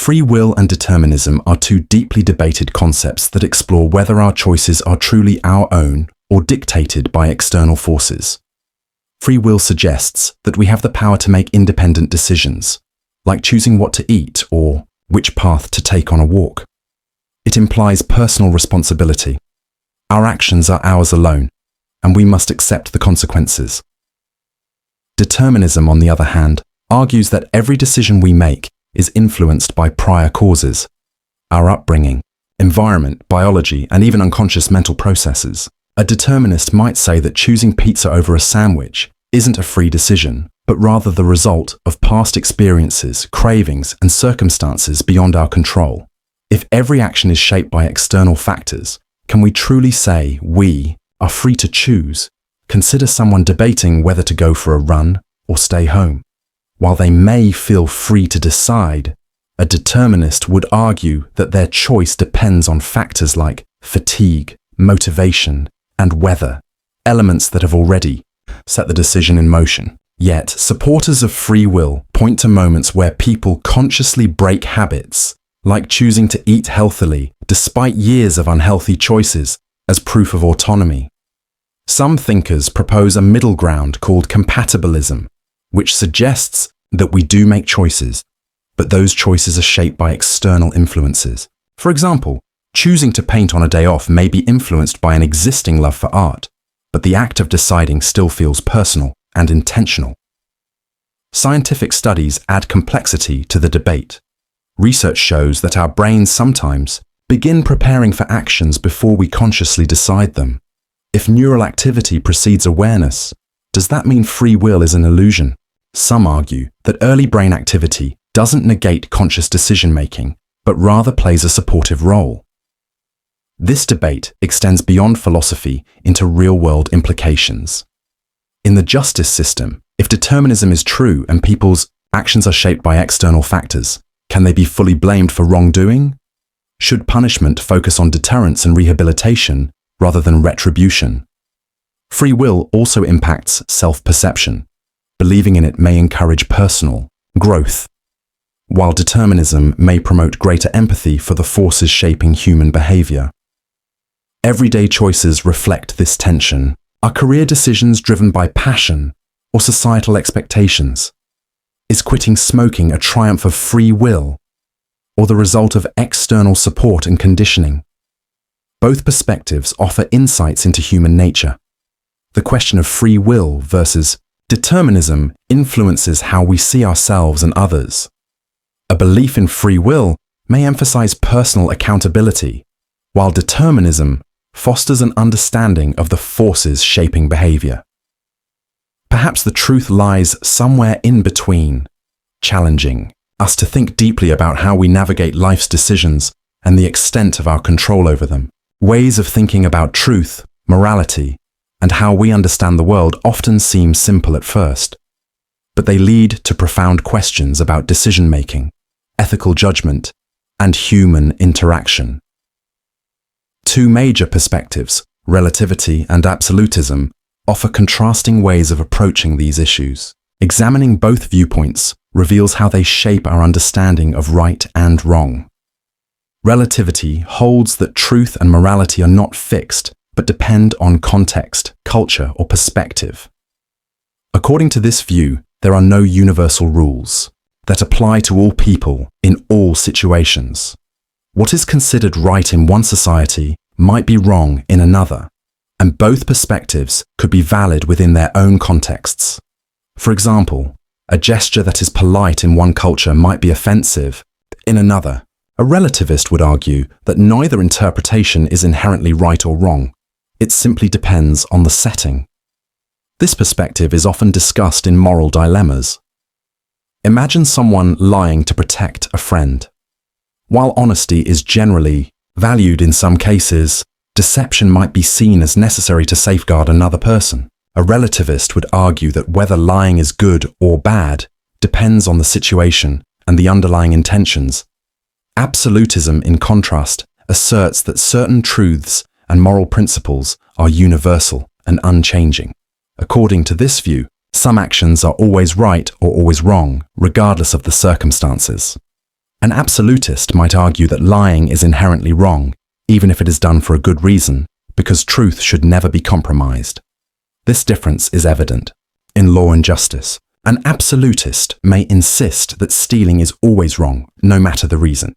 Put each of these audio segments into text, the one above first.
Free will and determinism are two deeply debated concepts that explore whether our choices are truly our own or dictated by external forces. Free will suggests that we have the power to make independent decisions, like choosing what to eat or which path to take on a walk. It implies personal responsibility. Our actions are ours alone, and we must accept the consequences. Determinism, on the other hand, argues that every decision we make is influenced by prior causes, our upbringing, environment, biology, and even unconscious mental processes. A determinist might say that choosing pizza over a sandwich isn't a free decision, but rather the result of past experiences, cravings, and circumstances beyond our control. If every action is shaped by external factors, can we truly say we are free to choose? Consider someone debating whether to go for a run or stay home. While they may feel free to decide, a determinist would argue that their choice depends on factors like fatigue, motivation, and weather, elements that have already set the decision in motion. Yet, supporters of free will point to moments where people consciously break habits, like choosing to eat healthily despite years of unhealthy choices, as proof of autonomy. Some thinkers propose a middle ground called compatibilism, which suggests that we do make choices, but those choices are shaped by external influences. For example, choosing to paint on a day off may be influenced by an existing love for art, but the act of deciding still feels personal and intentional. Scientific studies add complexity to the debate. Research shows that our brains sometimes begin preparing for actions before we consciously decide them. If neural activity precedes awareness, does that mean free will is an illusion? Some argue that early brain activity doesn't negate conscious decision-making, but rather plays a supportive role. This debate extends beyond philosophy into real-world implications. In the justice system, if determinism is true and people's actions are shaped by external factors, can they be fully blamed for wrongdoing? Should punishment focus on deterrence and rehabilitation rather than retribution? Free will also impacts self-perception. Believing in it may encourage personal growth, while determinism may promote greater empathy for the forces shaping human behavior. Everyday choices reflect this tension. Are career decisions driven by passion or societal expectations? Is quitting smoking a triumph of free will or the result of external support and conditioning? Both perspectives offer insights into human nature. The question of free will versus determinism influences how we see ourselves and others. A belief in free will may emphasize personal accountability, while determinism fosters an understanding of the forces shaping behavior. Perhaps the truth lies somewhere in between, challenging us to think deeply about how we navigate life's decisions and the extent of our control over them. Ways of thinking about truth, morality, and how we understand the world often seem simple at first, but they lead to profound questions about decision-making, ethical judgment, and human interaction. Two major perspectives, relativity and absolutism, offer contrasting ways of approaching these issues. Examining both viewpoints reveals how they shape our understanding of right and wrong. Relativity holds that truth and morality are not fixed, but depend on context, culture, or perspective. According to this view, there are no universal rules that apply to all people in all situations. What is considered right in one society might be wrong in another, and both perspectives could be valid within their own contexts. For example, a gesture that is polite in one culture might be offensive in another. A relativist would argue that neither interpretation is inherently right or wrong. It simply depends on the setting. This perspective is often discussed in moral dilemmas. Imagine someone lying to protect a friend. While honesty is generally valued in some cases, deception might be seen as necessary to safeguard another person. A relativist would argue that whether lying is good or bad depends on the situation and the underlying intentions. Absolutism, in contrast, asserts that certain truths and moral principles are universal and unchanging. According to this view, some actions are always right or always wrong, regardless of the circumstances. An absolutist might argue that lying is inherently wrong, even if it is done for a good reason, because truth should never be compromised. This difference is evident in law and justice. An absolutist may insist that stealing is always wrong, no matter the reason.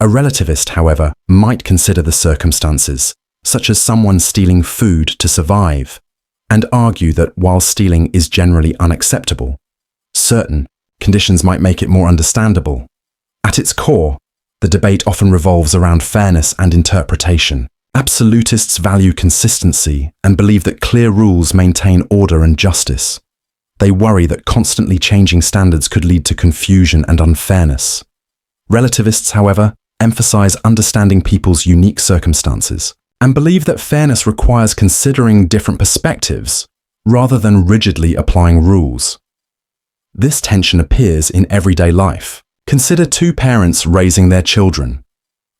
A relativist, however, might consider the circumstances, such as someone stealing food to survive, and argue that while stealing is generally unacceptable, certain conditions might make it more understandable. At its core, the debate often revolves around fairness and interpretation. Absolutists value consistency and believe that clear rules maintain order and justice. They worry that constantly changing standards could lead to confusion and unfairness. Relativists, however, emphasize understanding people's unique circumstances and believe that fairness requires considering different perspectives rather than rigidly applying rules. This tension appears in everyday life. Consider two parents raising their children.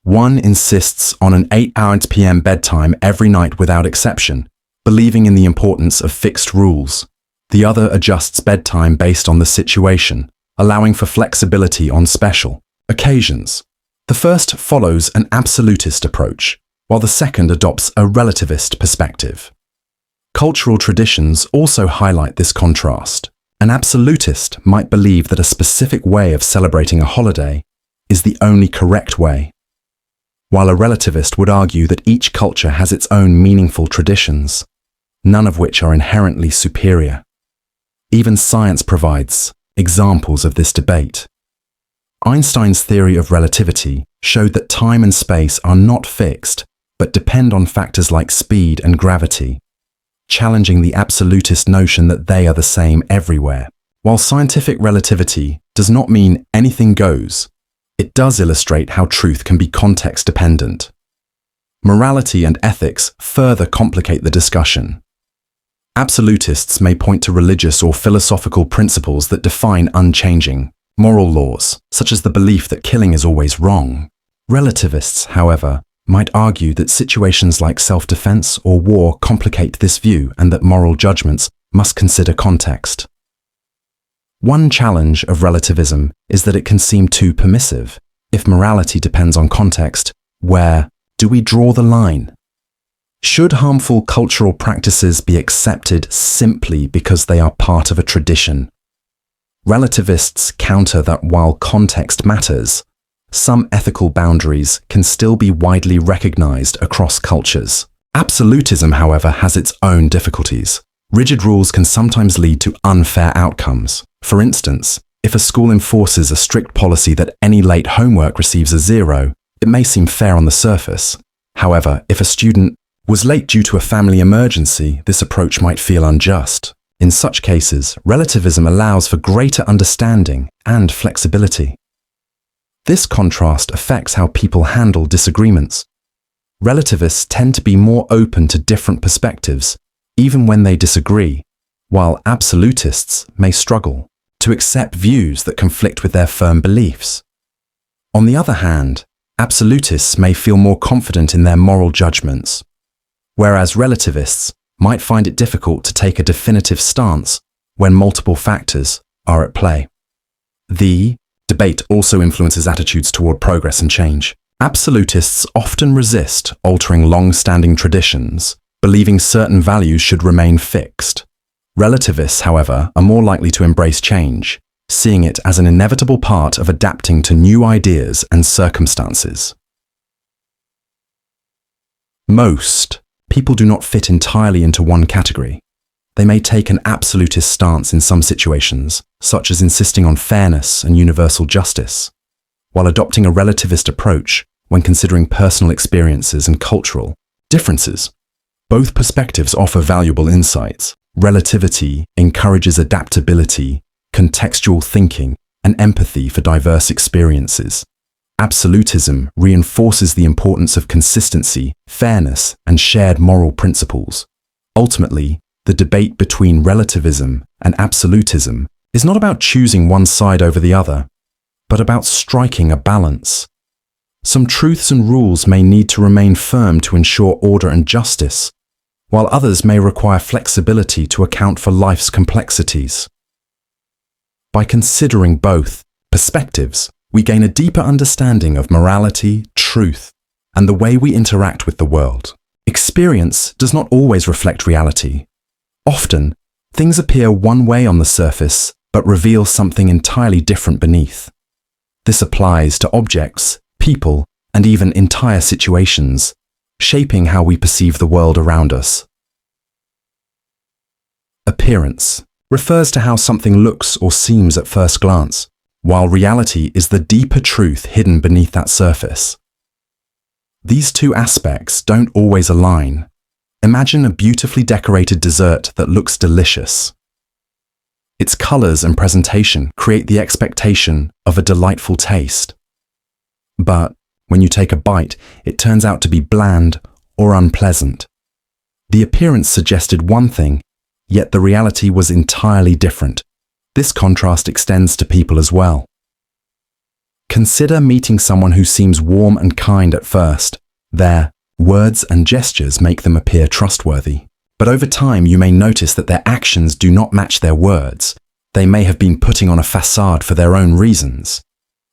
One insists on an 8 p.m. bedtime every night without exception, believing in the importance of fixed rules. The other adjusts bedtime based on the situation, allowing for flexibility on special occasions. The first follows an absolutist approach, while the second adopts a relativist perspective. Cultural traditions also highlight this contrast. An absolutist might believe that a specific way of celebrating a holiday is the only correct way, while a relativist would argue that each culture has its own meaningful traditions, none of which are inherently superior. Even science provides examples of this debate. Einstein's theory of relativity showed that time and space are not fixed, but depend on factors like speed and gravity, challenging the absolutist notion that they are the same everywhere. While scientific relativity does not mean anything goes, it does illustrate how truth can be context-dependent. Morality and ethics further complicate the discussion. Absolutists may point to religious or philosophical principles that define unchanging moral laws, such as the belief that killing is always wrong. Relativists, however, might argue that situations like self-defense or war complicate this view and that moral judgments must consider context. One challenge of relativism is that it can seem too permissive. If morality depends on context, where do we draw the line? Should harmful cultural practices be accepted simply because they are part of a tradition? Relativists counter that while context matters, some ethical boundaries can still be widely recognized across cultures. Absolutism, however, has its own difficulties. Rigid rules can sometimes lead to unfair outcomes. For instance, if a school enforces a strict policy that any late homework receives a 0, it may seem fair on the surface. However, if a student was late due to a family emergency, this approach might feel unjust. In such cases, relativism allows for greater understanding and flexibility. This contrast affects how people handle disagreements. Relativists tend to be more open to different perspectives, even when they disagree, while absolutists may struggle to accept views that conflict with their firm beliefs. On the other hand, absolutists may feel more confident in their moral judgments, whereas relativists might find it difficult to take a definitive stance when multiple factors are at play. The debate also influences attitudes toward progress and change. Absolutists often resist altering long-standing traditions, believing certain values should remain fixed. Relativists, however, are more likely to embrace change, seeing it as an inevitable part of adapting to new ideas and circumstances. Most people do not fit entirely into one category. They may take an absolutist stance in some situations, such as insisting on fairness and universal justice, while adopting a relativist approach when considering personal experiences and cultural differences. Both perspectives offer valuable insights. Relativity encourages adaptability, contextual thinking, and empathy for diverse experiences. Absolutism reinforces the importance of consistency, fairness, and shared moral principles. Ultimately, the debate between relativism and absolutism is not about choosing one side over the other, but about striking a balance. Some truths and rules may need to remain firm to ensure order and justice, while others may require flexibility to account for life's complexities. By considering both perspectives, we gain a deeper understanding of morality, truth, and the way we interact with the world. Experience does not always reflect reality. Often, things appear one way on the surface, but reveal something entirely different beneath. This applies to objects, people, and even entire situations, shaping how we perceive the world around us. Appearance refers to how something looks or seems at first glance, while reality is the deeper truth hidden beneath that surface. These two aspects don't always align. Imagine a beautifully decorated dessert that looks delicious. Its colors and presentation create the expectation of a delightful taste. But when you take a bite, it turns out to be bland or unpleasant. The appearance suggested one thing, yet the reality was entirely different. This contrast extends to people as well. Consider meeting someone who seems warm and kind at first. Their words and gestures make them appear trustworthy. But over time, you may notice that their actions do not match their words. They may have been putting on a facade for their own reasons.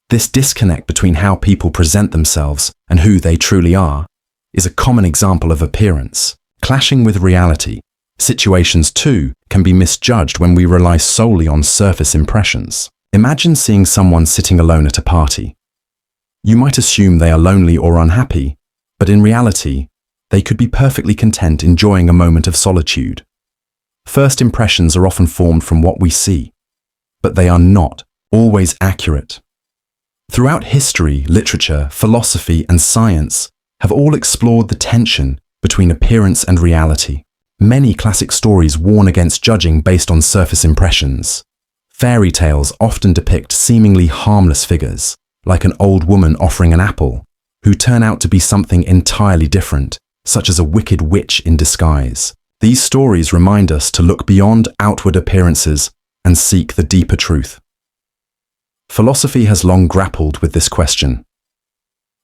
This disconnect between how people present themselves and who they truly are is a common example of appearance, clashing with reality. Situations, too, can be misjudged when we rely solely on surface impressions. Imagine seeing someone sitting alone at a party. You might assume they are lonely or unhappy, but in reality, they could be perfectly content enjoying a moment of solitude. First impressions are often formed from what we see, but they are not always accurate. Throughout history, literature, philosophy, and science have all explored the tension between appearance and reality. Many classic stories warn against judging based on surface impressions. Fairy tales often depict seemingly harmless figures, like an old woman offering an apple, who turn out to be something entirely different, such as a wicked witch in disguise. These stories remind us to look beyond outward appearances and seek the deeper truth. Philosophy has long grappled with this question.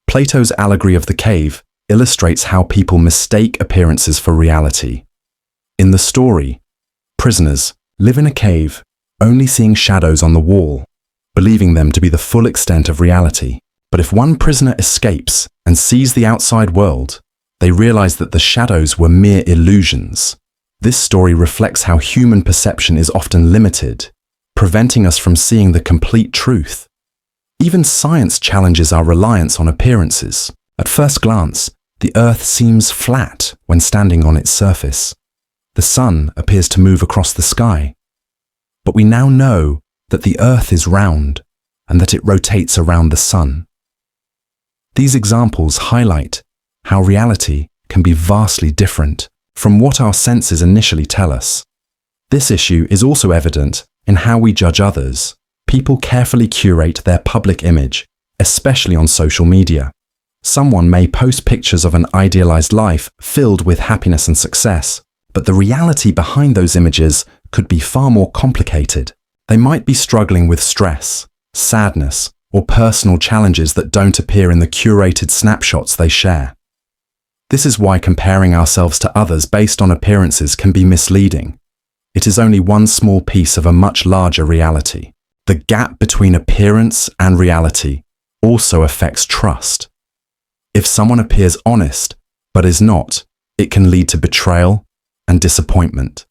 Plato's allegory of the cave illustrates how people mistake appearances for reality. In the story, prisoners live in a cave, only seeing shadows on the wall, believing them to be the full extent of reality. But if one prisoner escapes and sees the outside world, they realize that the shadows were mere illusions. This story reflects how human perception is often limited, preventing us from seeing the complete truth. Even science challenges our reliance on appearances. At first glance, the Earth seems flat when standing on its surface. The sun appears to move across the sky. But we now know that the Earth is round and that it rotates around the sun. These examples highlight how reality can be vastly different from what our senses initially tell us. This issue is also evident in how we judge others. People carefully curate their public image, especially on social media. Someone may post pictures of an idealized life filled with happiness and success, but the reality behind those images could be far more complicated. They might be struggling with stress, sadness, or personal challenges that don't appear in the curated snapshots they share. This is why comparing ourselves to others based on appearances can be misleading. It is only one small piece of a much larger reality. The gap between appearance and reality also affects trust. If someone appears honest but is not, it can lead to betrayal and disappointment.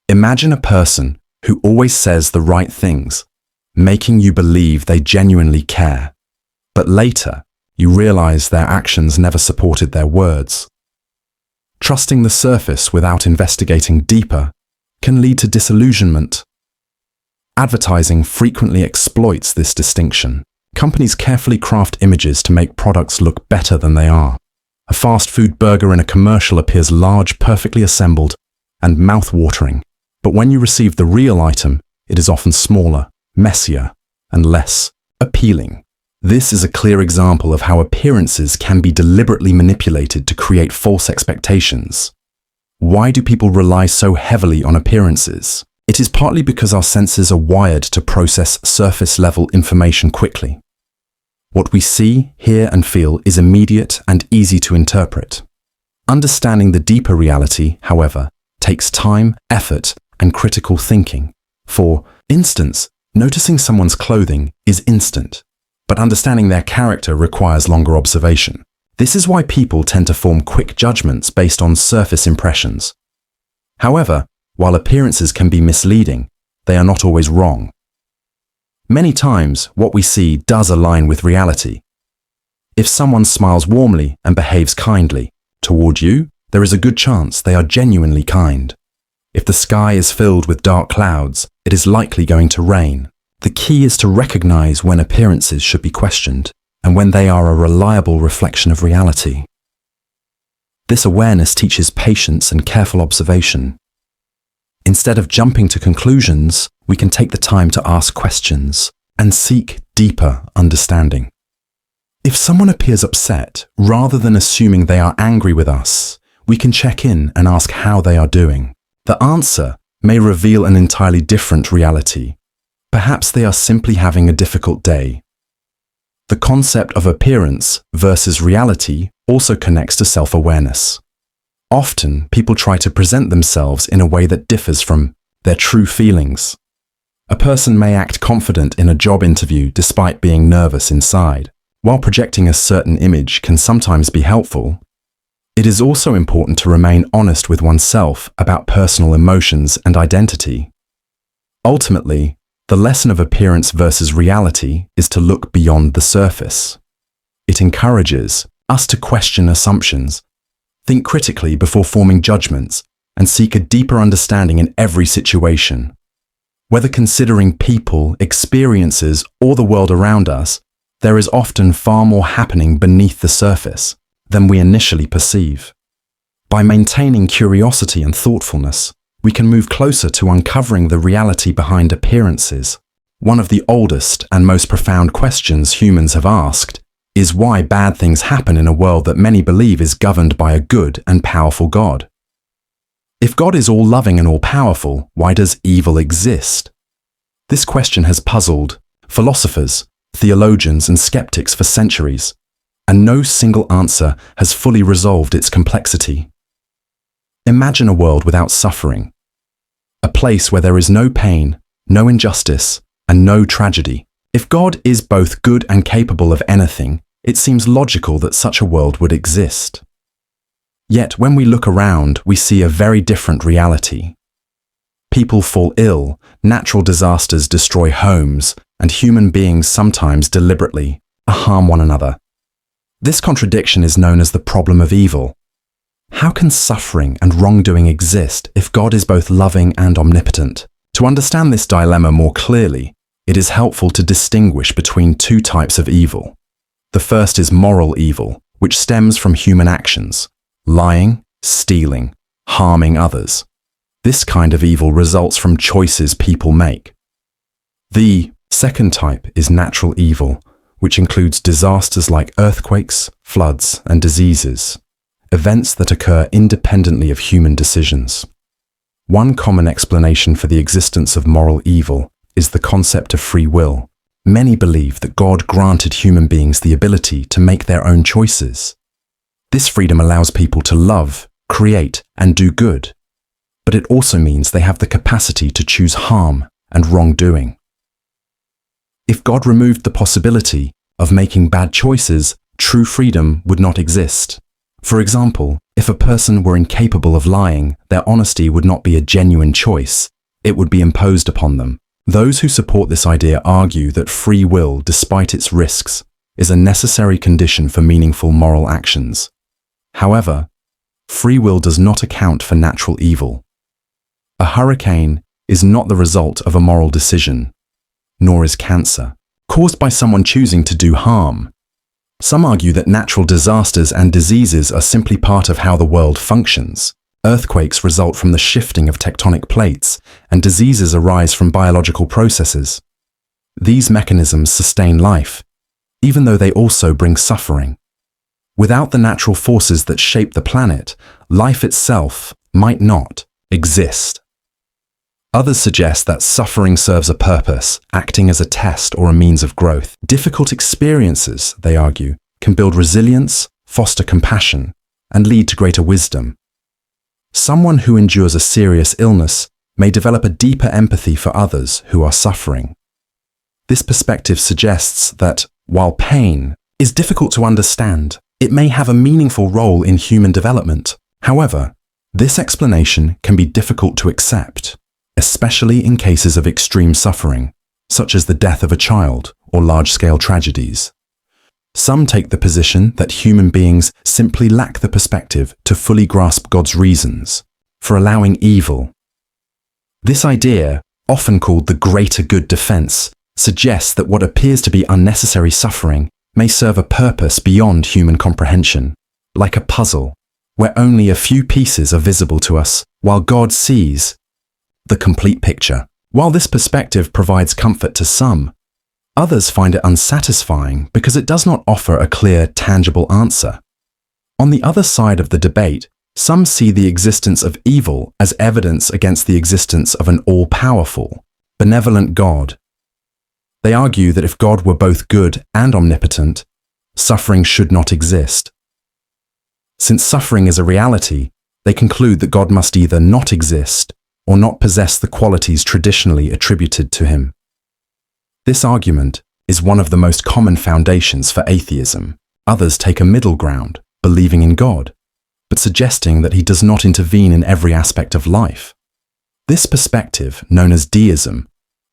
Imagine a person who always says the right things, making you believe they genuinely care. But later, you realize their actions never supported their words. Trusting the surface without investigating deeper can lead to disillusionment. Advertising frequently exploits this distinction. Companies carefully craft images to make products look better than they are. A fast food burger in a commercial appears large, perfectly assembled, and mouth-watering. But when you receive the real item, it is often smaller, messier, and less appealing. This is a clear example of how appearances can be deliberately manipulated to create false expectations. Why do people rely so heavily on appearances? It is partly because our senses are wired to process surface-level information quickly. What we see, hear, and feel is immediate and easy to interpret. Understanding the deeper reality, however, takes time, effort, and critical thinking. For instance, noticing someone's clothing is instant. but understanding their character requires longer observation. This is why people tend to form quick judgments based on surface impressions. However, while appearances can be misleading, they are not always wrong. Many times, what we see does align with reality. If someone smiles warmly and behaves kindly toward you, there is a good chance they are genuinely kind. If the sky is filled with dark clouds, it is likely going to rain. The key is to recognize when appearances should be questioned and when they are a reliable reflection of reality. This awareness teaches patience and careful observation. Instead of jumping to conclusions, we can take the time to ask questions and seek deeper understanding. If someone appears upset, rather than assuming they are angry with us, we can check in and ask how they are doing. The answer may reveal an entirely different reality. Perhaps they are simply having a difficult day. The concept of appearance versus reality also connects to self-awareness. Often, people try to present themselves in a way that differs from their true feelings. A person may act confident in a job interview despite being nervous inside. While projecting a certain image can sometimes be helpful, it is also important to remain honest with oneself about personal emotions and identity. Ultimately, the lesson of appearance versus reality is to look beyond the surface. It encourages us to question assumptions, think critically before forming judgments, and seek a deeper understanding in every situation. Whether considering people, experiences, or the world around us, there is often far more happening beneath the surface than we initially perceive. By maintaining curiosity and thoughtfulness, we can move closer to uncovering the reality behind appearances. One of the oldest and most profound questions humans have asked is why bad things happen in a world that many believe is governed by a good and powerful God. If God is all-loving and all-powerful, why does evil exist? This question has puzzled philosophers, theologians, and skeptics for centuries, and no single answer has fully resolved its complexity. Imagine a world without suffering, a place where there is no pain, no injustice, and no tragedy. If God is both good and capable of anything, it seems logical that such a world would exist. Yet when we look around, we see a very different reality. People fall ill, natural disasters destroy homes, and human beings sometimes deliberately harm one another. This contradiction is known as the problem of evil. How can suffering and wrongdoing exist if God is both loving and omnipotent? To understand this dilemma more clearly, it is helpful to distinguish between two types of evil. The first is moral evil, which stems from human actions: lying, stealing, harming others. This kind of evil results from choices people make. The second type is natural evil, which includes disasters like earthquakes, floods, and diseases, events that occur independently of human decisions. One common explanation for the existence of moral evil is the concept of free will. Many believe that God granted human beings the ability to make their own choices. This freedom allows people to love, create, and do good, but it also means they have the capacity to choose harm and wrongdoing. If God removed the possibility of making bad choices, true freedom would not exist. For example, if a person were incapable of lying, their honesty would not be a genuine choice. It would be imposed upon them. Those who support this idea argue that free will, despite its risks, is a necessary condition for meaningful moral actions. However, free will does not account for natural evil. A hurricane is not the result of a moral decision, nor is cancer caused by someone choosing to do harm. Some argue that natural disasters and diseases are simply part of how the world functions. Earthquakes result from the shifting of tectonic plates, and diseases arise from biological processes. These mechanisms sustain life, even though they also bring suffering. Without the natural forces that shape the planet, life itself might not exist. Others suggest that suffering serves a purpose, acting as a test or a means of growth. Difficult experiences, they argue, can build resilience, foster compassion, and lead to greater wisdom. Someone who endures a serious illness may develop a deeper empathy for others who are suffering. This perspective suggests that While pain is difficult to understand, it may have a meaningful role in human development. However, this explanation can be difficult to accept, especially in cases of extreme suffering, such as the death of a child or large-scale tragedies. Some take the position that human beings simply lack the perspective to fully grasp God's reasons for allowing evil. This idea, often called the greater good defense, suggests that what appears to be unnecessary suffering may serve a purpose beyond human comprehension, like a puzzle, where only a few pieces are visible to us, while God sees the complete picture. While this perspective provides comfort to some, others find it unsatisfying because it does not offer a clear, tangible answer. On the other side of the debate, some see the existence of evil as evidence against the existence of an all-powerful, benevolent God. They argue that if God were both good and omnipotent, suffering should not exist. Since suffering is a reality, they conclude that God must either not exist or not possess the qualities traditionally attributed to him. This argument is one of the most common foundations for atheism. Others take a middle ground, believing in God, but suggesting that he does not intervene in every aspect of life. This perspective, known as deism,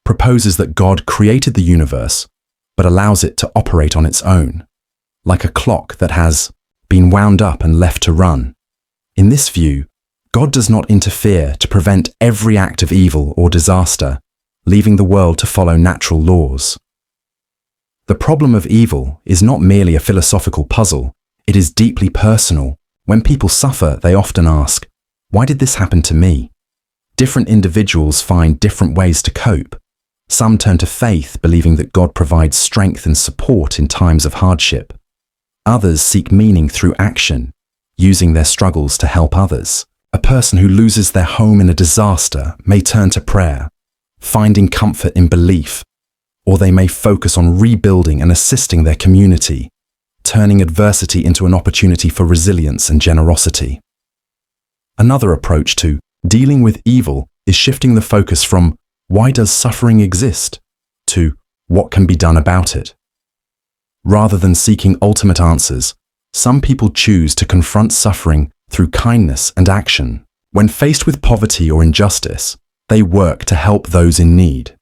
proposes that God created the universe, but allows it to operate on its own, like a clock that has been wound up and left to run. In this view, God does not interfere to prevent every act of evil or disaster, leaving the world to follow natural laws. The problem of evil is not merely a philosophical puzzle, it is deeply personal. When people suffer, they often ask, "Why did this happen to me?" Different individuals find different ways to cope. Some turn to faith, believing that God provides strength and support in times of hardship. Others seek meaning through action, using their struggles to help others. A person who loses their home in a disaster may turn to prayer, finding comfort in belief, or they may focus on rebuilding and assisting their community, turning adversity into an opportunity for resilience and generosity. Another approach to dealing with evil is shifting the focus from "why does suffering exist?" to "what can be done about it?" Rather than seeking ultimate answers, some people choose to confront suffering through kindness and action. When faced with poverty or injustice, they work to help those in need.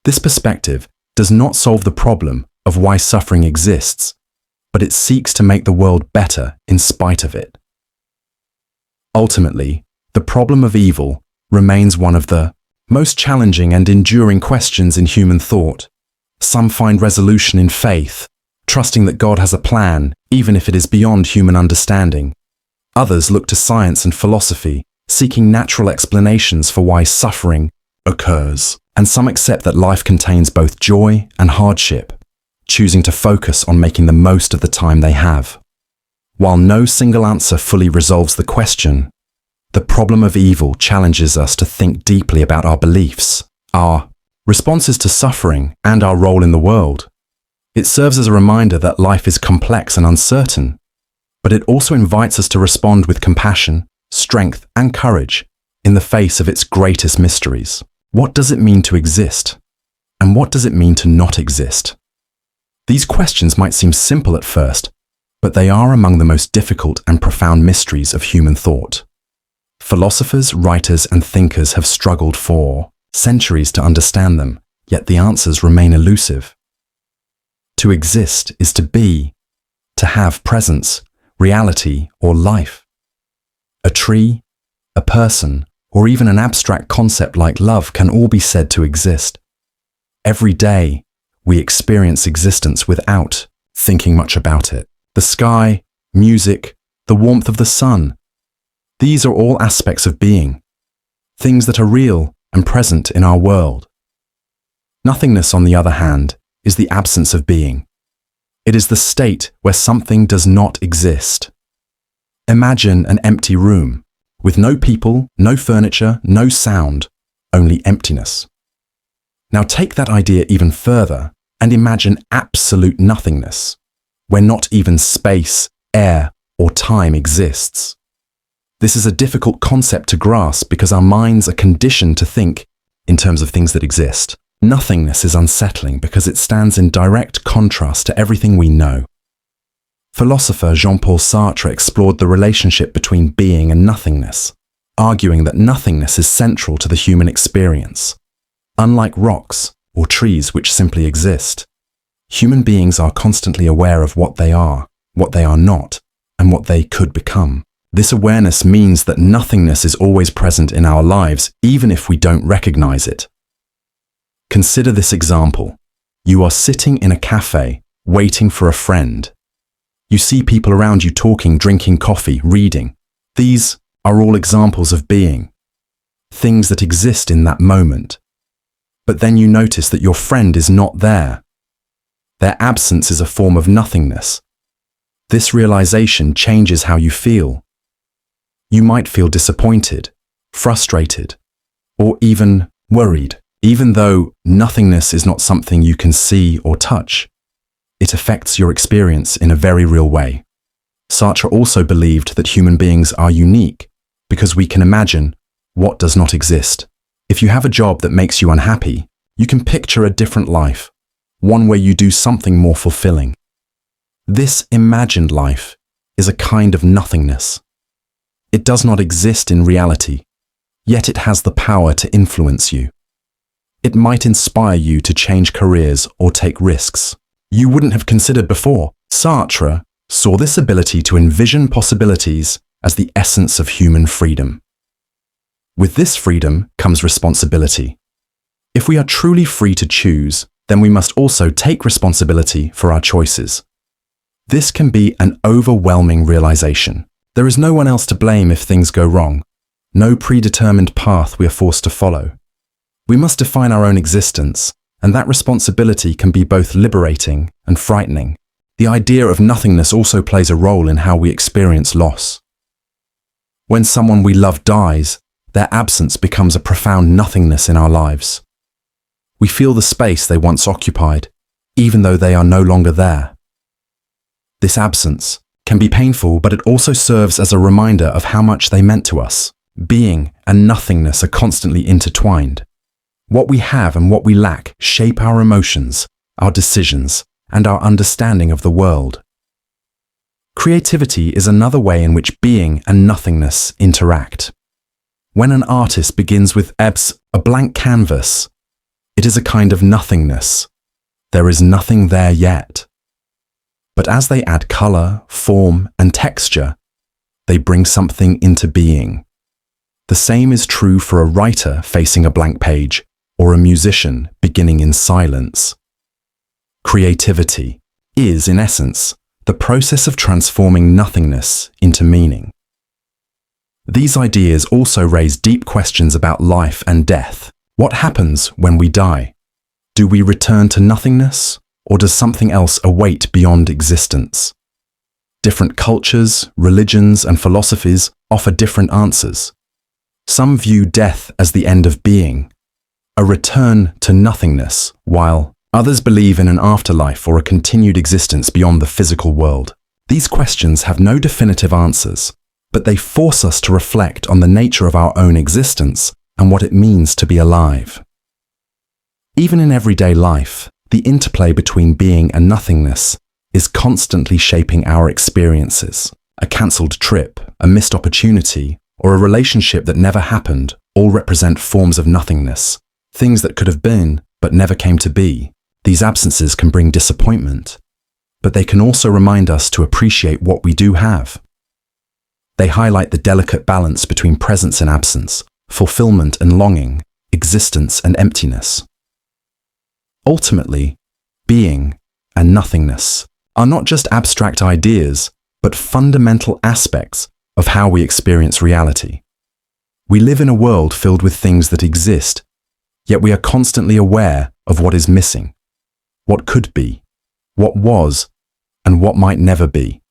This perspective does not solve the problem of why suffering exists, but it seeks to make the world better in spite of it. Ultimately, the problem of evil remains one of the most challenging and enduring questions in human thought. Some find resolution in faith, trusting that God has a plan, even if it is beyond human understanding. Others look to science and philosophy, seeking natural explanations for why suffering occurs. And some accept that life contains both joy and hardship, choosing to focus on making the most of the time they have. While no single answer fully resolves the question, the problem of evil challenges us to think deeply about our beliefs, our responses to suffering, and our role in the world. It serves as a reminder that life is complex and uncertain, but it also invites us to respond with compassion, strength, and courage in the face of its greatest mysteries. What does it mean to exist? And what does it mean to not exist? These questions might seem simple at first, but they are among the most difficult and profound mysteries of human thought. Philosophers, writers, and thinkers have struggled for centuries to understand them, yet the answers remain elusive. To exist is to be, to have presence, reality, or life. A tree, a person, or even an abstract concept like love can all be said to exist. Every day, we experience existence without thinking much about it. The sky, music, the warmth of the sun. These are all aspects of being, things that are real and present in our world. Nothingness, on the other hand, is the absence of being. It is the state where something does not exist. Imagine an empty room, with no people, no furniture, no sound, only emptiness. Now take that idea even further and imagine absolute nothingness, where not even space, air, or time exists. This is a difficult concept to grasp because our minds are conditioned to think in terms of things that exist. Nothingness is unsettling because it stands in direct contrast to everything we know. Philosopher Jean-Paul Sartre explored the relationship between being and nothingness, arguing that nothingness is central to the human experience. Unlike rocks or trees which simply exist, human beings are constantly aware of what they are not, and what they could become. This awareness means that nothingness is always present in our lives, even if we don't recognize it. Consider this example. You are sitting in a cafe, waiting for a friend. You see people around you talking, drinking coffee, reading. These are all examples of being, things that exist in that moment. But then you notice that your friend is not there. Their absence is a form of nothingness. This realization changes how you feel. You might feel disappointed, frustrated, or even worried. Even though nothingness is not something you can see or touch, it affects your experience in a very real way. Sartre also believed that human beings are unique because we can imagine what does not exist. If you have a job that makes you unhappy, you can picture a different life, one where you do something more fulfilling. This imagined life is a kind of nothingness. It does not exist in reality, yet it has the power to influence you. It might inspire you to change careers or take risks you wouldn't have considered before. Sartre saw this ability to envision possibilities as the essence of human freedom. With this freedom comes responsibility. If we are truly free to choose, then we must also take responsibility for our choices. This can be an overwhelming realization. There is no one else to blame if things go wrong, no predetermined path we are forced to follow. We must define our own existence, and that responsibility can be both liberating and frightening. The idea of nothingness also plays a role in how we experience loss. When someone we love dies, their absence becomes a profound nothingness in our lives. We feel the space they once occupied, even though they are no longer there. This absence can be painful, but it also serves as a reminder of how much they meant to us. Being and nothingness are constantly intertwined. What we have and what we lack shape our emotions, our decisions, and our understanding of the world. Creativity is another way in which being and nothingness interact. When an artist begins with a blank canvas, it is a kind of nothingness. There is nothing there yet. But as they add color, form, and texture, they bring something into being. The same is true for a writer facing a blank page, or a musician beginning in silence. Creativity is, in essence, the process of transforming nothingness into meaning. These ideas also raise deep questions about life and death. What happens when we die? Do we return to nothingness, or does something else await beyond existence? Different cultures, religions, and philosophies offer different answers. Some view death as the end of being, a return to nothingness, while others believe in an afterlife or a continued existence beyond the physical world. These questions have no definitive answers, but they force us to reflect on the nature of our own existence and what it means to be alive. Even in everyday life, the interplay between being and nothingness is constantly shaping our experiences. A cancelled trip, a missed opportunity, or a relationship that never happened all represent forms of nothingness. Things that could have been, but never came to be. These absences can bring disappointment, but they can also remind us to appreciate what we do have. They highlight the delicate balance between presence and absence, fulfillment and longing, existence and emptiness. Ultimately, being and nothingness are not just abstract ideas, but fundamental aspects of how we experience reality. We live in a world filled with things that exist, yet we are constantly aware of what is missing, what could be, what was, and what might never be.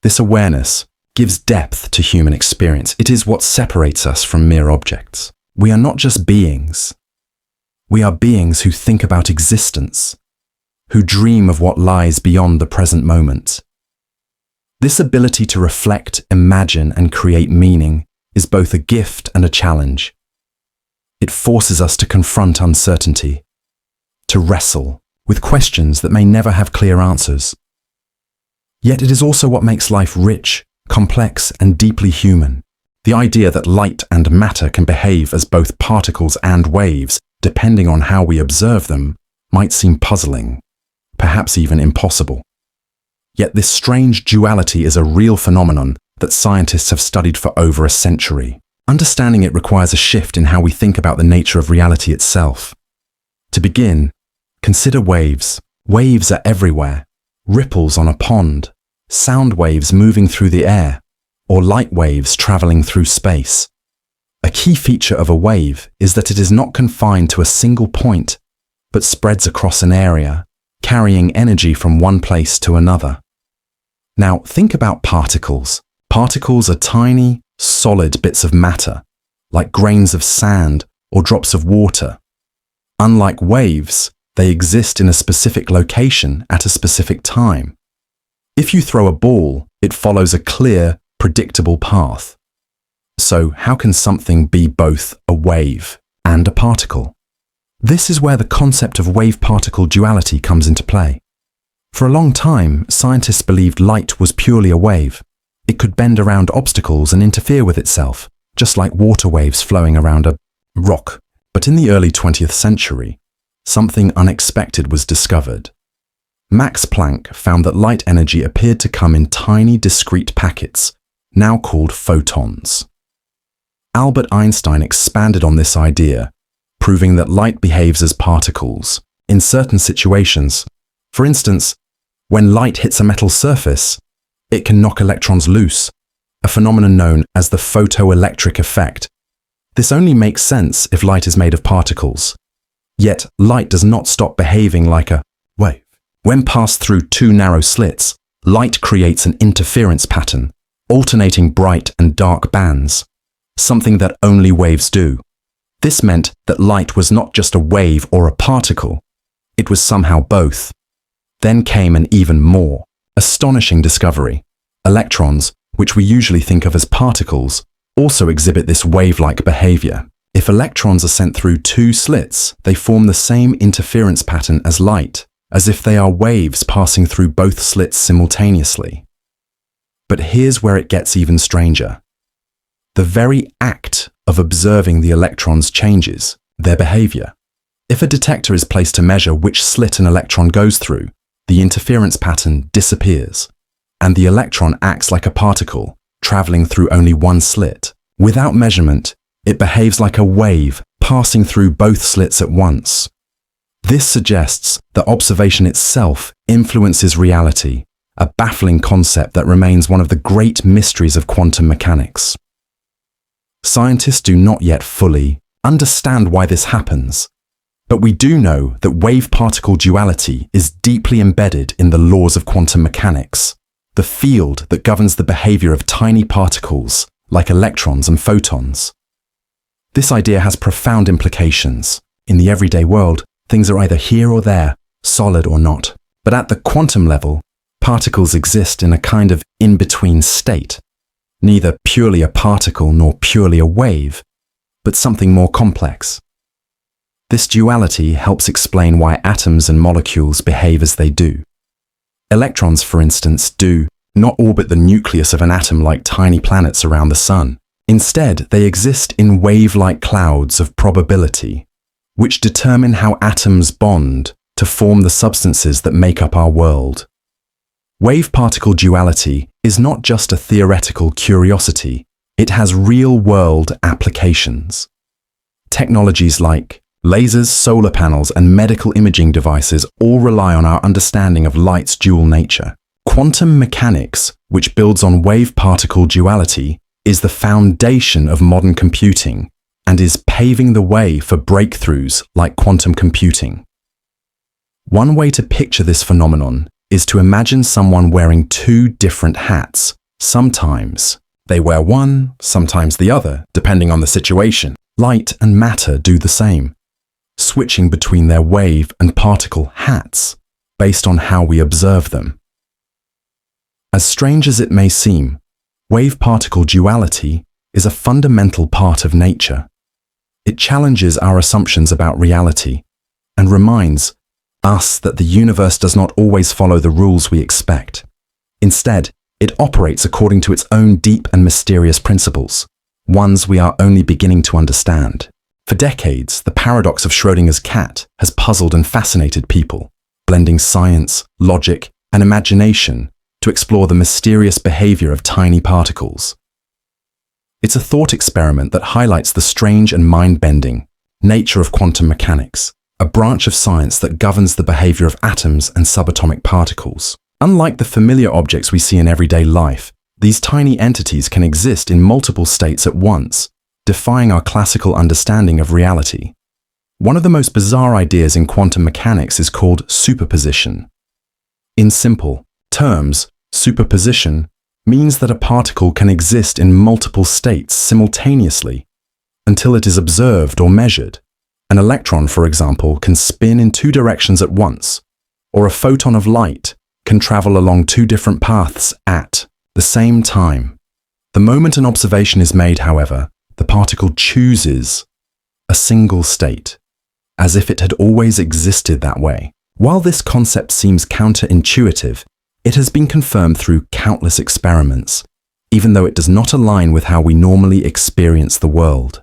This awareness gives depth to human experience. It is what separates us from mere objects. We are not just beings. We are beings who think about existence, who dream of what lies beyond the present moment. This ability to reflect, imagine, and create meaning is both a gift and a challenge. It forces us to confront uncertainty, to wrestle with questions that may never have clear answers. Yet it is also what makes life rich, complex, and deeply human. The idea that light and matter can behave as both particles and waves, depending on how we observe them, might seem puzzling, perhaps even impossible. Yet this strange duality is a real phenomenon that scientists have studied for over a century. Understanding it requires a shift in how we think about the nature of reality itself. To begin, consider waves. Waves are everywhere. Ripples on a pond, sound waves moving through the air, or light waves traveling through space. A key feature of a wave is that it is not confined to a single point, but spreads across an area, carrying energy from one place to another. Now, think about particles. Particles are tiny, solid bits of matter, like grains of sand or drops of water. Unlike waves, they exist in a specific location at a specific time. If you throw a ball, it follows a clear, predictable path. So how can something be both a wave and a particle? This is where the concept of wave-particle duality comes into play. For a long time, scientists believed light was purely a wave. It could bend around obstacles and interfere with itself, just like water waves flowing around a rock. But in the early 20th century, something unexpected was discovered. Max Planck found that light energy appeared to come in tiny, discrete packets, now called photons. Albert Einstein expanded on this idea, proving that light behaves as particles in certain situations. For instance, when light hits a metal surface, it can knock electrons loose, a phenomenon known as the photoelectric effect. This only makes sense if light is made of particles. Yet, light does not stop behaving like a wave. When passed through two narrow slits, light creates an interference pattern, alternating bright and dark bands, something that only waves do. This meant that light was not just a wave or a particle, it was somehow both. Then came an even more astonishing discovery. Electrons, which we usually think of as particles, also exhibit this wave-like behavior. If electrons are sent through two slits, they form the same interference pattern as light, as if they are waves passing through both slits simultaneously. But here's where it gets even stranger. The very act of observing the electrons changes their behavior. If a detector is placed to measure which slit an electron goes through, the interference pattern disappears, and the electron acts like a particle, traveling through only one slit. Without measurement, it behaves like a wave passing through both slits at once. This suggests that observation itself influences reality, a baffling concept that remains one of the great mysteries of quantum mechanics. Scientists do not yet fully understand why this happens, but we do know that wave-particle duality is deeply embedded in the laws of quantum mechanics, the field that governs the behavior of tiny particles like electrons and photons. This idea has profound implications. In the everyday world, things are either here or there, solid or not. But at the quantum level, particles exist in a kind of in-between state, neither purely a particle nor purely a wave, but something more complex. This duality helps explain why atoms and molecules behave as they do. Electrons, for instance, do not orbit the nucleus of an atom like tiny planets around the sun. Instead, they exist in wave-like clouds of probability, which determine how atoms bond to form the substances that make up our world. Wave-particle duality is not just a theoretical curiosity, it has real-world applications. Technologies like lasers, solar panels, and medical imaging devices all rely on our understanding of light's dual nature. Quantum mechanics, which builds on wave-particle duality, is the foundation of modern computing and is paving the way for breakthroughs like quantum computing. One way to picture this phenomenon is to imagine someone wearing two different hats. Sometimes they wear one, sometimes the other, depending on the situation. Light and matter do the same, switching between their wave and particle hats based on how we observe them. As strange as it may seem, wave-particle duality is a fundamental part of nature. It challenges our assumptions about reality and reminds us that the universe does not always follow the rules we expect. Instead, it operates according to its own deep and mysterious principles, ones we are only beginning to understand. For decades, the paradox of Schrödinger's cat has puzzled and fascinated people, blending science, logic, and imagination to explore the mysterious behavior of tiny particles. It's a thought experiment that highlights the strange and mind-bending nature of quantum mechanics, a branch of science that governs the behavior of atoms and subatomic particles. Unlike the familiar objects we see in everyday life, these tiny entities can exist in multiple states at once, defying our classical understanding of reality. One of the most bizarre ideas in quantum mechanics is called superposition. In simple terms, superposition means that a particle can exist in multiple states simultaneously until it is observed or measured. An electron, for example, can spin in two directions at once, or a photon of light can travel along two different paths at the same time. The moment an observation is made, however, the particle chooses a single state, as if it had always existed that way. While this concept seems counterintuitive, it has been confirmed through countless experiments, even though it does not align with how we normally experience the world.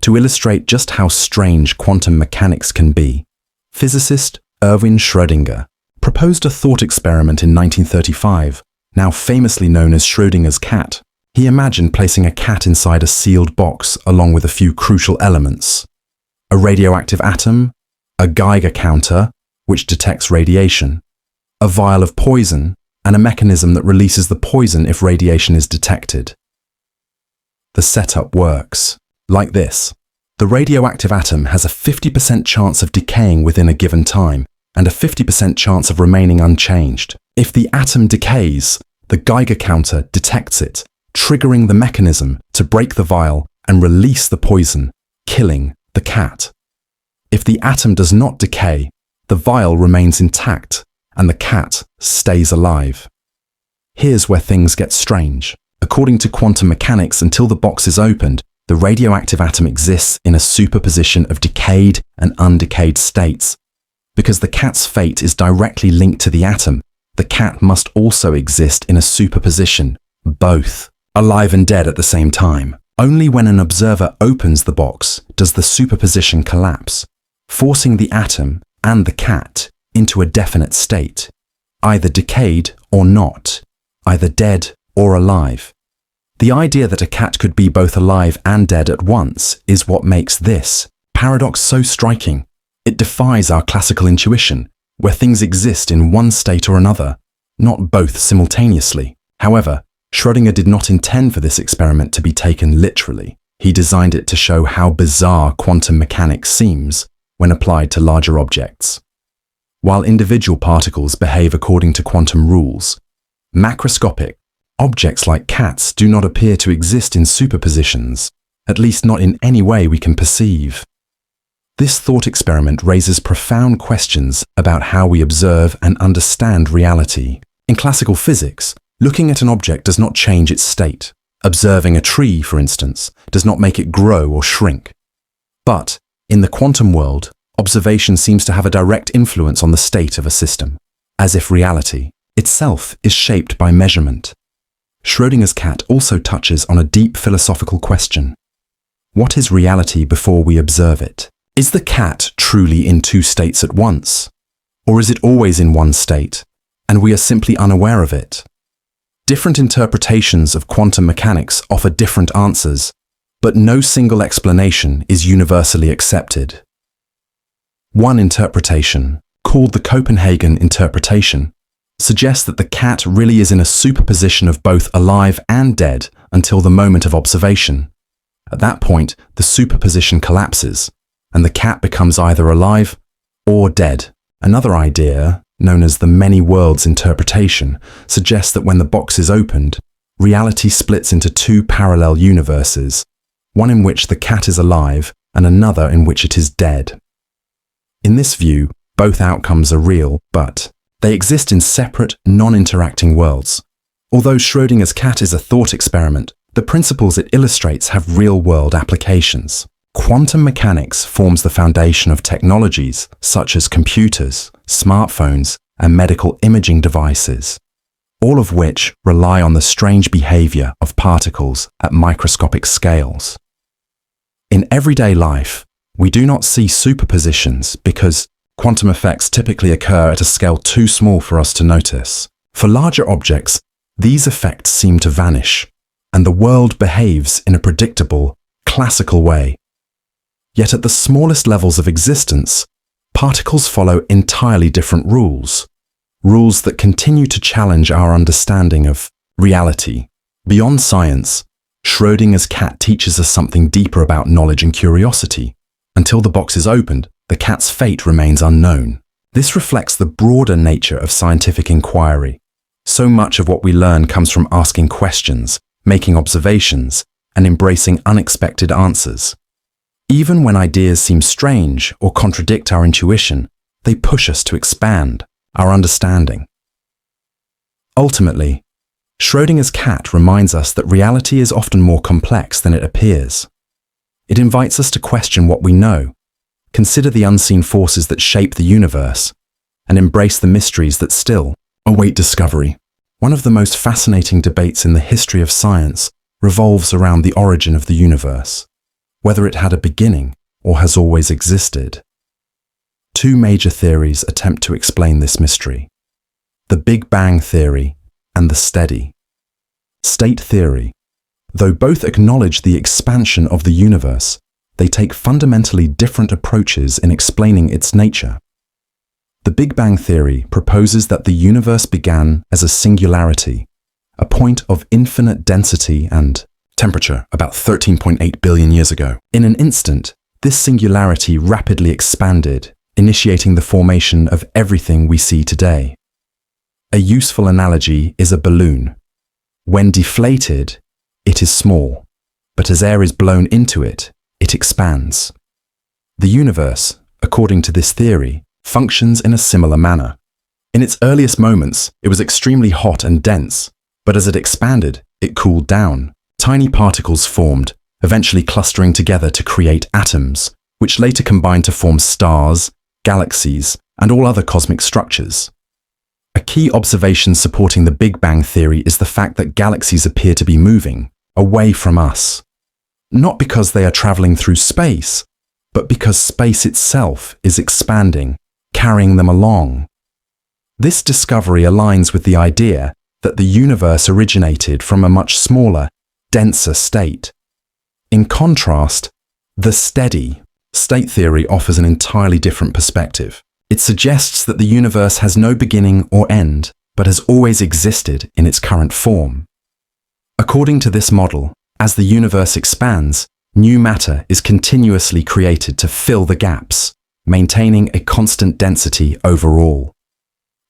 To illustrate just how strange quantum mechanics can be, physicist Erwin Schrödinger proposed a thought experiment in 1935, now famously known as Schrödinger's cat. He imagined placing a cat inside a sealed box along with a few crucial elements: a radioactive atom, a Geiger counter, which detects radiation, a vial of poison, and a mechanism that releases the poison if radiation is detected. The setup works like this. The radioactive atom has a 50% chance of decaying within a given time and a 50% chance of remaining unchanged. If the atom decays, the Geiger counter detects it, triggering the mechanism to break the vial and release the poison, killing the cat. If the atom does not decay, the vial remains intact and the cat stays alive. Here's where things get strange. According to quantum mechanics, until the box is opened, the radioactive atom exists in a superposition of decayed and undecayed states. Because the cat's fate is directly linked to the atom, the cat must also exist in a superposition, both alive and dead at the same time. Only when an observer opens the box does the superposition collapse, forcing the atom and the cat into a definite state, either decayed or not, either dead or alive. The idea that a cat could be both alive and dead at once is what makes this paradox so striking. It defies our classical intuition, where things exist in one state or another, not both simultaneously. However, Schrödinger did not intend for this experiment to be taken literally. He designed it to show how bizarre quantum mechanics seems when applied to larger objects. While individual particles behave according to quantum rules, macroscopic objects like cats do not appear to exist in superpositions, at least not in any way we can perceive. This thought experiment raises profound questions about how we observe and understand reality. In classical physics, looking at an object does not change its state. Observing a tree, for instance, does not make it grow or shrink. But in the quantum world, observation seems to have a direct influence on the state of a system, as if reality itself is shaped by measurement. Schrödinger's cat also touches on a deep philosophical question. What is reality before we observe it? Is the cat truly in two states at once? Or is it always in one state, and we are simply unaware of it? Different interpretations of quantum mechanics offer different answers, but no single explanation is universally accepted. One interpretation, called the Copenhagen interpretation, suggests that the cat really is in a superposition of both alive and dead until the moment of observation. At that point, the superposition collapses, and the cat becomes either alive or dead. Another idea, known as the many worlds interpretation, suggests that when the box is opened, reality splits into two parallel universes, one in which the cat is alive and another in which it is dead. In this view, both outcomes are real, but they exist in separate, non-interacting worlds. Although Schrödinger's cat is a thought experiment, the principles it illustrates have real-world applications. Quantum mechanics forms the foundation of technologies such as computers, smartphones, and medical imaging devices, all of which rely on the strange behavior of particles at microscopic scales. In everyday life, we do not see superpositions because quantum effects typically occur at a scale too small for us to notice. For larger objects, these effects seem to vanish, and the world behaves in a predictable, classical way. Yet at the smallest levels of existence, particles follow entirely different rules, rules that continue to challenge our understanding of reality. Beyond science, Schrödinger's cat teaches us something deeper about knowledge and curiosity. Until the box is opened, the cat's fate remains unknown. This reflects the broader nature of scientific inquiry. So much of what we learn comes from asking questions, making observations, and embracing unexpected answers. Even when ideas seem strange or contradict our intuition, they push us to expand our understanding. Ultimately, Schrödinger's cat reminds us that reality is often more complex than it appears. It invites us to question what we know, consider the unseen forces that shape the universe, and embrace the mysteries that still await discovery. One of the most fascinating debates in the history of science revolves around the origin of the universe, whether it had a beginning or has always existed. Two major theories attempt to explain this mystery: the Big Bang theory and the steady state theory. Though both acknowledge the expansion of the universe, they take fundamentally different approaches in explaining its nature. The Big Bang theory proposes that the universe began as a singularity, a point of infinite density and temperature about 13.8 billion years ago. In an instant, this singularity rapidly expanded, initiating the formation of everything we see today. A useful analogy is a balloon. When deflated, it is small, but as air is blown into it, it expands. The universe, according to this theory, functions in a similar manner. In its earliest moments, it was extremely hot and dense, but as it expanded, it cooled down. Tiny particles formed, eventually clustering together to create atoms, which later combined to form stars, galaxies, and all other cosmic structures. A key observation supporting the Big Bang theory is the fact that galaxies appear to be moving away from us, not because they are traveling through space, but because space itself is expanding, carrying them along. This discovery aligns with the idea that the universe originated from a much smaller, denser state. In contrast, the steady state theory offers an entirely different perspective. It suggests that the universe has no beginning or end, but has always existed in its current form. According to this model, as the universe expands, new matter is continuously created to fill the gaps, maintaining a constant density overall.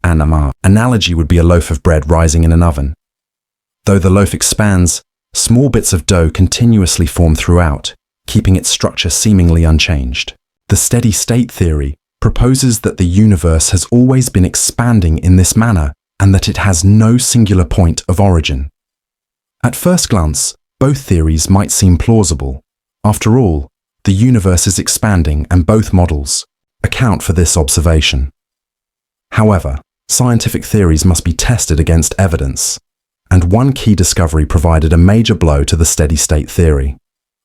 An analogy would be a loaf of bread rising in an oven. Though the loaf expands, small bits of dough continuously form throughout, keeping its structure seemingly unchanged. The steady state theory proposes that the universe has always been expanding in this manner and that it has no singular point of origin. At first glance, both theories might seem plausible. After all, the universe is expanding and both models account for this observation. However, scientific theories must be tested against evidence, and one key discovery provided a major blow to the steady-state theory: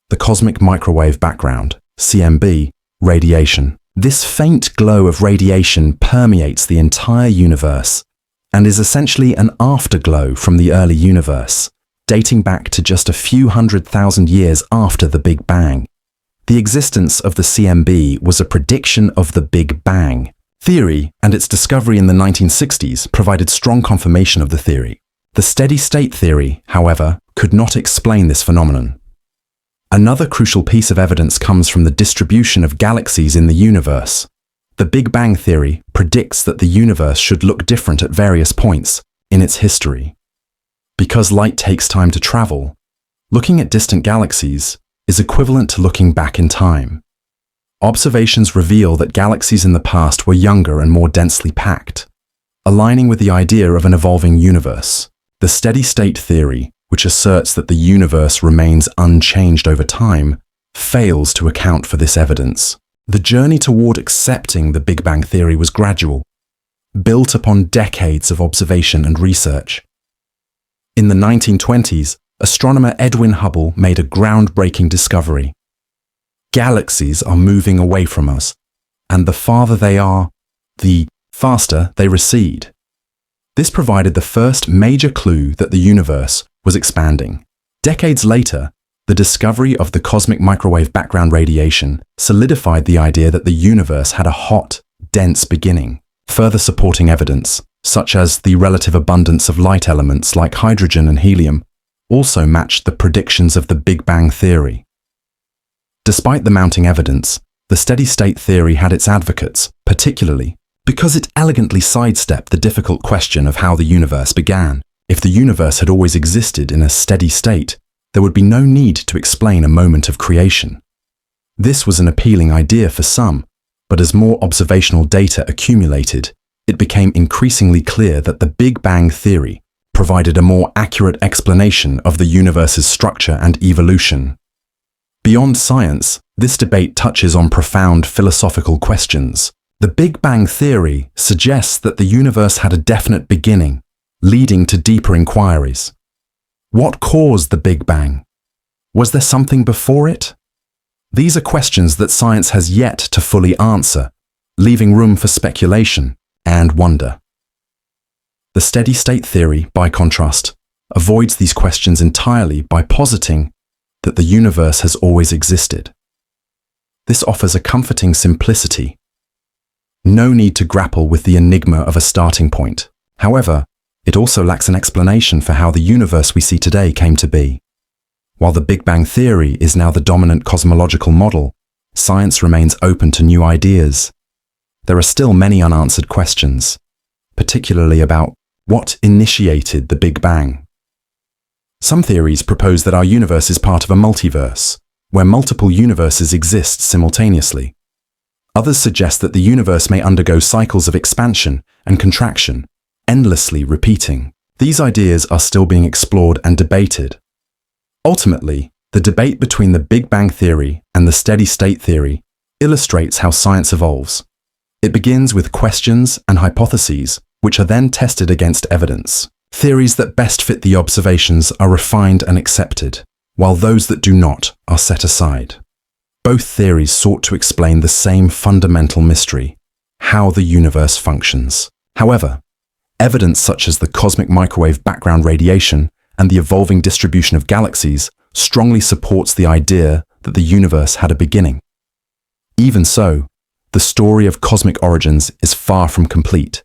the cosmic microwave background, CMB, radiation. This faint glow of radiation permeates the entire universe and is essentially an afterglow from the early universe, dating back to just a few 100,000 years after the Big Bang. The existence of the CMB was a prediction of the Big Bang theory, and its discovery in the 1960s provided strong confirmation of the theory. The steady-state theory, however, could not explain this phenomenon. Another crucial piece of evidence comes from the distribution of galaxies in the universe. The Big Bang theory predicts that the universe should look different at various points in its history. Because light takes time to travel, looking at distant galaxies is equivalent to looking back in time. Observations reveal that galaxies in the past were younger and more densely packed, aligning with the idea of an evolving universe. The steady-state theory, which asserts that the universe remains unchanged over time, fails to account for this evidence. The journey toward accepting the Big Bang Theory was gradual, built upon decades of observation and research. In the 1920s, astronomer Edwin Hubble made a groundbreaking discovery. Galaxies are moving away from us, and the farther they are, the faster they recede. This provided the first major clue that the universe was expanding. Decades later, the discovery of the cosmic microwave background radiation solidified the idea that the universe had a hot, dense beginning, further supporting evidence, such as the relative abundance of light elements like hydrogen and helium, also matched the predictions of the Big Bang Theory. Despite the mounting evidence, the steady-state theory had its advocates, particularly because it elegantly sidestepped the difficult question of how the universe began. If the universe had always existed in a steady state, there would be no need to explain a moment of creation. This was an appealing idea for some, but as more observational data accumulated, it became increasingly clear that the Big Bang Theory provided a more accurate explanation of the universe's structure and evolution. Beyond science, this debate touches on profound philosophical questions. The Big Bang Theory suggests that the universe had a definite beginning, leading to deeper inquiries. What caused the Big Bang? Was there something before it? These are questions that science has yet to fully answer, leaving room for speculation and wonder. The steady-state theory, by contrast, avoids these questions entirely by positing that the universe has always existed. This offers a comforting simplicity. No need to grapple with the enigma of a starting point. However, it also lacks an explanation for how the universe we see today came to be. While the Big Bang Theory is now the dominant cosmological model, science remains open to new ideas. There are still many unanswered questions, particularly about what initiated the Big Bang. Some theories propose that our universe is part of a multiverse, where multiple universes exist simultaneously. Others suggest that the universe may undergo cycles of expansion and contraction, endlessly repeating. These ideas are still being explored and debated. Ultimately, the debate between the Big Bang Theory and the steady-state theory illustrates how science evolves. It begins with questions and hypotheses, which are then tested against evidence. Theories that best fit the observations are refined and accepted, while those that do not are set aside. Both theories sought to explain the same fundamental mystery: how the universe functions. However, evidence such as the cosmic microwave background radiation and the evolving distribution of galaxies strongly supports the idea that the universe had a beginning. Even so, the story of cosmic origins is far from complete,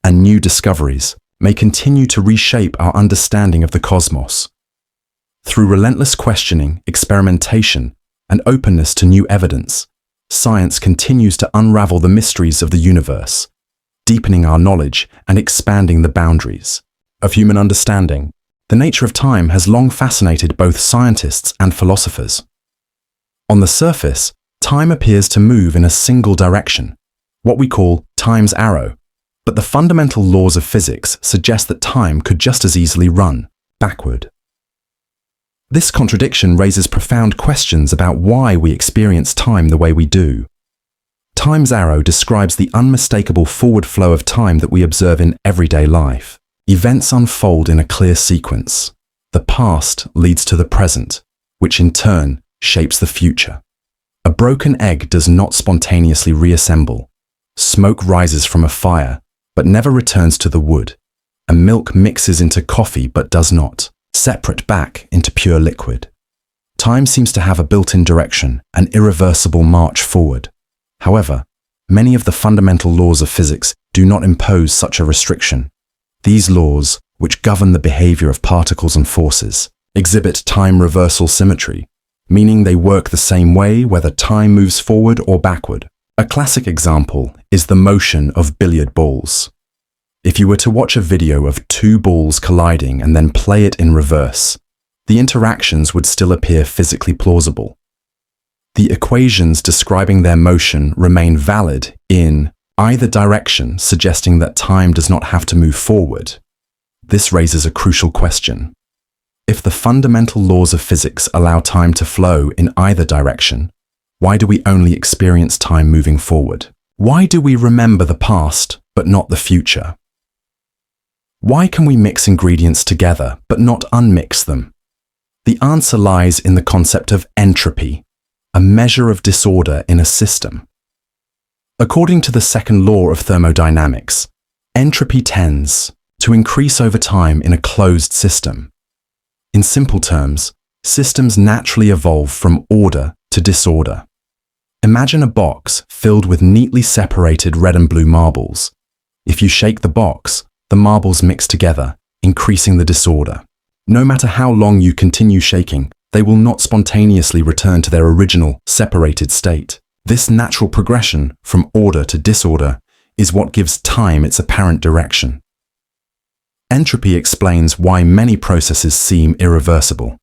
and new discoveries may continue to reshape our understanding of the cosmos. Through relentless questioning, experimentation, and openness to new evidence, science continues to unravel the mysteries of the universe, deepening our knowledge and expanding the boundaries of human understanding. The nature of time has long fascinated both scientists and philosophers. On the surface, time appears to move in a single direction, what we call time's arrow, but the fundamental laws of physics suggest that time could just as easily run backward. This contradiction raises profound questions about why we experience time the way we do. Time's arrow describes the unmistakable forward flow of time that we observe in everyday life. Events unfold in a clear sequence. The past leads to the present, which in turn shapes the future. A broken egg does not spontaneously reassemble. Smoke rises from a fire, but never returns to the wood. A milk mixes into coffee but does not separate back into pure liquid. Time seems to have a built-in direction, an irreversible march forward. However, many of the fundamental laws of physics do not impose such a restriction. These laws, which govern the behavior of particles and forces, exhibit time reversal symmetry, meaning they work the same way whether time moves forward or backward. A classic example is the motion of billiard balls. If you were to watch a video of two balls colliding and then play it in reverse, the interactions would still appear physically plausible. The equations describing their motion remain valid in either direction, suggesting that time does not have to move forward. This raises a crucial question. If the fundamental laws of physics allow time to flow in either direction, why do we only experience time moving forward? Why do we remember the past but not the future? Why can we mix ingredients together but not unmix them? The answer lies in the concept of entropy, a measure of disorder in a system. According to the second law of thermodynamics, entropy tends to increase over time in a closed system. In simple terms, systems naturally evolve from order to disorder. Imagine a box filled with neatly separated red and blue marbles. If you shake the box, the marbles mix together, increasing the disorder. No matter how long you continue shaking, they will not spontaneously return to their original, separated state. This natural progression from order to disorder is what gives time its apparent direction. Entropy explains why many processes seem irreversible.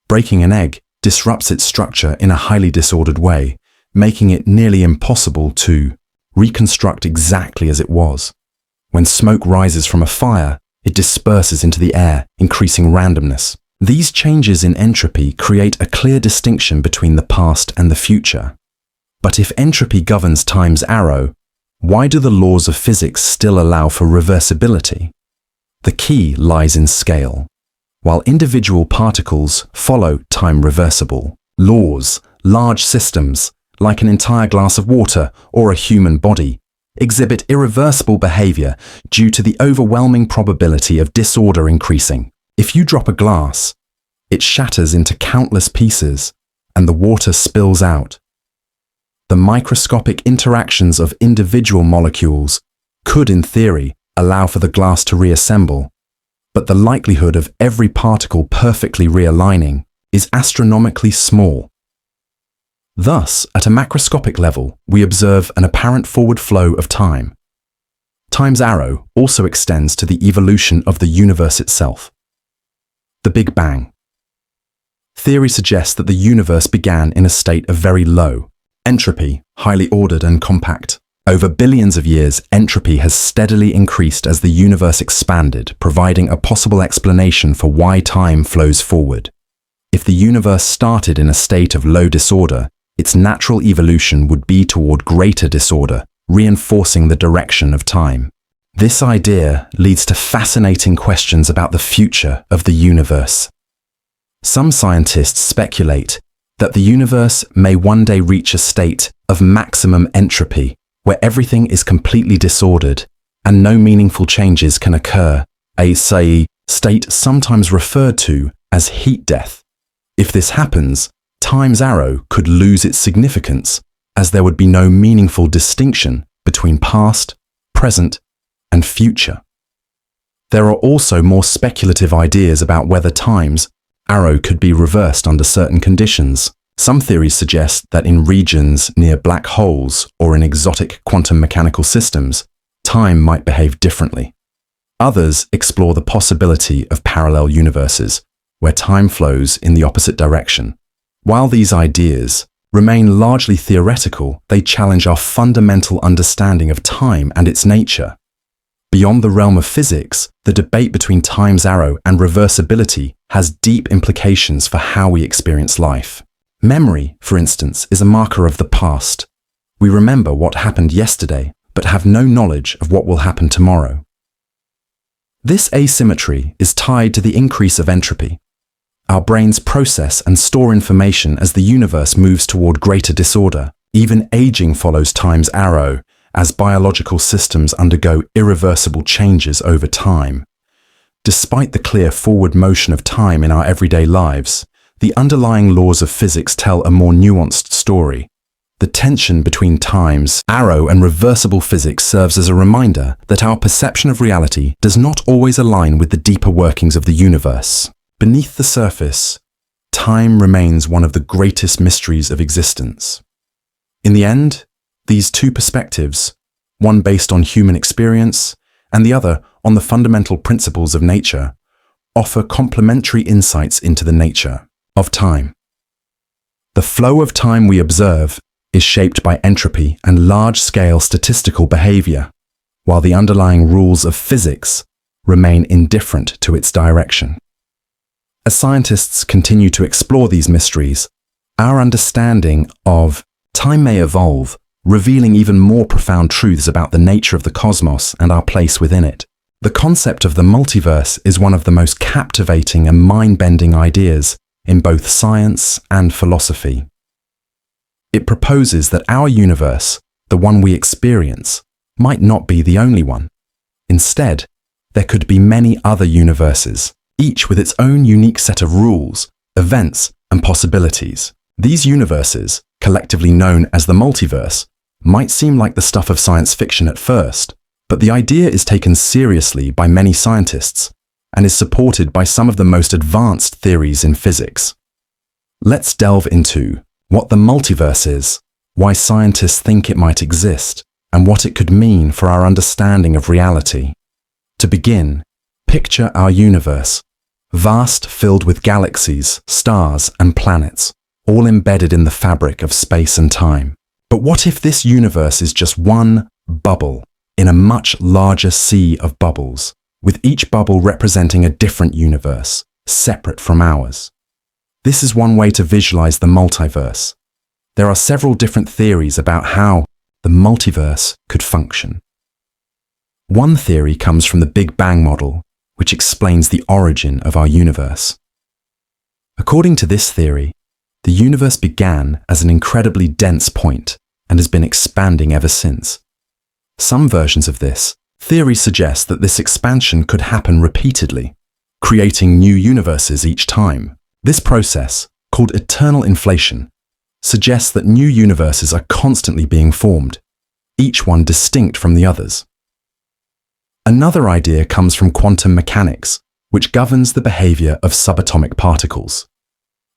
Breaking an egg disrupts its structure in a highly disordered way, making it nearly impossible to reconstruct exactly as it was. When smoke rises from a fire, it disperses into the air, increasing randomness. These changes in entropy create a clear distinction between the past and the future. But if entropy governs time's arrow, why do the laws of physics still allow for reversibility? The key lies in scale. While individual particles follow time-reversible laws, large systems, like an entire glass of water or a human body, exhibit irreversible behavior due to the overwhelming probability of disorder increasing. If you drop a glass, it shatters into countless pieces and the water spills out. The microscopic interactions of individual molecules could, in theory, allow for the glass to reassemble, but the likelihood of every particle perfectly realigning is astronomically small. Thus, at a macroscopic level, we observe an apparent forward flow of time. Time's arrow also extends to the evolution of the universe itself. The Big Bang. Theory suggests that the universe began in a state of very low entropy, highly ordered and compact. Over billions of years, entropy has steadily increased as the universe expanded, providing a possible explanation for why time flows forward. If the universe started in a state of low disorder, its natural evolution would be toward greater disorder, reinforcing the direction of time. This idea leads to fascinating questions about the future of the universe. Some scientists speculate that the universe may one day reach a state of maximum entropy, where everything is completely disordered and no meaningful changes can occur, a state sometimes referred to as heat death. If this happens, time's arrow could lose its significance, as there would be no meaningful distinction between past, present, and future. There are also more speculative ideas about whether time's arrow could be reversed under certain conditions. Some theories suggest that in regions near black holes or in exotic quantum mechanical systems, time might behave differently. Others explore the possibility of parallel universes, where time flows in the opposite direction. While these ideas remain largely theoretical, they challenge our fundamental understanding of time and its nature. Beyond the realm of physics, the debate between time's arrow and reversibility has deep implications for how we experience life. Memory, for instance, is a marker of the past. We remember what happened yesterday, but have no knowledge of what will happen tomorrow. This asymmetry is tied to the increase of entropy. Our brains process and store information as the universe moves toward greater disorder. Even aging follows time's arrow, as biological systems undergo irreversible changes over time. Despite the clear forward motion of time in our everyday lives, the underlying laws of physics tell a more nuanced story. The tension between time's arrow and reversible physics serves as a reminder that our perception of reality does not always align with the deeper workings of the universe. Beneath the surface, time remains one of the greatest mysteries of existence. In the end, these two perspectives, one based on human experience and the other on the fundamental principles of nature, offer complementary insights into the nature of time. The flow of time we observe is shaped by entropy and large-scale statistical behavior, while the underlying rules of physics remain indifferent to its direction. As scientists continue to explore these mysteries, our understanding of time may evolve, revealing even more profound truths about the nature of the cosmos and our place within it. The concept of the multiverse is one of the most captivating and mind-bending ideas in both science and philosophy. It proposes that our universe, the one we experience, might not be the only one. Instead, there could be many other universes, each with its own unique set of rules, events, and possibilities. These universes, collectively known as the multiverse, might seem like the stuff of science fiction at first, but the idea is taken seriously by many scientists and is supported by some of the most advanced theories in physics. Let's delve into what the multiverse is, why scientists think it might exist, and what it could mean for our understanding of reality. To begin, picture our universe, vast, filled with galaxies, stars, and planets, all embedded in the fabric of space and time. But what if this universe is just one bubble in a much larger sea of bubbles, with each bubble representing a different universe, separate from ours? This is one way to visualize the multiverse. There are several different theories about how the multiverse could function. One theory comes from the Big Bang model, which explains the origin of our universe. According to this theory, the universe began as an incredibly dense point and has been expanding ever since. Some versions of this theory suggest that this expansion could happen repeatedly, creating new universes each time. This process, called eternal inflation, suggests that new universes are constantly being formed, each one distinct from the others. Another idea comes from quantum mechanics, which governs the behavior of subatomic particles.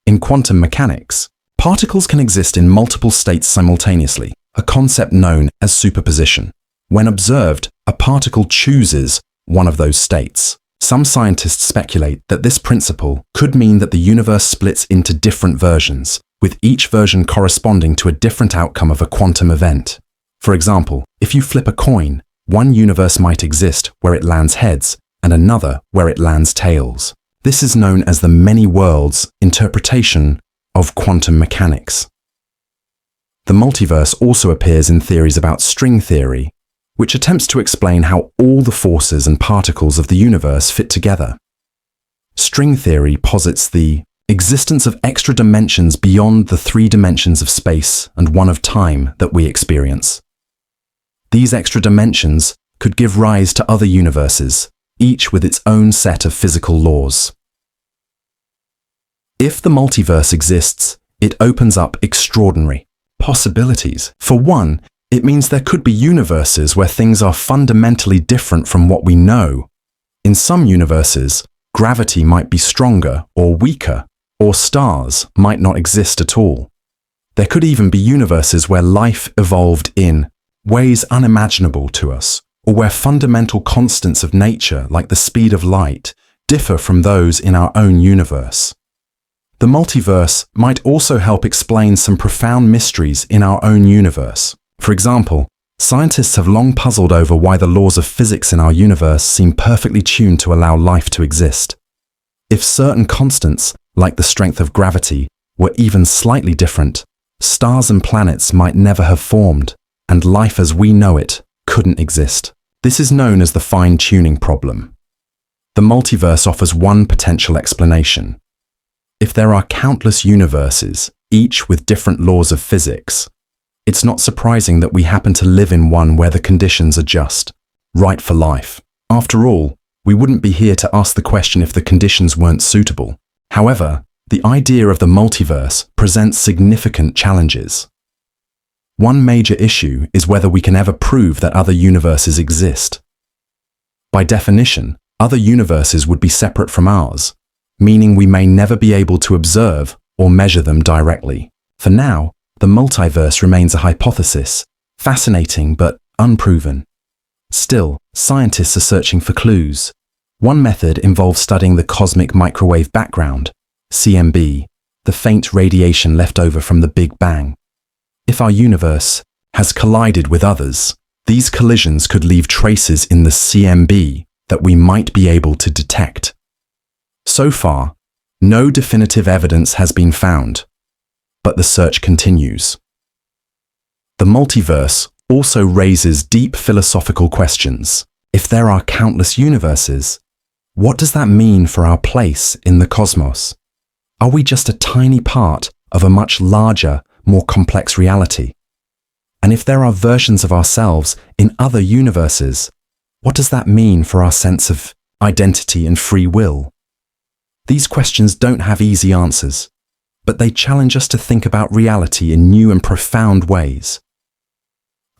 In quantum mechanics, particles can exist in multiple states simultaneously, a concept known as superposition. When observed, a particle chooses one of those states. Some scientists speculate that this principle could mean that the universe splits into different versions, with each version corresponding to a different outcome of a quantum event. For example, if you flip a coin, one universe might exist where it lands heads and another where it lands tails. This is known as the many worlds interpretation of quantum mechanics. The multiverse also appears in theories about string theory, which attempts to explain how all the forces and particles of the universe fit together. String theory posits the existence of extra dimensions beyond the 3 dimensions of space and one of time that we experience. These extra dimensions could give rise to other universes, each with its own set of physical laws. If the multiverse exists, it opens up extraordinary possibilities. For one, it means there could be universes where things are fundamentally different from what we know. In some universes, gravity might be stronger or weaker, or stars might not exist at all. There could even be universes where life evolved in ways unimaginable to us, or where fundamental constants of nature, like the speed of light, differ from those in our own universe. The multiverse might also help explain some profound mysteries in our own universe. For example, scientists have long puzzled over why the laws of physics in our universe seem perfectly tuned to allow life to exist. If certain constants, like the strength of gravity, were even slightly different, stars and planets might never have formed, and life as we know it couldn't exist. This is known as the fine-tuning problem. The multiverse offers one potential explanation. If there are countless universes, each with different laws of physics, it's not surprising that we happen to live in one where the conditions are just right for life. After all, we wouldn't be here to ask the question if the conditions weren't suitable. However, the idea of the multiverse presents significant challenges. One major issue is whether we can ever prove that other universes exist. By definition, other universes would be separate from ours, meaning we may never be able to observe or measure them directly. For now, the multiverse remains a hypothesis, fascinating but unproven. Still, scientists are searching for clues. One method involves studying the cosmic microwave background, CMB, the faint radiation left over from the Big Bang. If our universe has collided with others, these collisions could leave traces in the CMB that we might be able to detect. So far, No definitive evidence has been found, but the search continues. The multiverse also raises deep philosophical questions. If there are countless universes, what does that mean for our place in the cosmos? Are we just a tiny part of a much larger, more complex reality? And if there are versions of ourselves in other universes, what does that mean for our sense of identity and free will? These questions don't have easy answers, but they challenge us to think about reality in new and profound ways.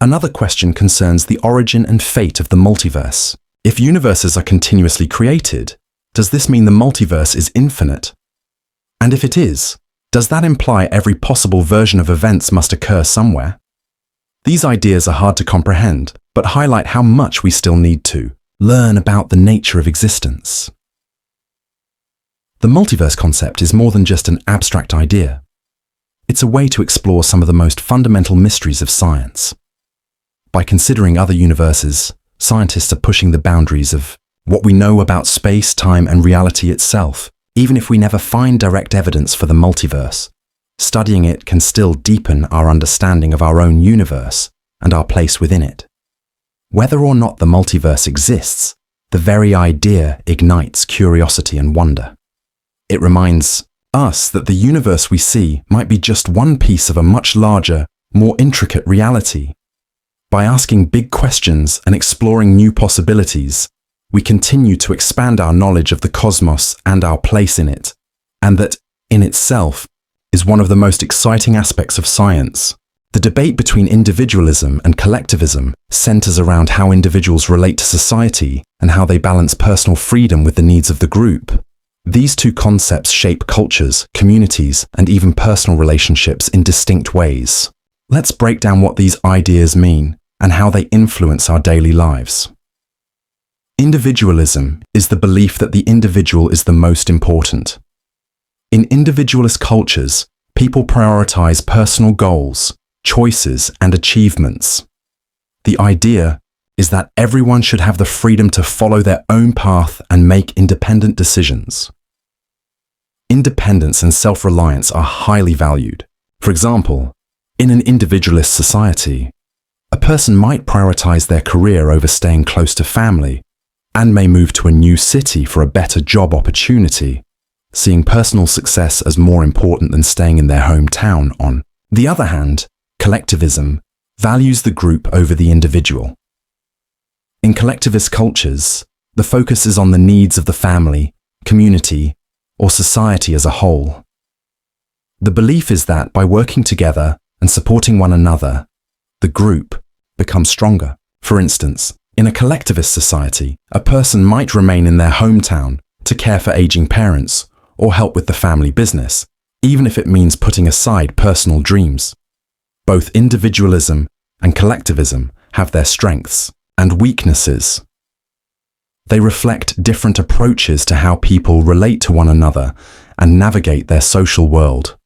Another question concerns the origin and fate of the multiverse. If universes are continuously created, does this mean the multiverse is infinite? And if it is, does that imply every possible version of events must occur somewhere? These ideas are hard to comprehend, but highlight how much we still need to learn about the nature of existence. The multiverse concept is more than just an abstract idea. It's a way to explore some of the most fundamental mysteries of science. By considering other universes, scientists are pushing the boundaries of what we know about space, time, and reality itself. Even if we never find direct evidence for the multiverse, studying it can still deepen our understanding of our own universe and our place within it. Whether or not the multiverse exists, the very idea ignites curiosity and wonder. It reminds us that the universe we see might be just one piece of a much larger, more intricate reality. By asking big questions and exploring new possibilities, we continue to expand our knowledge of the cosmos and our place in it, and that, in itself, is one of the most exciting aspects of science. The debate between individualism and collectivism centers around how individuals relate to society and how they balance personal freedom with the needs of the group. These two concepts shape cultures, communities, and even personal relationships in distinct ways. Let's break down what these ideas mean and how they influence our daily lives. Individualism is the belief that the individual is the most important. In individualist cultures, people prioritize personal goals, choices, and achievements. The idea is that everyone should have the freedom to follow their own path and make independent decisions. Independence and self-reliance are highly valued. For example, in an individualist society, a person might prioritize their career over staying close to family and may move to a new city for a better job opportunity, seeing personal success as more important than staying in their hometown. On the other hand, collectivism values the group over the individual. In collectivist cultures, the focus is on the needs of the family, community, or society as a whole. The belief is that by working together and supporting one another, the group becomes stronger. For instance, in a collectivist society, a person might remain in their hometown to care for aging parents or help with the family business, even if it means putting aside personal dreams. Both individualism and collectivism have their strengths and weaknesses. They reflect different approaches to how people relate to one another and navigate their social world.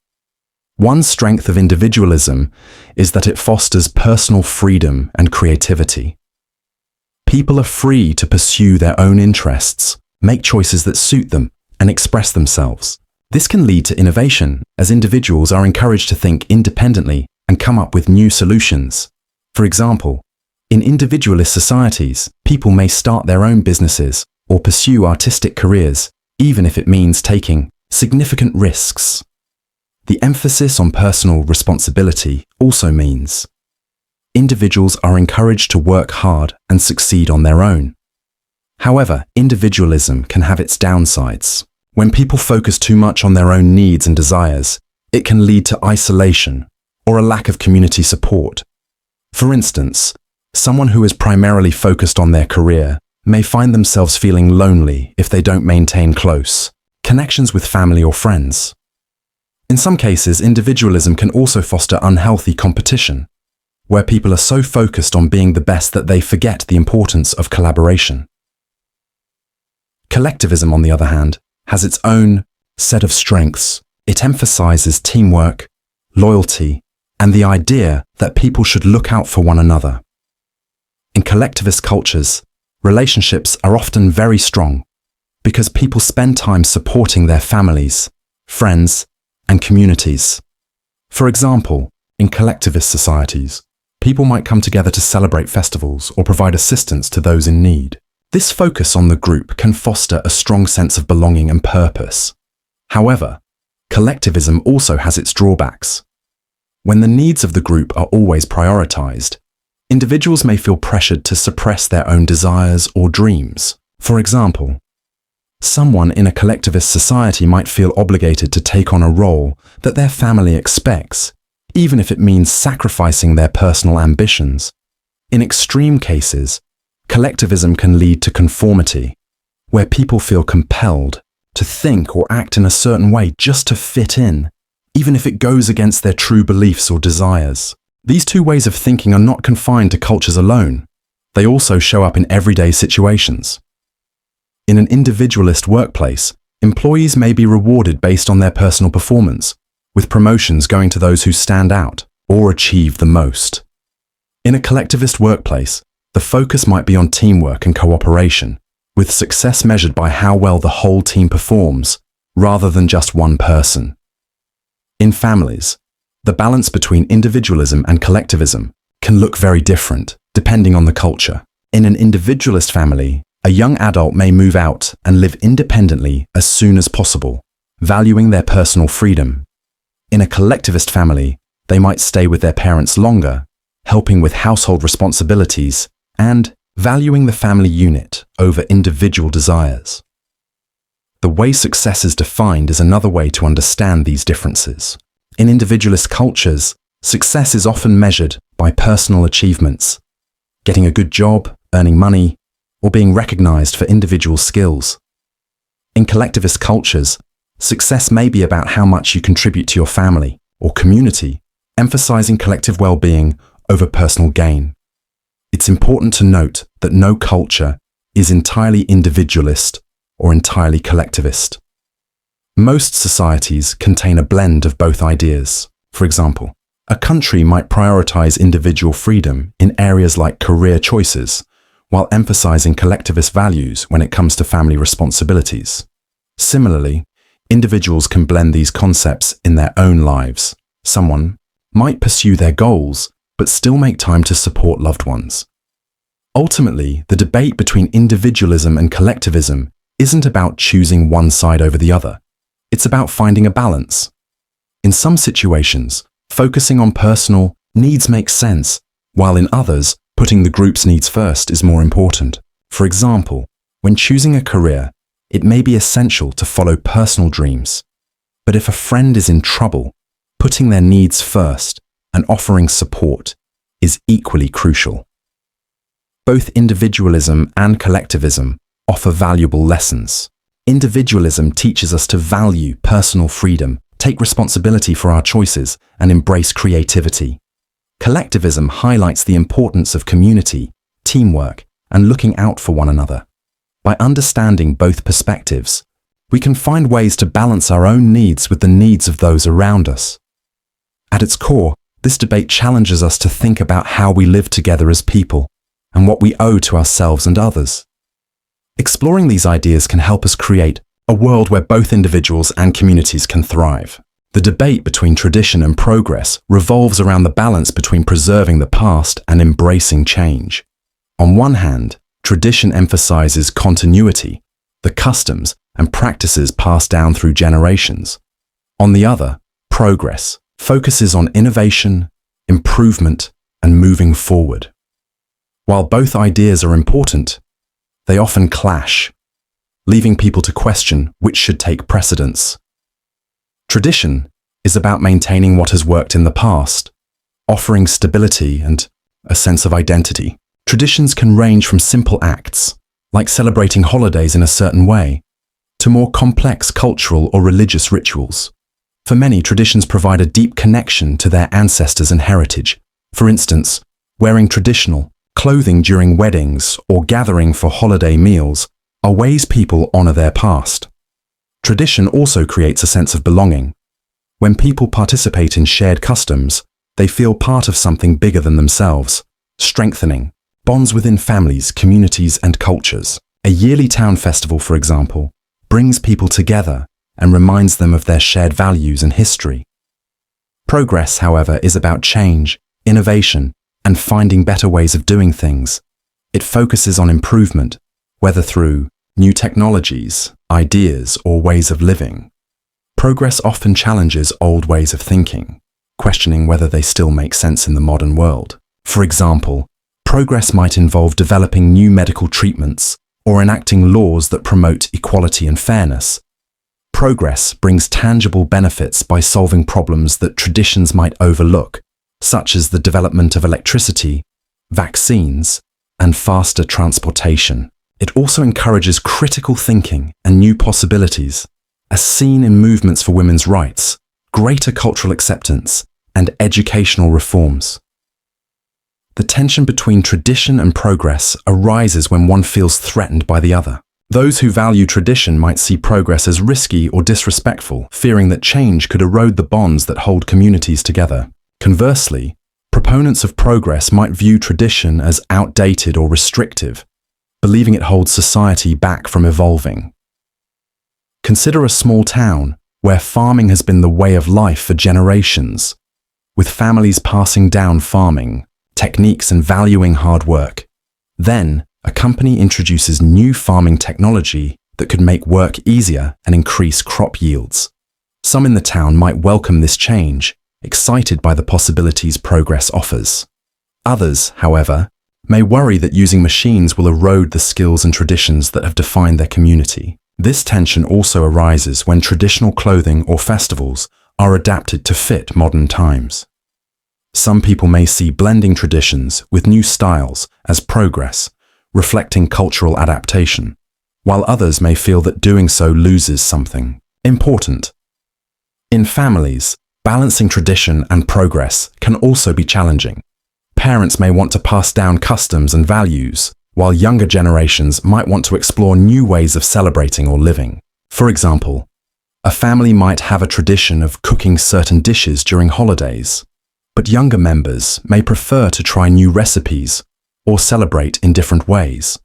One strength of individualism is that it fosters personal freedom and creativity. People are free to pursue their own interests, make choices that suit them, and express themselves. This can lead to innovation, as individuals are encouraged to think independently and come up with new solutions. For example, in individualist societies, people may start their own businesses or pursue artistic careers, even if it means taking significant risks. The emphasis on personal responsibility also means individuals are encouraged to work hard and succeed on their own. However, individualism can have its downsides. When people focus too much on their own needs and desires, it can lead to isolation or a lack of community support. For instance, someone who is primarily focused on their career may find themselves feeling lonely if they don't maintain close connections with family or friends. In some cases, individualism can also foster unhealthy competition, where people are so focused on being the best that they forget the importance of collaboration. Collectivism, on the other hand, has its own set of strengths. It emphasizes teamwork, loyalty, and the idea that people should look out for one another. In collectivist cultures, relationships are often very strong. because people spend time supporting their families, friends, and communities. For example, in collectivist societies, people might come together to celebrate festivals or provide assistance to those in need. This focus on the group can foster a strong sense of belonging and purpose. However, collectivism also has its drawbacks. When the needs of the group are always prioritized, individuals may feel pressured to suppress their own desires or dreams. For example, someone in a collectivist society might feel obligated to take on a role that their family expects, even if it means sacrificing their personal ambitions. In extreme cases, collectivism can lead to conformity, where people feel compelled to think or act in a certain way just to fit in, even if it goes against their true beliefs or desires. These two ways of thinking are not confined to cultures alone. They also show up in everyday situations. In an individualist workplace, employees may be rewarded based on their personal performance, with promotions going to those who stand out or achieve the most. In a collectivist workplace, the focus might be on teamwork and cooperation, with success measured by how well the whole team performs, rather than just one person. In families, the balance between individualism and collectivism can look very different, depending on the culture. In an individualist family, a young adult may move out and live independently as soon as possible, valuing their personal freedom. In a collectivist family, they might stay with their parents longer, helping with household responsibilities and valuing the family unit over individual desires. The way success is defined is another way to understand these differences. In individualist cultures, success is often measured by personal achievements, getting a good job, earning money, or being recognized for individual skills. In collectivist cultures, success may be about how much you contribute to your family or community, emphasizing collective well-being over personal gain. It's important to note that no culture is entirely individualist or entirely collectivist. Most societies contain a blend of both ideas. For example, a country might prioritize individual freedom in areas like career choices, while emphasizing collectivist values when it comes to family responsibilities. Similarly, individuals can blend these concepts in their own lives. Someone might pursue their goals, but still make time to support loved ones. Ultimately, the debate between individualism and collectivism isn't about choosing one side over the other. It's about finding a balance. In some situations, focusing on personal needs makes sense, while in others, putting the group's needs first is more important. For example, when choosing a career, it may be essential to follow personal dreams. But if a friend is in trouble, putting their needs first and offering support is equally crucial. Both individualism and collectivism offer valuable lessons. Individualism teaches us to value personal freedom, take responsibility for our choices, and embrace creativity. Collectivism highlights the importance of community, teamwork, and looking out for one another. By understanding both perspectives, we can find ways to balance our own needs with the needs of those around us. At its core, this debate challenges us to think about how we live together as people and what we owe to ourselves and others. Exploring these ideas can help us create a world where both individuals and communities can thrive. The debate between tradition and progress revolves around the balance between preserving the past and embracing change. On one hand, tradition emphasizes continuity, the customs and practices passed down through generations. On the other, progress focuses on innovation, improvement, and moving forward. While both ideas are important, they often clash, leaving people to question which should take precedence. Tradition is about maintaining what has worked in the past, offering stability and a sense of identity. Traditions can range from simple acts, like celebrating holidays in a certain way, to more complex cultural or religious rituals. For many, traditions provide a deep connection to their ancestors and heritage. For instance, wearing traditional clothing during weddings or gathering for holiday meals are ways people honor their past. Tradition also creates a sense of belonging. When people participate in shared customs, they feel part of something bigger than themselves, strengthening bonds within families, communities, and cultures. A yearly town festival, for example, brings people together and reminds them of their shared values and history. Progress, however, is about change, innovation, and finding better ways of doing things. It focuses on improvement, whether through new technologies, ideas, or ways of living. Progress often challenges old ways of thinking, questioning whether they still make sense in the modern world. For example, progress might involve developing new medical treatments or enacting laws that promote equality and fairness. Progress brings tangible benefits by solving problems that traditions might overlook, such as the development of electricity, vaccines, and faster transportation. It also encourages critical thinking and new possibilities, as seen in movements for women's rights, greater cultural acceptance, and educational reforms. The tension between tradition and progress arises when one feels threatened by the other. Those who value tradition might see progress as risky or disrespectful, fearing that change could erode the bonds that hold communities together. Conversely, proponents of progress might view tradition as outdated or restrictive, believing it holds society back from evolving. Consider a small town where farming has been the way of life for generations, with families passing down farming techniques and valuing hard work. Then, a company introduces new farming technology that could make work easier and increase crop yields. Some in the town might welcome this change, excited by the possibilities progress offers. Others, however, may worry that using machines will erode the skills and traditions that have defined their community. This tension also arises when traditional clothing or festivals are adapted to fit modern times. Some people may see blending traditions with new styles as progress, reflecting cultural adaptation, while others may feel that doing so loses something important. In families, balancing tradition and progress can also be challenging. Parents may want to pass down customs and values, while younger generations might want to explore new ways of celebrating or living. For example, a family might have a tradition of cooking certain dishes during holidays, but younger members may prefer to try new recipes or celebrate in different ways.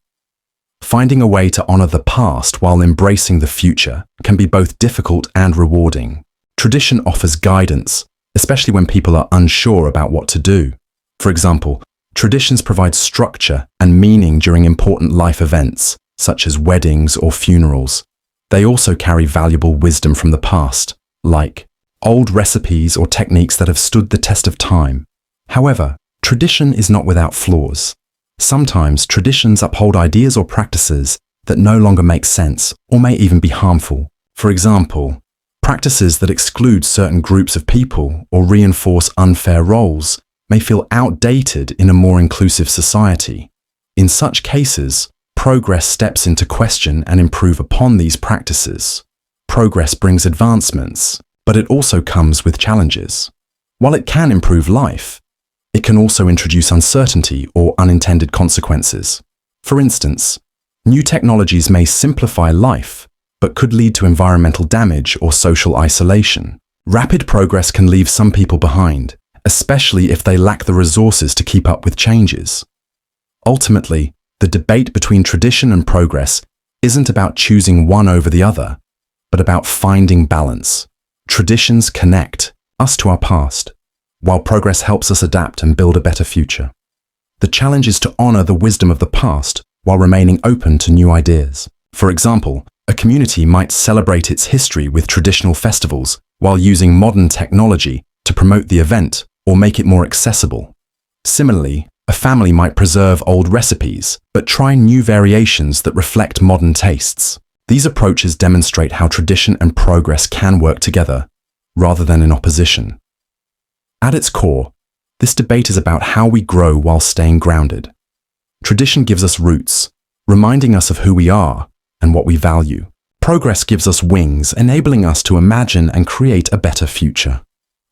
Finding a way to honor the past while embracing the future can be both difficult and rewarding. Tradition offers guidance, especially when people are unsure about what to do. For example, traditions provide structure and meaning during important life events, such as weddings or funerals. They also carry valuable wisdom from the past, like old recipes or techniques that have stood the test of time. However, tradition is not without flaws. Sometimes traditions uphold ideas or practices that no longer make sense or may even be harmful. For example, practices that exclude certain groups of people or reinforce unfair roles may feel outdated in a more inclusive society. In such cases, progress steps in to question and improve upon these practices. Progress brings advancements, but it also comes with challenges. While it can improve life, it can also introduce uncertainty or unintended consequences. For instance, new technologies may simplify life, but could lead to environmental damage or social isolation. Rapid progress can leave some people behind, especially if they lack the resources to keep up with changes. Ultimately, the debate between tradition and progress isn't about choosing one over the other, but about finding balance. Traditions connect us to our past, while progress helps us adapt and build a better future. The challenge is to honor the wisdom of the past while remaining open to new ideas. For example, a community might celebrate its history with traditional festivals while using modern technology to promote the event or make it more accessible. Similarly, a family might preserve old recipes but try new variations that reflect modern tastes. These approaches demonstrate how tradition and progress can work together, rather than in opposition. At its core, this debate is about how we grow while staying grounded. Tradition gives us roots, reminding us of who we are and what we value. Progress gives us wings, enabling us to imagine and create a better future.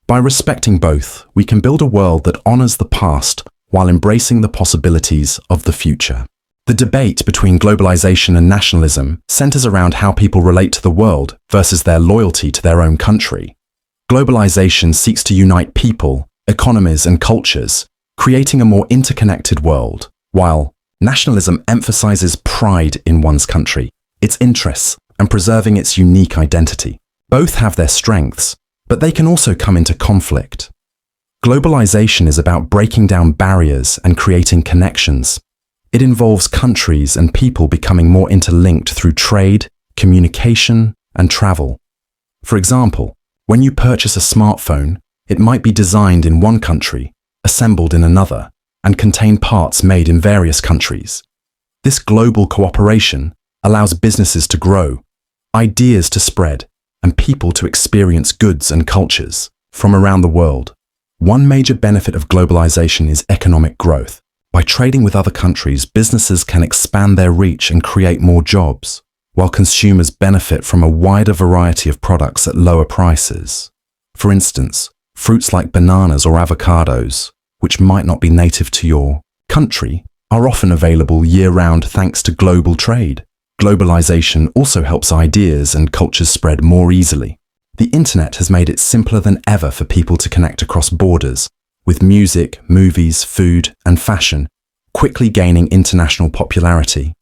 By respecting both, we can build a world that honors the past while embracing the possibilities of the future. The debate between globalization and nationalism centers around how people relate to the world versus their loyalty to their own country. Globalization seeks to unite people, economies, and cultures, creating a more interconnected world, while Nationalism emphasizes pride in one's country, its interests, and preserving its unique identity. Both have their strengths, but they can also come into conflict. Globalization is about breaking down barriers and creating connections. It involves countries and people becoming more interlinked through trade, communication, and travel. For example, when you purchase a smartphone, it might be designed in one country, assembled in another, and contain parts made in various countries. This global cooperation allows businesses to grow, ideas to spread, and people to experience goods and cultures from around the world. One major benefit of globalization is economic growth. By trading with other countries, businesses can expand their reach and create more jobs, while consumers benefit from a wider variety of products at lower prices. For instance, fruits like bananas or avocados, which might not be native to your country, are often available year-round thanks to global trade. Globalization also helps ideas and cultures spread more easily. The internet has made it simpler than ever for people to connect across borders, with music, movies, food, and fashion quickly gaining international popularity.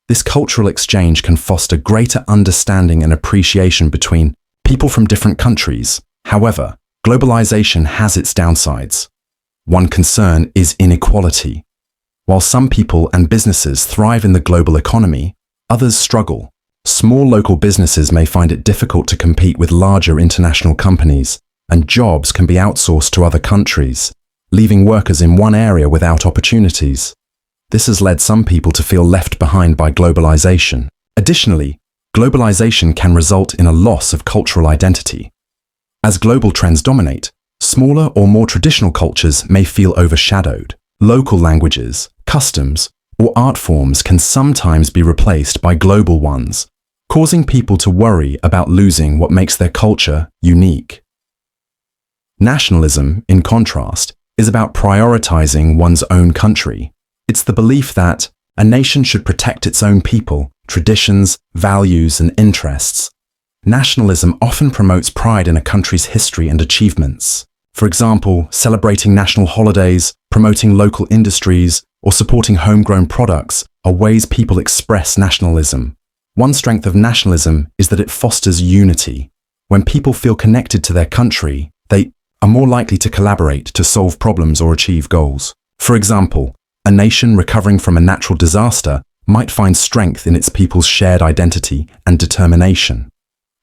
This cultural exchange can foster greater understanding and appreciation between people from different countries. However, globalization has its downsides. One concern is inequality. While some people and businesses thrive in the global economy, others struggle. Small local businesses may find it difficult to compete with larger international companies, and jobs can be outsourced to other countries, leaving workers in one area without opportunities. This has led some people to feel left behind by globalization. Additionally, globalization can result in a loss of cultural identity. As global trends dominate, smaller or more traditional cultures may feel overshadowed. Local languages, customs, or art forms can sometimes be replaced by global ones, causing people to worry about losing what makes their culture unique. Nationalism, in contrast, is about prioritizing one's own country. It's the belief that a nation should protect its own people, traditions, values, and interests. Nationalism often promotes pride in a country's history and achievements. For example, celebrating national holidays, promoting local industries, or supporting homegrown products are ways people express nationalism. One strength of nationalism is that it fosters unity. When people feel connected to their country, they are more likely to collaborate to solve problems or achieve goals. For example, a nation recovering from a natural disaster might find strength in its people's shared identity and determination.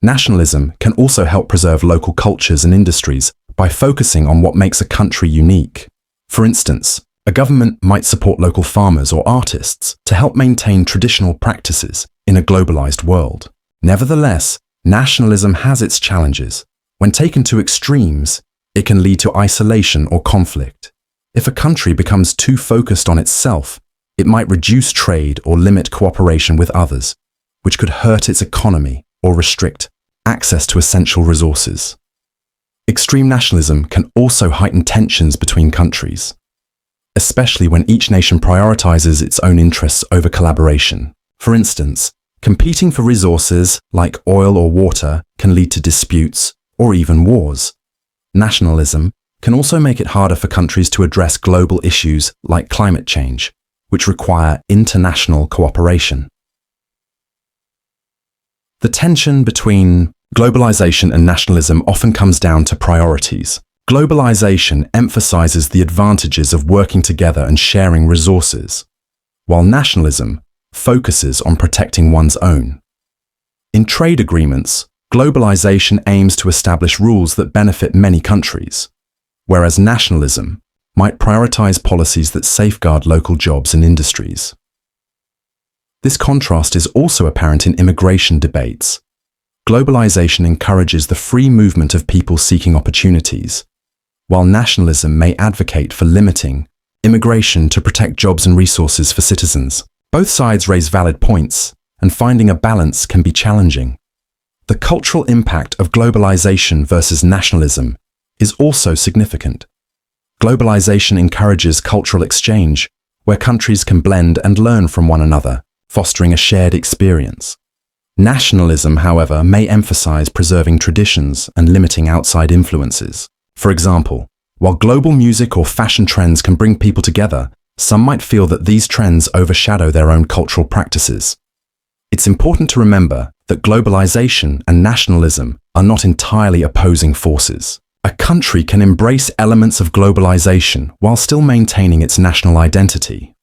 Nationalism can also help preserve local cultures and industries by focusing on what makes a country unique. For instance, a government might support local farmers or artists to help maintain traditional practices in a globalized world. Nevertheless, nationalism has its challenges. When taken to extremes, it can lead to isolation or conflict. If a country becomes too focused on itself, it might reduce trade or limit cooperation with others, which could hurt its economy or restrict access to essential resources. Extreme nationalism can also heighten tensions between countries, especially when each nation prioritizes its own interests over collaboration. For instance, competing for resources like oil or water can lead to disputes or even wars. Nationalism can also make it harder for countries to address global issues like climate change, which require international cooperation. The tension between globalization and nationalism often comes down to priorities. Globalization emphasizes the advantages of working together and sharing resources, while nationalism focuses on protecting one's own. In trade agreements, globalization aims to establish rules that benefit many countries, whereas nationalism might prioritize policies that safeguard local jobs and industries. This contrast is also apparent in immigration debates. Globalization encourages the free movement of people seeking opportunities, while nationalism may advocate for limiting immigration to protect jobs and resources for citizens. Both sides raise valid points, and finding a balance can be challenging. The cultural impact of globalization versus nationalism is also significant. Globalization encourages cultural exchange, where countries can blend and learn from one another, fostering a shared experience. Nationalism, however, may emphasize preserving traditions and limiting outside influences. For example, while global music or fashion trends can bring people together, some might feel that these trends overshadow their own cultural practices. It's important to remember that globalization and nationalism are not entirely opposing forces. A country can embrace elements of globalization while still maintaining its national identity.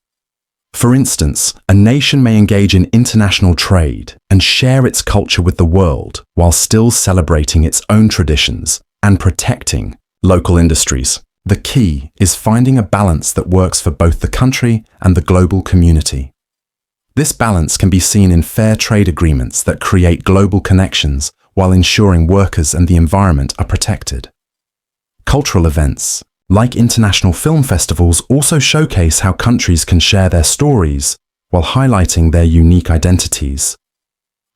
For instance, a nation may engage in international trade and share its culture with the world while still celebrating its own traditions and protecting local industries. The key is finding a balance that works for both the country and the global community. This balance can be seen in fair trade agreements that create global connections while ensuring workers and the environment are protected. Cultural events, like international film festivals, also showcase how countries can share their stories while highlighting their unique identities.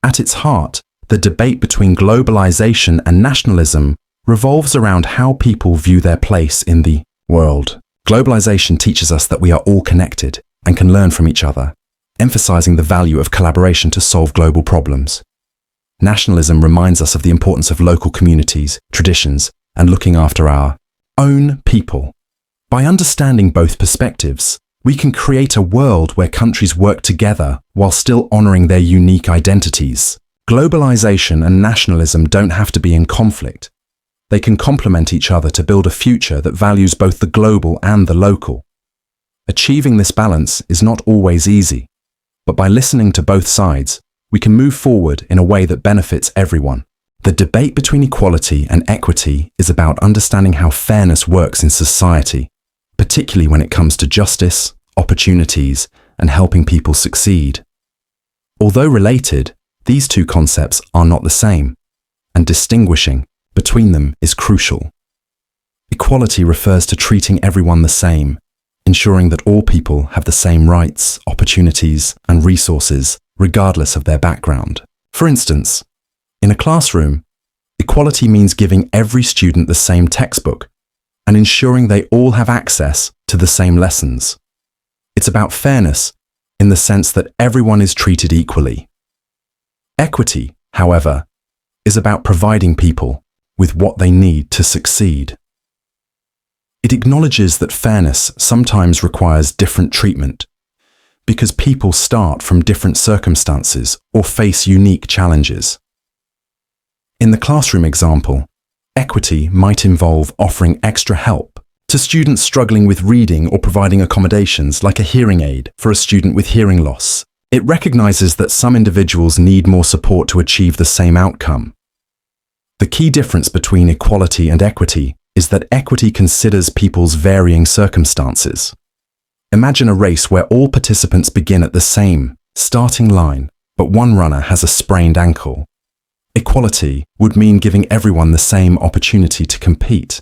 At its heart, the debate between globalization and nationalism revolves around how people view their place in the world. Globalization teaches us that we are all connected and can learn from each other, emphasizing the value of collaboration to solve global problems. Nationalism reminds us of the importance of local communities, traditions, and looking after our own people. By understanding both perspectives, we can create a world where countries work together while still honoring their unique identities. Globalization and nationalism don't have to be in conflict. They can complement each other to build a future that values both the global and the local. Achieving this balance is not always easy, but by listening to both sides, we can move forward in a way that benefits everyone. The debate between equality and equity is about understanding how fairness works in society, particularly when it comes to justice, opportunities, and helping people succeed. Although related, these two concepts are not the same, and distinguishing between them is crucial. Equality refers to treating everyone the same, ensuring that all people have the same rights, opportunities, and resources, regardless of their background. For instance, in a classroom, equality means giving every student the same textbook and ensuring they all have access to the same lessons. It's about fairness in the sense that everyone is treated equally. Equity, however, is about providing people with what they need to succeed. It acknowledges that fairness sometimes requires different treatment because people start from different circumstances or face unique challenges. In the classroom example, equity might involve offering extra help to students struggling with reading or providing accommodations like a hearing aid for a student with hearing loss. It recognizes that some individuals need more support to achieve the same outcome. The key difference between equality and equity is that equity considers people's varying circumstances. Imagine a race where all participants begin at the same starting line, but one runner has a sprained ankle. Equality would mean giving everyone the same opportunity to compete,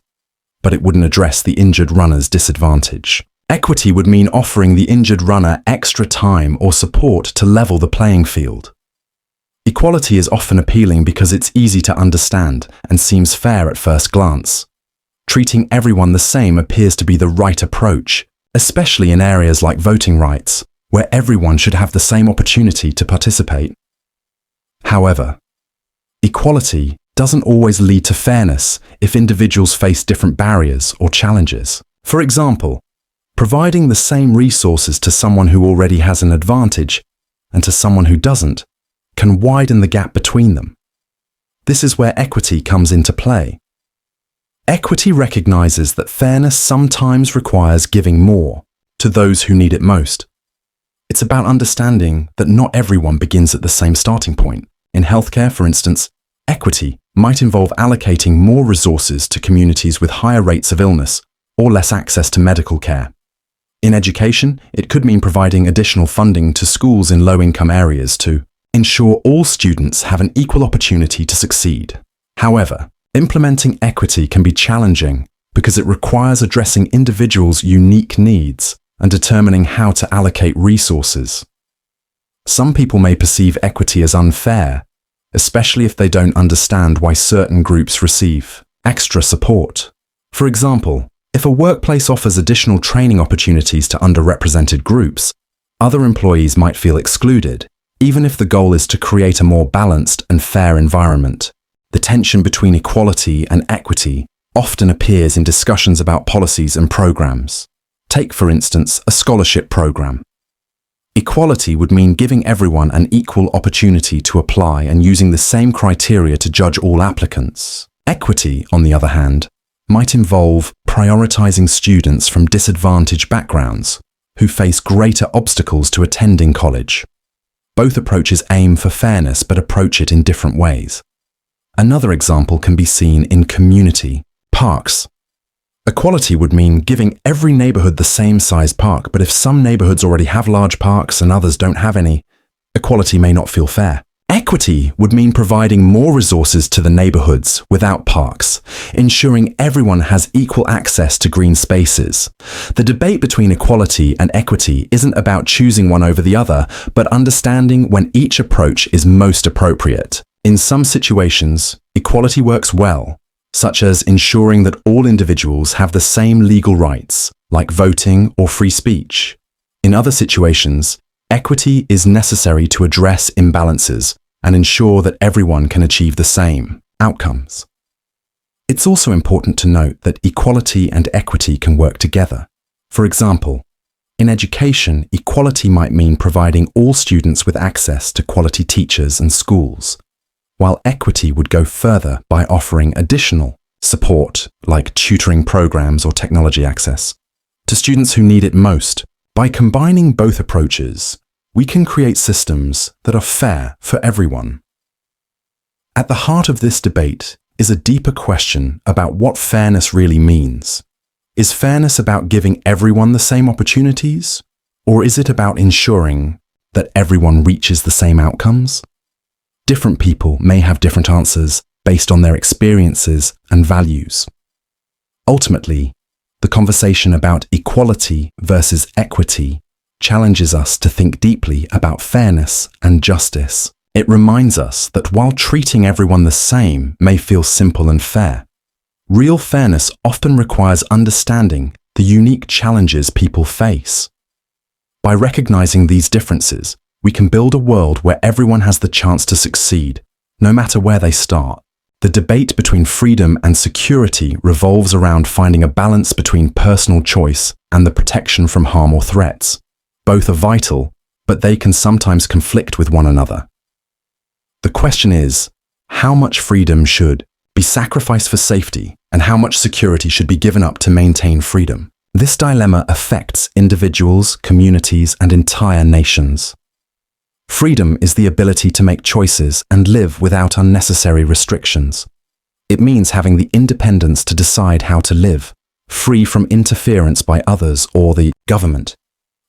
but it wouldn't address the injured runner's disadvantage. Equity would mean offering the injured runner extra time or support to level the playing field. Equality is often appealing because it's easy to understand and seems fair at first glance. Treating everyone the same appears to be the right approach, especially in areas like voting rights, where everyone should have the same opportunity to participate. However, equality doesn't always lead to fairness if individuals face different barriers or challenges. For example, providing the same resources to someone who already has an advantage and to someone who doesn't can widen the gap between them. This is where equity comes into play. Equity recognizes that fairness sometimes requires giving more to those who need it most. It's about understanding that not everyone begins at the same starting point. In healthcare, for instance, equity might involve allocating more resources to communities with higher rates of illness or less access to medical care. In education, it could mean providing additional funding to schools in low-income areas to ensure all students have an equal opportunity to succeed. However, implementing equity can be challenging because it requires addressing individuals' unique needs and determining how to allocate resources. Some people may perceive equity as unfair, especially if they don't understand why certain groups receive extra support. For example, if a workplace offers additional training opportunities to underrepresented groups, other employees might feel excluded, even if the goal is to create a more balanced and fair environment. The tension between equality and equity often appears in discussions about policies and programs. Take, for instance, a scholarship program. Equality would mean giving everyone an equal opportunity to apply and using the same criteria to judge all applicants. Equity, on the other hand, might involve prioritizing students from disadvantaged backgrounds who face greater obstacles to attending college. Both approaches aim for fairness but approach it in different ways. Another example can be seen in community parks. Equality would mean giving every neighborhood the same size park, but if some neighborhoods already have large parks and others don't have any, equality may not feel fair. Equity would mean providing more resources to the neighborhoods without parks, ensuring everyone has equal access to green spaces. The debate between equality and equity isn't about choosing one over the other, but understanding when each approach is most appropriate. In some situations, equality works well, such as ensuring that all individuals have the same legal rights, like voting or free speech. In other situations, equity is necessary to address imbalances and ensure that everyone can achieve the same outcomes. It's also important to note that equality and equity can work together. For example, in education, equality might mean providing all students with access to quality teachers and schools, while equity would go further by offering additional support, like tutoring programs or technology access, to students who need it most. By combining both approaches, we can create systems that are fair for everyone. At the heart of this debate is a deeper question about what fairness really means. Is fairness about giving everyone the same opportunities, or is it about ensuring that everyone reaches the same outcomes? Different people may have different answers based on their experiences and values. Ultimately, the conversation about equality versus equity challenges us to think deeply about fairness and justice. It reminds us that while treating everyone the same may feel simple and fair, real fairness often requires understanding the unique challenges people face. By recognizing these differences, we can build a world where everyone has the chance to succeed, no matter where they start. The debate between freedom and security revolves around finding a balance between personal choice and the protection from harm or threats. Both are vital, but they can sometimes conflict with one another. The question is, how much freedom should be sacrificed for safety, and how much security should be given up to maintain freedom? This dilemma affects individuals, communities, and entire nations. Freedom is the ability to make choices and live without unnecessary restrictions. It means having the independence to decide how to live, free from interference by others or the government.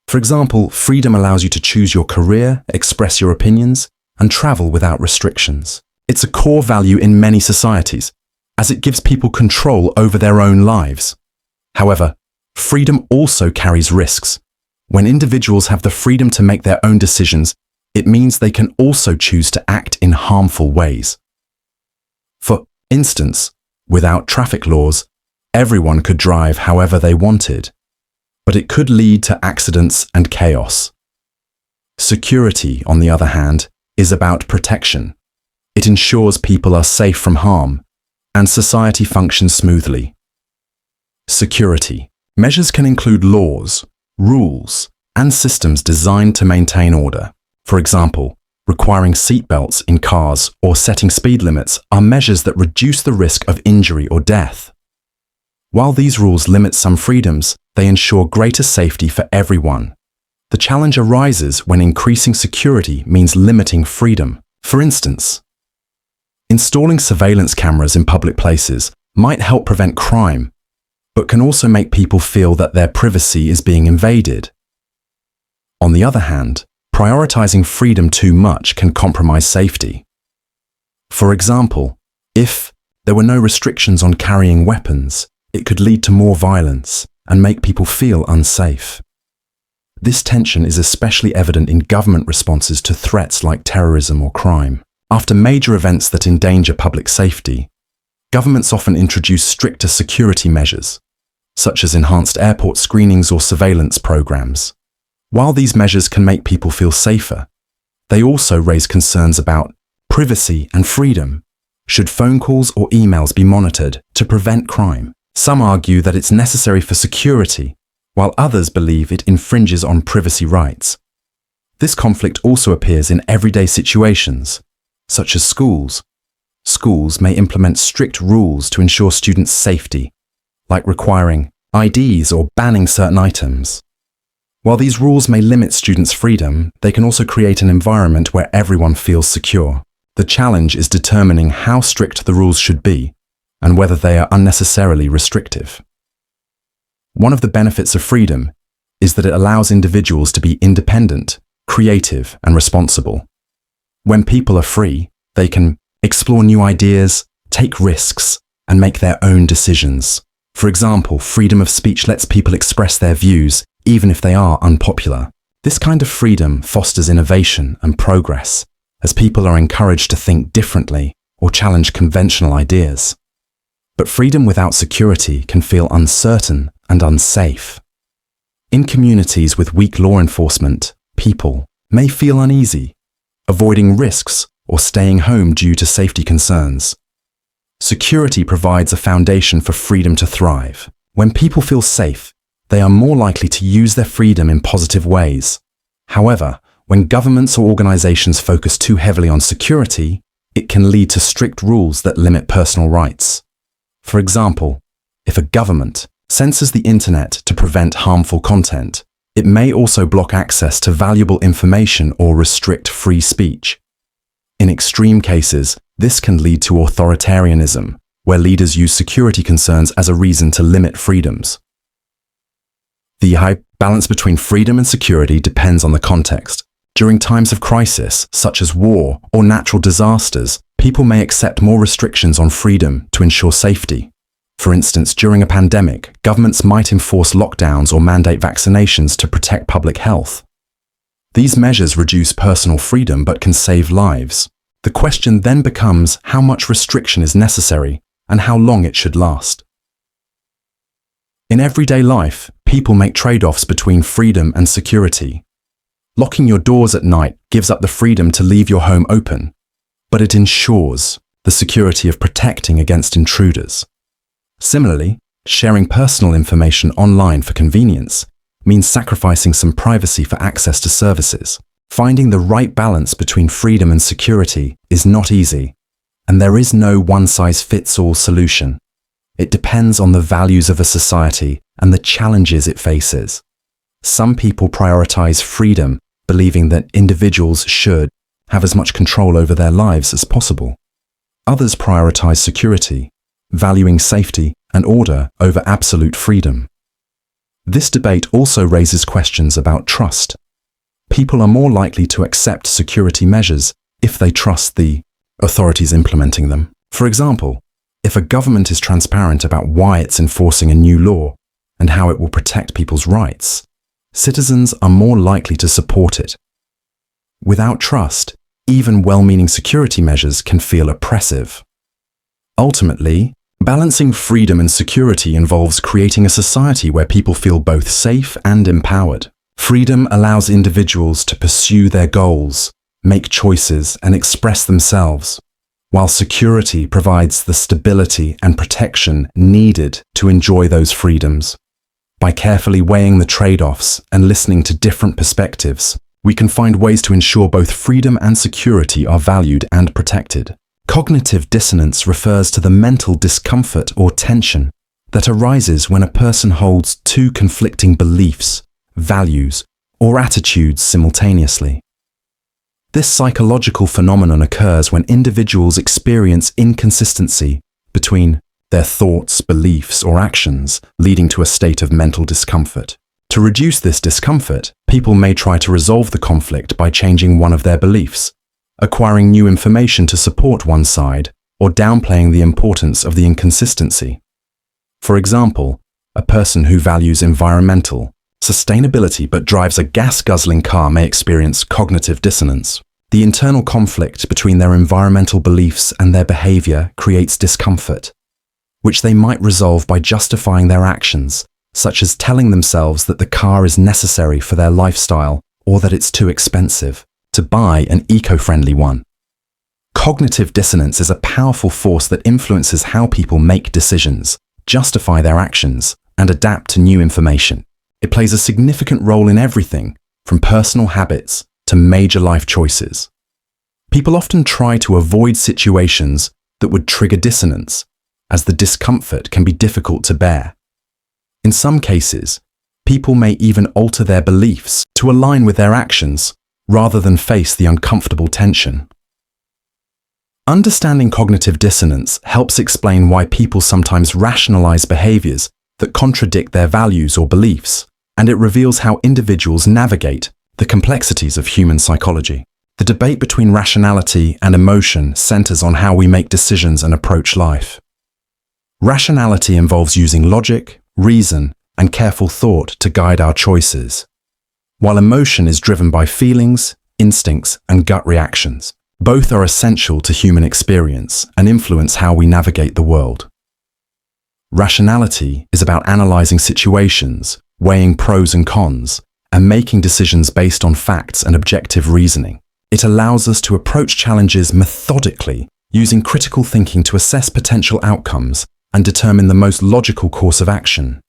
For example, freedom allows you to choose your career, express your opinions, and travel without restrictions. It's a core value in many societies, as it gives people control over their own lives. However, freedom also carries risks. When individuals have the freedom to make their own decisions, it means they can also choose to act in harmful ways. For instance, without traffic laws, everyone could drive however they wanted, but it could lead to accidents and chaos. Security, on the other hand, is about protection. It ensures people are safe from harm, and society functions smoothly. Security. Measures can include laws, rules, and systems designed to maintain order. For example, requiring seatbelts in cars or setting speed limits are measures that reduce the risk of injury or death. While these rules limit some freedoms, they ensure greater safety for everyone. The challenge arises when increasing security means limiting freedom. For instance, installing surveillance cameras in public places might help prevent crime, but can also make people feel that their privacy is being invaded. On the other hand, prioritizing freedom too much can compromise safety. For example, if there were no restrictions on carrying weapons, it could lead to more violence and make people feel unsafe. This tension is especially evident in government responses to threats like terrorism or crime. After major events that endanger public safety, governments often introduce stricter security measures, such as enhanced airport screenings or surveillance programs. While these measures can make people feel safer, they also raise concerns about privacy and freedom. Should phone calls or emails be monitored to prevent crime? Some argue that it's necessary for security, while others believe it infringes on privacy rights. This conflict also appears in everyday situations, such as schools. Schools may implement strict rules to ensure students' safety, like requiring IDs or banning certain items. While these rules may limit students' freedom, they can also create an environment where everyone feels secure. The challenge is determining how strict the rules should be and whether they are unnecessarily restrictive. One of the benefits of freedom is that it allows individuals to be independent, creative, and responsible. When people are free, they can explore new ideas, take risks, and make their own decisions. For example, freedom of speech lets people express their views, even if they are unpopular. This kind of freedom fosters innovation and progress, as people are encouraged to think differently or challenge conventional ideas. But freedom without security can feel uncertain and unsafe. In communities with weak law enforcement, people may feel uneasy, avoiding risks or staying home due to safety concerns. Security provides a foundation for freedom to thrive. When people feel safe, they are more likely to use their freedom in positive ways. However, when governments or organizations focus too heavily on security, it can lead to strict rules that limit personal rights. For example, if a government censors the internet to prevent harmful content, it may also block access to valuable information or restrict free speech. In extreme cases, this can lead to authoritarianism, where leaders use security concerns as a reason to limit freedoms. The high balance between freedom and security depends on the context. During times of crisis, such as war or natural disasters, people may accept more restrictions on freedom to ensure safety. For instance, during a pandemic, governments might enforce lockdowns or mandate vaccinations to protect public health. These measures reduce personal freedom but can save lives. The question then becomes how much restriction is necessary and how long it should last. In everyday life, people make trade-offs between freedom and security. Locking your doors at night gives up the freedom to leave your home open, but it ensures the security of protecting against intruders. Similarly, sharing personal information online for convenience means sacrificing some privacy for access to services. Finding the right balance between freedom and security is not easy, and there is no one-size-fits-all solution. It depends on the values of a society and the challenges it faces. Some people prioritize freedom, believing that individuals should have as much control over their lives as possible. Others prioritize security, valuing safety and order over absolute freedom. This debate also raises questions about trust. People are more likely to accept security measures if they trust the authorities implementing them. For example, if a government is transparent about why it's enforcing a new law and how it will protect people's rights, citizens are more likely to support it. Without trust, even well-meaning security measures can feel oppressive. Ultimately, balancing freedom and security involves creating a society where people feel both safe and empowered. Freedom allows individuals to pursue their goals, make choices, and express themselves, while security provides the stability and protection needed to enjoy those freedoms. By carefully weighing the trade-offs and listening to different perspectives, we can find ways to ensure both freedom and security are valued and protected. Cognitive dissonance refers to the mental discomfort or tension that arises when a person holds two conflicting beliefs, values, or attitudes simultaneously. This psychological phenomenon occurs when individuals experience inconsistency between their thoughts, beliefs, or actions, leading to a state of mental discomfort. To reduce this discomfort, people may try to resolve the conflict by changing one of their beliefs, acquiring new information to support one side, or downplaying the importance of the inconsistency. For example, a person who values environmental sustainability but drives a gas-guzzling car may experience cognitive dissonance. The internal conflict between their environmental beliefs and their behavior creates discomfort, which they might resolve by justifying their actions, such as telling themselves that the car is necessary for their lifestyle or that it's too expensive to buy an eco-friendly one. Cognitive dissonance is a powerful force that influences how people make decisions, justify their actions, and adapt to new information. It plays a significant role in everything, from personal habits to major life choices. People often try to avoid situations that would trigger dissonance, as the discomfort can be difficult to bear. In some cases, people may even alter their beliefs to align with their actions rather than face the uncomfortable tension. Understanding cognitive dissonance helps explain why people sometimes rationalize behaviors that contradict their values or beliefs, and it reveals how individuals navigate the complexities of human psychology. The debate between rationality and emotion centers on how we make decisions and approach life. Rationality involves using logic, reason, and careful thought to guide our choices, while emotion is driven by feelings, instincts, and gut reactions. Both are essential to human experience and influence how we navigate the world. Rationality is about analyzing situations, weighing pros and cons, and making decisions based on facts and objective reasoning. It allows us to approach challenges methodically, using critical thinking to assess potential outcomes and determine the most logical course of action.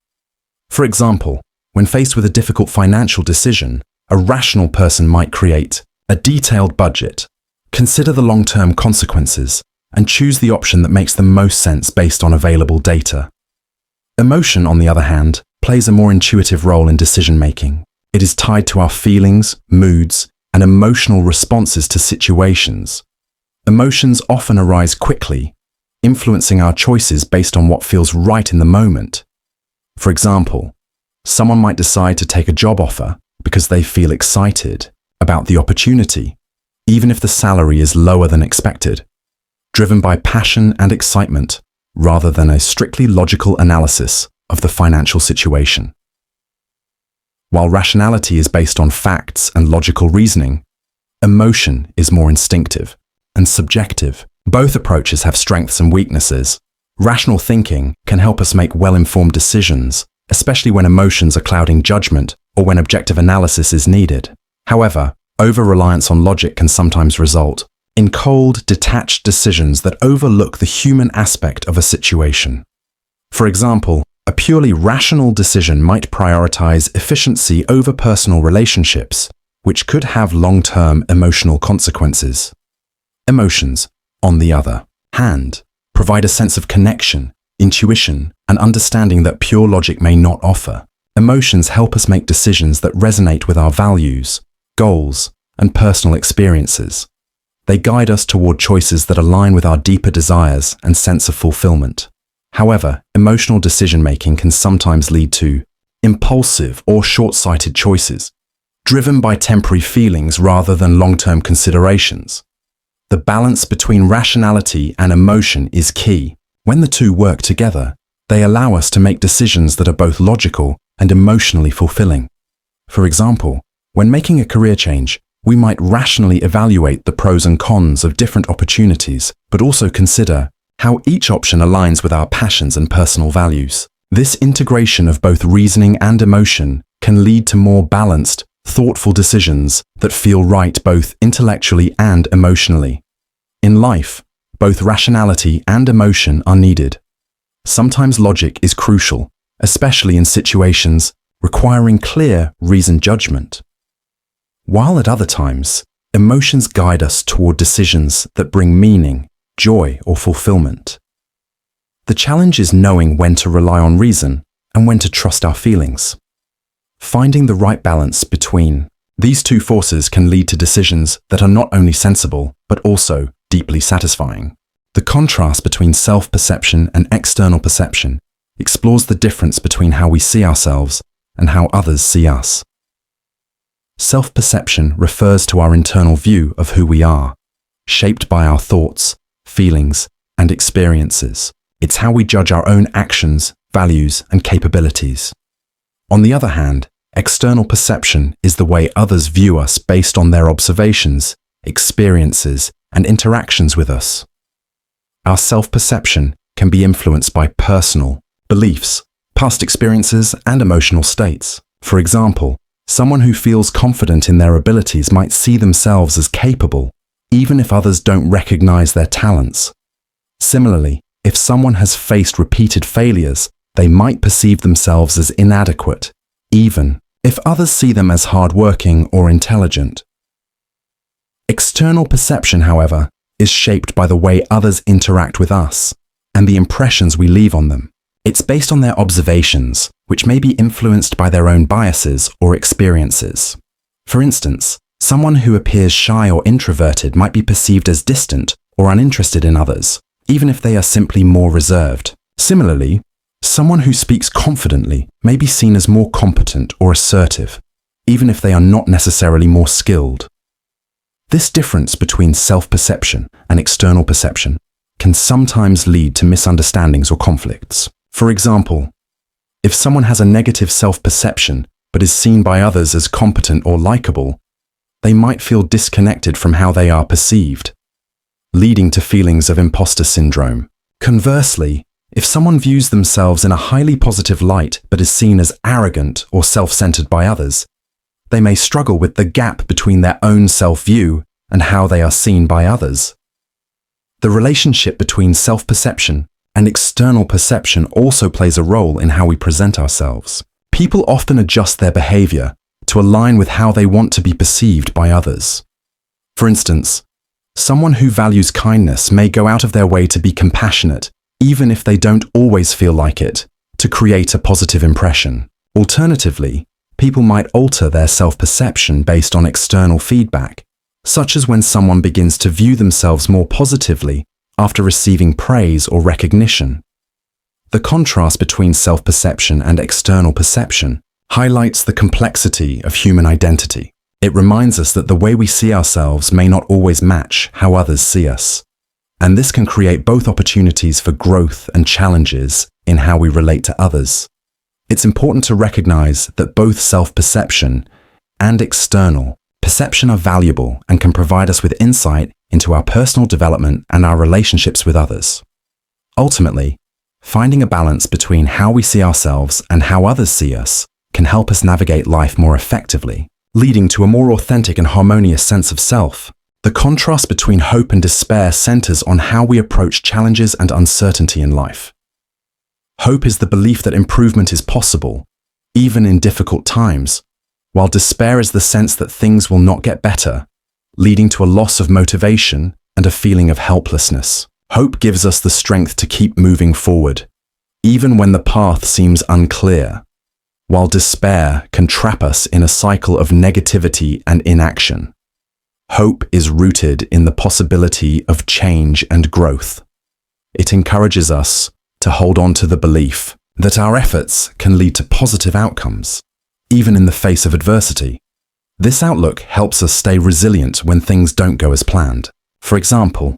For example, when faced with a difficult financial decision, a rational person might create a detailed budget, consider the long-term consequences, and choose the option that makes the most sense based on available data. Emotion, on the other hand, plays a more intuitive role in decision-making. It is tied to our feelings, moods, and emotional responses to situations. Emotions often arise quickly, influencing our choices based on what feels right in the moment. For example, someone might decide to take a job offer because they feel excited about the opportunity, even if the salary is lower than expected, driven by passion and excitement rather than a strictly logical analysis of the financial situation. While rationality is based on facts and logical reasoning, emotion is more instinctive and subjective. Both approaches have strengths and weaknesses. Rational thinking can help us make well-informed decisions, especially when emotions are clouding judgment or when objective analysis is needed. However, over-reliance on logic can sometimes result in cold, detached decisions that overlook the human aspect of a situation. For example, a purely rational decision might prioritize efficiency over personal relationships, which could have long-term emotional consequences. Emotions, on the other hand, provide a sense of connection, intuition, and understanding that pure logic may not offer. Emotions help us make decisions that resonate with our values, goals, and personal experiences. They guide us toward choices that align with our deeper desires and sense of fulfillment. However, emotional decision-making can sometimes lead to impulsive or short-sighted choices, driven by temporary feelings rather than long-term considerations. The balance between rationality and emotion is key. When the two work together, they allow us to make decisions that are both logical and emotionally fulfilling. For example, when making a career change, we might rationally evaluate the pros and cons of different opportunities, but also consider how each option aligns with our passions and personal values. This integration of both reasoning and emotion can lead to more balanced, thoughtful decisions that feel right both intellectually and emotionally. In life, both rationality and emotion are needed. Sometimes logic is crucial, especially in situations requiring clear, reasoned judgment. While at other times, emotions guide us toward decisions that bring meaning, joy, or fulfillment. The challenge is knowing when to rely on reason and when to trust our feelings. Finding the right balance between these two forces can lead to decisions that are not only sensible, but also deeply satisfying. The contrast between self-perception and external perception explores the difference between how we see ourselves and how others see us. Self-perception refers to our internal view of who we are, shaped by our thoughts, feelings, and experiences. It's how we judge our own actions, values, and capabilities. On the other hand, external perception is the way others view us based on their observations, experiences, and interactions with us. Our self-perception can be influenced by personal beliefs, past experiences, and emotional states. For example, someone who feels confident in their abilities might see themselves as capable, even if others don't recognize their talents. Similarly, if someone has faced repeated failures, they might perceive themselves as inadequate, even if others see them as hardworking or intelligent. External perception, however, is shaped by the way others interact with us and the impressions we leave on them. It's based on their observations, which may be influenced by their own biases or experiences. For instance, someone who appears shy or introverted might be perceived as distant or uninterested in others, even if they are simply more reserved. Similarly, someone who speaks confidently may be seen as more competent or assertive, even if they are not necessarily more skilled. This difference between self-perception and external perception can sometimes lead to misunderstandings or conflicts. For example, if someone has a negative self-perception but is seen by others as competent or likable, they might feel disconnected from how they are perceived, leading to feelings of imposter syndrome. Conversely, if someone views themselves in a highly positive light but is seen as arrogant or self-centered by others, they may struggle with the gap between their own self-view and how they are seen by others. The relationship between self-perception and external perception also plays a role in how we present ourselves. People often adjust their behavior to align with how they want to be perceived by others. For instance, someone who values kindness may go out of their way to be compassionate, even if they don't always feel like it, to create a positive impression. Alternatively, people might alter their self-perception based on external feedback, such as when someone begins to view themselves more positively after receiving praise or recognition. The contrast between self-perception and external perception highlights the complexity of human identity. It reminds us that the way we see ourselves may not always match how others see us, and this can create both opportunities for growth and challenges in how we relate to others. It's important to recognize that both self-perception and external perception are valuable and can provide us with insight into our personal development and our relationships with others. Ultimately, finding a balance between how we see ourselves and how others see us can help us navigate life more effectively, leading to a more authentic and harmonious sense of self. The contrast between hope and despair centers on how we approach challenges and uncertainty in life. Hope is the belief that improvement is possible, even in difficult times, while despair is the sense that things will not get better, leading to a loss of motivation and a feeling of helplessness. Hope gives us the strength to keep moving forward, even when the path seems unclear, while despair can trap us in a cycle of negativity and inaction. Hope is rooted in the possibility of change and growth. It encourages us to hold on to the belief that our efforts can lead to positive outcomes, even in the face of adversity. This outlook helps us stay resilient when things don't go as planned. For example,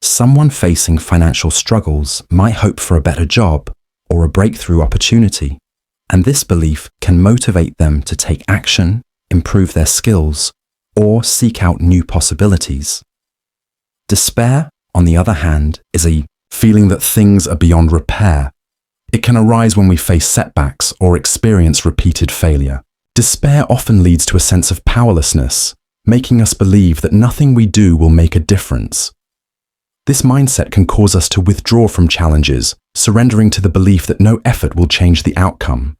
someone facing financial struggles might hope for a better job or a breakthrough opportunity, and this belief can motivate them to take action, improve their skills, or seek out new possibilities. Despair, on the other hand, is a feeling that things are beyond repair. It can arise when we face setbacks or experience repeated failure. Despair often leads to a sense of powerlessness, making us believe that nothing we do will make a difference. This mindset can cause us to withdraw from challenges, surrendering to the belief that no effort will change the outcome.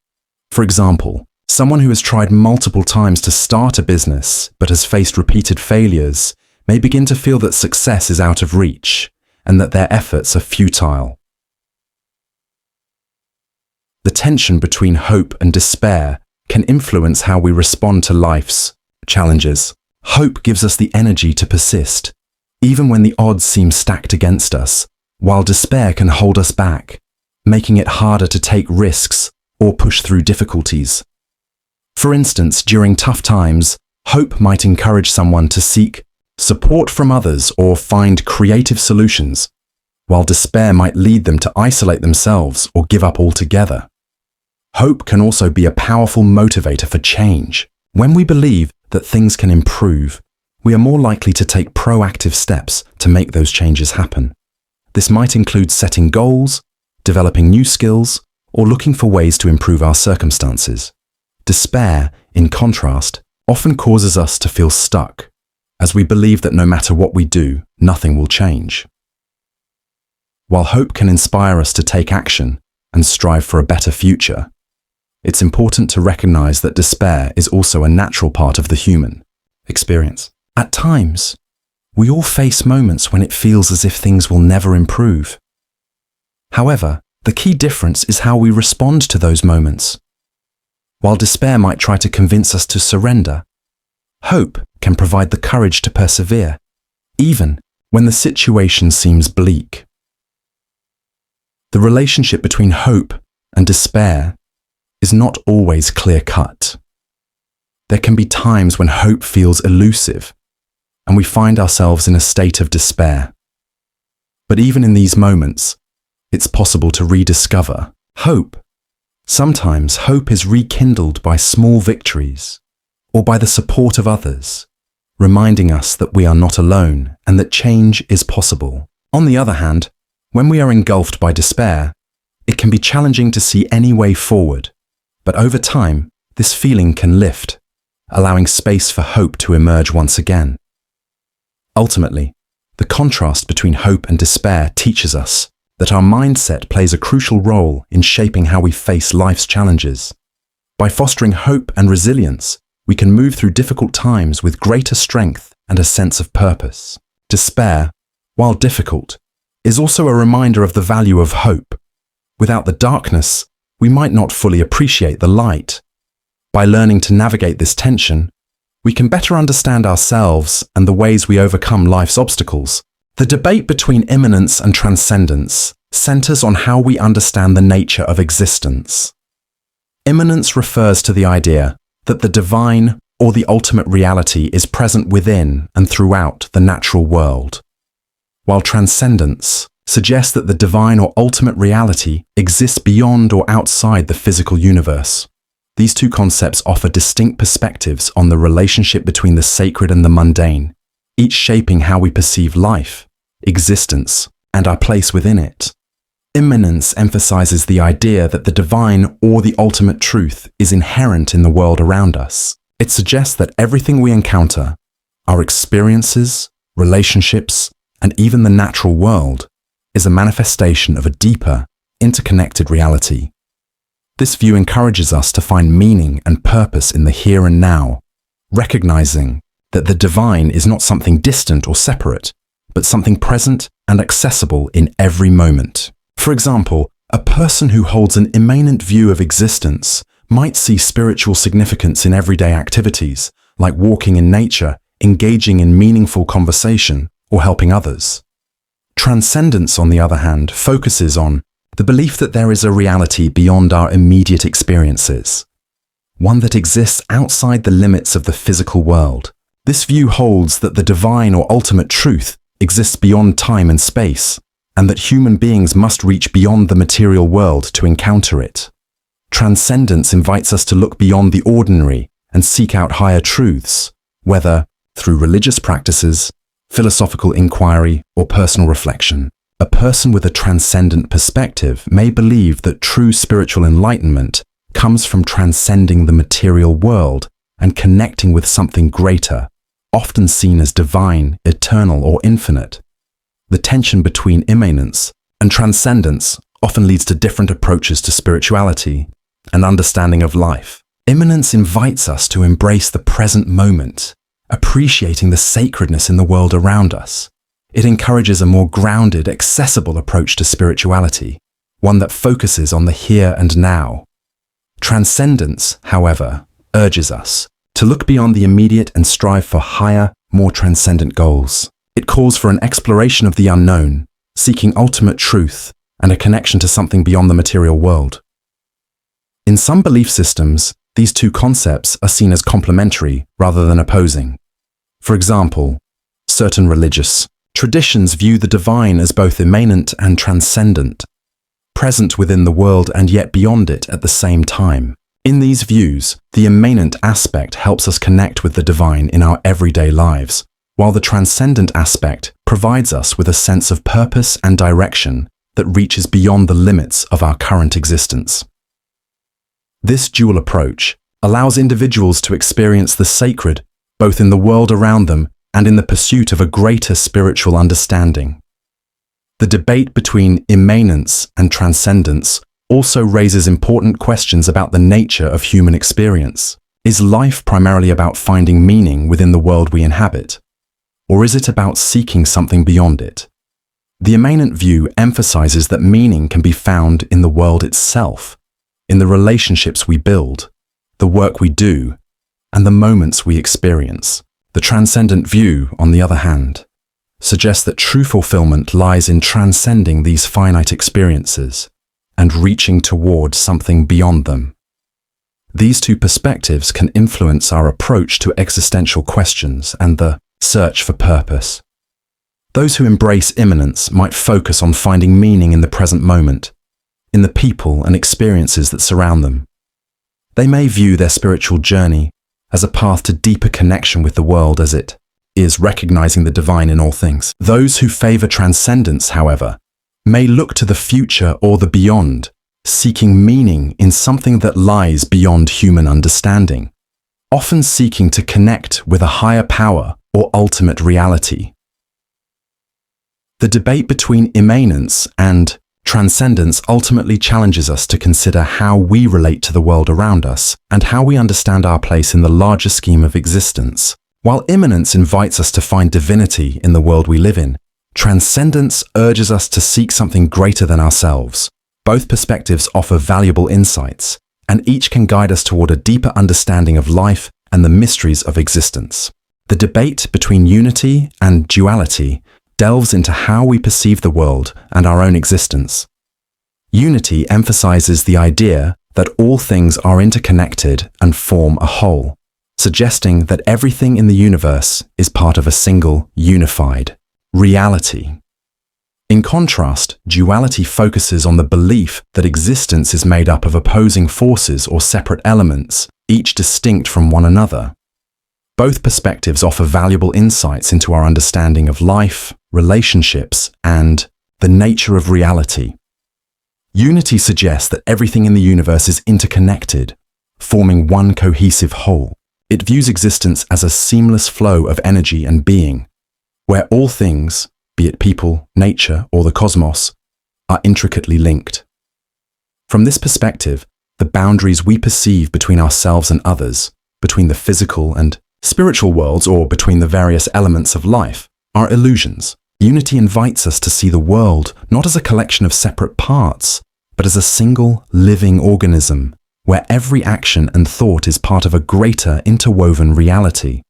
For example, someone who has tried multiple times to start a business but has faced repeated failures may begin to feel that success is out of reach and that their efforts are futile. The tension between hope and despair can influence how we respond to life's challenges. Hope gives us the energy to persist, even when the odds seem stacked against us, while despair can hold us back, making it harder to take risks or push through difficulties. For instance, during tough times, hope might encourage someone to seek support from others or find creative solutions, while despair might lead them to isolate themselves or give up altogether. Hope can also be a powerful motivator for change. When we believe that things can improve, we are more likely to take proactive steps to make those changes happen. This might include setting goals, developing new skills, or looking for ways to improve our circumstances. Despair, in contrast, often causes us to feel stuck, as we believe that no matter what we do, nothing will change. While hope can inspire us to take action and strive for a better future, it's important to recognize that despair is also a natural part of the human experience. At times, we all face moments when it feels as if things will never improve. However, the key difference is how we respond to those moments. While despair might try to convince us to surrender, hope can provide the courage to persevere, even when the situation seems bleak. The relationship between hope and despair is not always clear-cut. There can be times when hope feels elusive, and we find ourselves in a state of despair. But even in these moments, it's possible to rediscover hope. Sometimes hope is rekindled by small victories or by the support of others, reminding us that we are not alone and that change is possible. On the other hand, when we are engulfed by despair, it can be challenging to see any way forward, but over time, this feeling can lift, allowing space for hope to emerge once again. Ultimately, the contrast between hope and despair teaches us that our mindset plays a crucial role in shaping how we face life's challenges. By fostering hope and resilience, we can move through difficult times with greater strength and a sense of purpose. Despair, while difficult, is also a reminder of the value of hope. Without the darkness, we might not fully appreciate the light. By learning to navigate this tension, we can better understand ourselves and the ways we overcome life's obstacles. The debate between immanence and transcendence centers on how we understand the nature of existence. Immanence refers to the idea that the divine or the ultimate reality is present within and throughout the natural world, while transcendence suggests that the divine or ultimate reality exists beyond or outside the physical universe. These two concepts offer distinct perspectives on the relationship between the sacred and the mundane, each shaping how we perceive life, existence, and our place within it. Immanence emphasizes the idea that the divine or the ultimate truth is inherent in the world around us. It suggests that everything we encounter, our experiences, relationships, and even the natural world, is a manifestation of a deeper, interconnected reality. This view encourages us to find meaning and purpose in the here and now, recognizing that the divine is not something distant or separate, but something present and accessible in every moment. For example, a person who holds an immanent view of existence might see spiritual significance in everyday activities, like walking in nature, engaging in meaningful conversation, or helping others. Transcendence, on the other hand, focuses on the belief that there is a reality beyond our immediate experiences, one that exists outside the limits of the physical world. This view holds that the divine or ultimate truth exists beyond time and space, and that human beings must reach beyond the material world to encounter it. Transcendence invites us to look beyond the ordinary and seek out higher truths, whether through religious practices, philosophical inquiry, or personal reflection. A person with a transcendent perspective may believe that true spiritual enlightenment comes from transcending the material world and connecting with something greater, often seen as divine, eternal, or infinite. The tension between immanence and transcendence often leads to different approaches to spirituality and understanding of life. Immanence invites us to embrace the present moment, appreciating the sacredness in the world around us. It encourages a more grounded, accessible approach to spirituality, one that focuses on the here and now. Transcendence, however, urges us to look beyond the immediate and strive for higher, more transcendent goals. It calls for an exploration of the unknown, seeking ultimate truth and a connection to something beyond the material world. In some belief systems, these two concepts are seen as complementary rather than opposing. For example, certain religious traditions view the divine as both immanent and transcendent, present within the world and yet beyond it at the same time. In these views, the immanent aspect helps us connect with the divine in our everyday lives, while the transcendent aspect provides us with a sense of purpose and direction that reaches beyond the limits of our current existence. This dual approach allows individuals to experience the sacred both in the world around them and in the pursuit of a greater spiritual understanding. The debate between immanence and transcendence also raises important questions about the nature of human experience. Is life primarily about finding meaning within the world we inhabit? Or is it about seeking something beyond it? The immanent view emphasizes that meaning can be found in the world itself, in the relationships we build, the work we do, and the moments we experience. The transcendent view, on the other hand, suggests that true fulfillment lies in transcending these finite experiences and reaching toward something beyond them. These two perspectives can influence our approach to existential questions and the search for purpose. Those who embrace immanence might focus on finding meaning in the present moment, in the people and experiences that surround them. They may view their spiritual journey as a path to deeper connection with the world as it is, recognizing the divine in all things. Those who favor transcendence, however, may look to the future or the beyond, seeking meaning in something that lies beyond human understanding, often seeking to connect with a higher power or ultimate reality. The debate between immanence and transcendence ultimately challenges us to consider how we relate to the world around us and how we understand our place in the larger scheme of existence. While immanence invites us to find divinity in the world we live in, transcendence urges us to seek something greater than ourselves. Both perspectives offer valuable insights, and each can guide us toward a deeper understanding of life and the mysteries of existence. The debate between unity and duality delves into how we perceive the world and our own existence. Unity emphasizes the idea that all things are interconnected and form a whole, suggesting that everything in the universe is part of a single, unified reality. In contrast, duality focuses on the belief that existence is made up of opposing forces or separate elements, each distinct from one another. Both perspectives offer valuable insights into our understanding of life, relationships, and the nature of reality. Unity suggests that everything in the universe is interconnected, forming one cohesive whole. It views existence as a seamless flow of energy and being, where all things, be it people, nature, or the cosmos, are intricately linked. From this perspective, the boundaries we perceive between ourselves and others, between the physical and spiritual worlds, or between the various elements of life, are illusions. Unity invites us to see the world not as a collection of separate parts, but as a single living organism, where every action and thought is part of a greater interwoven reality.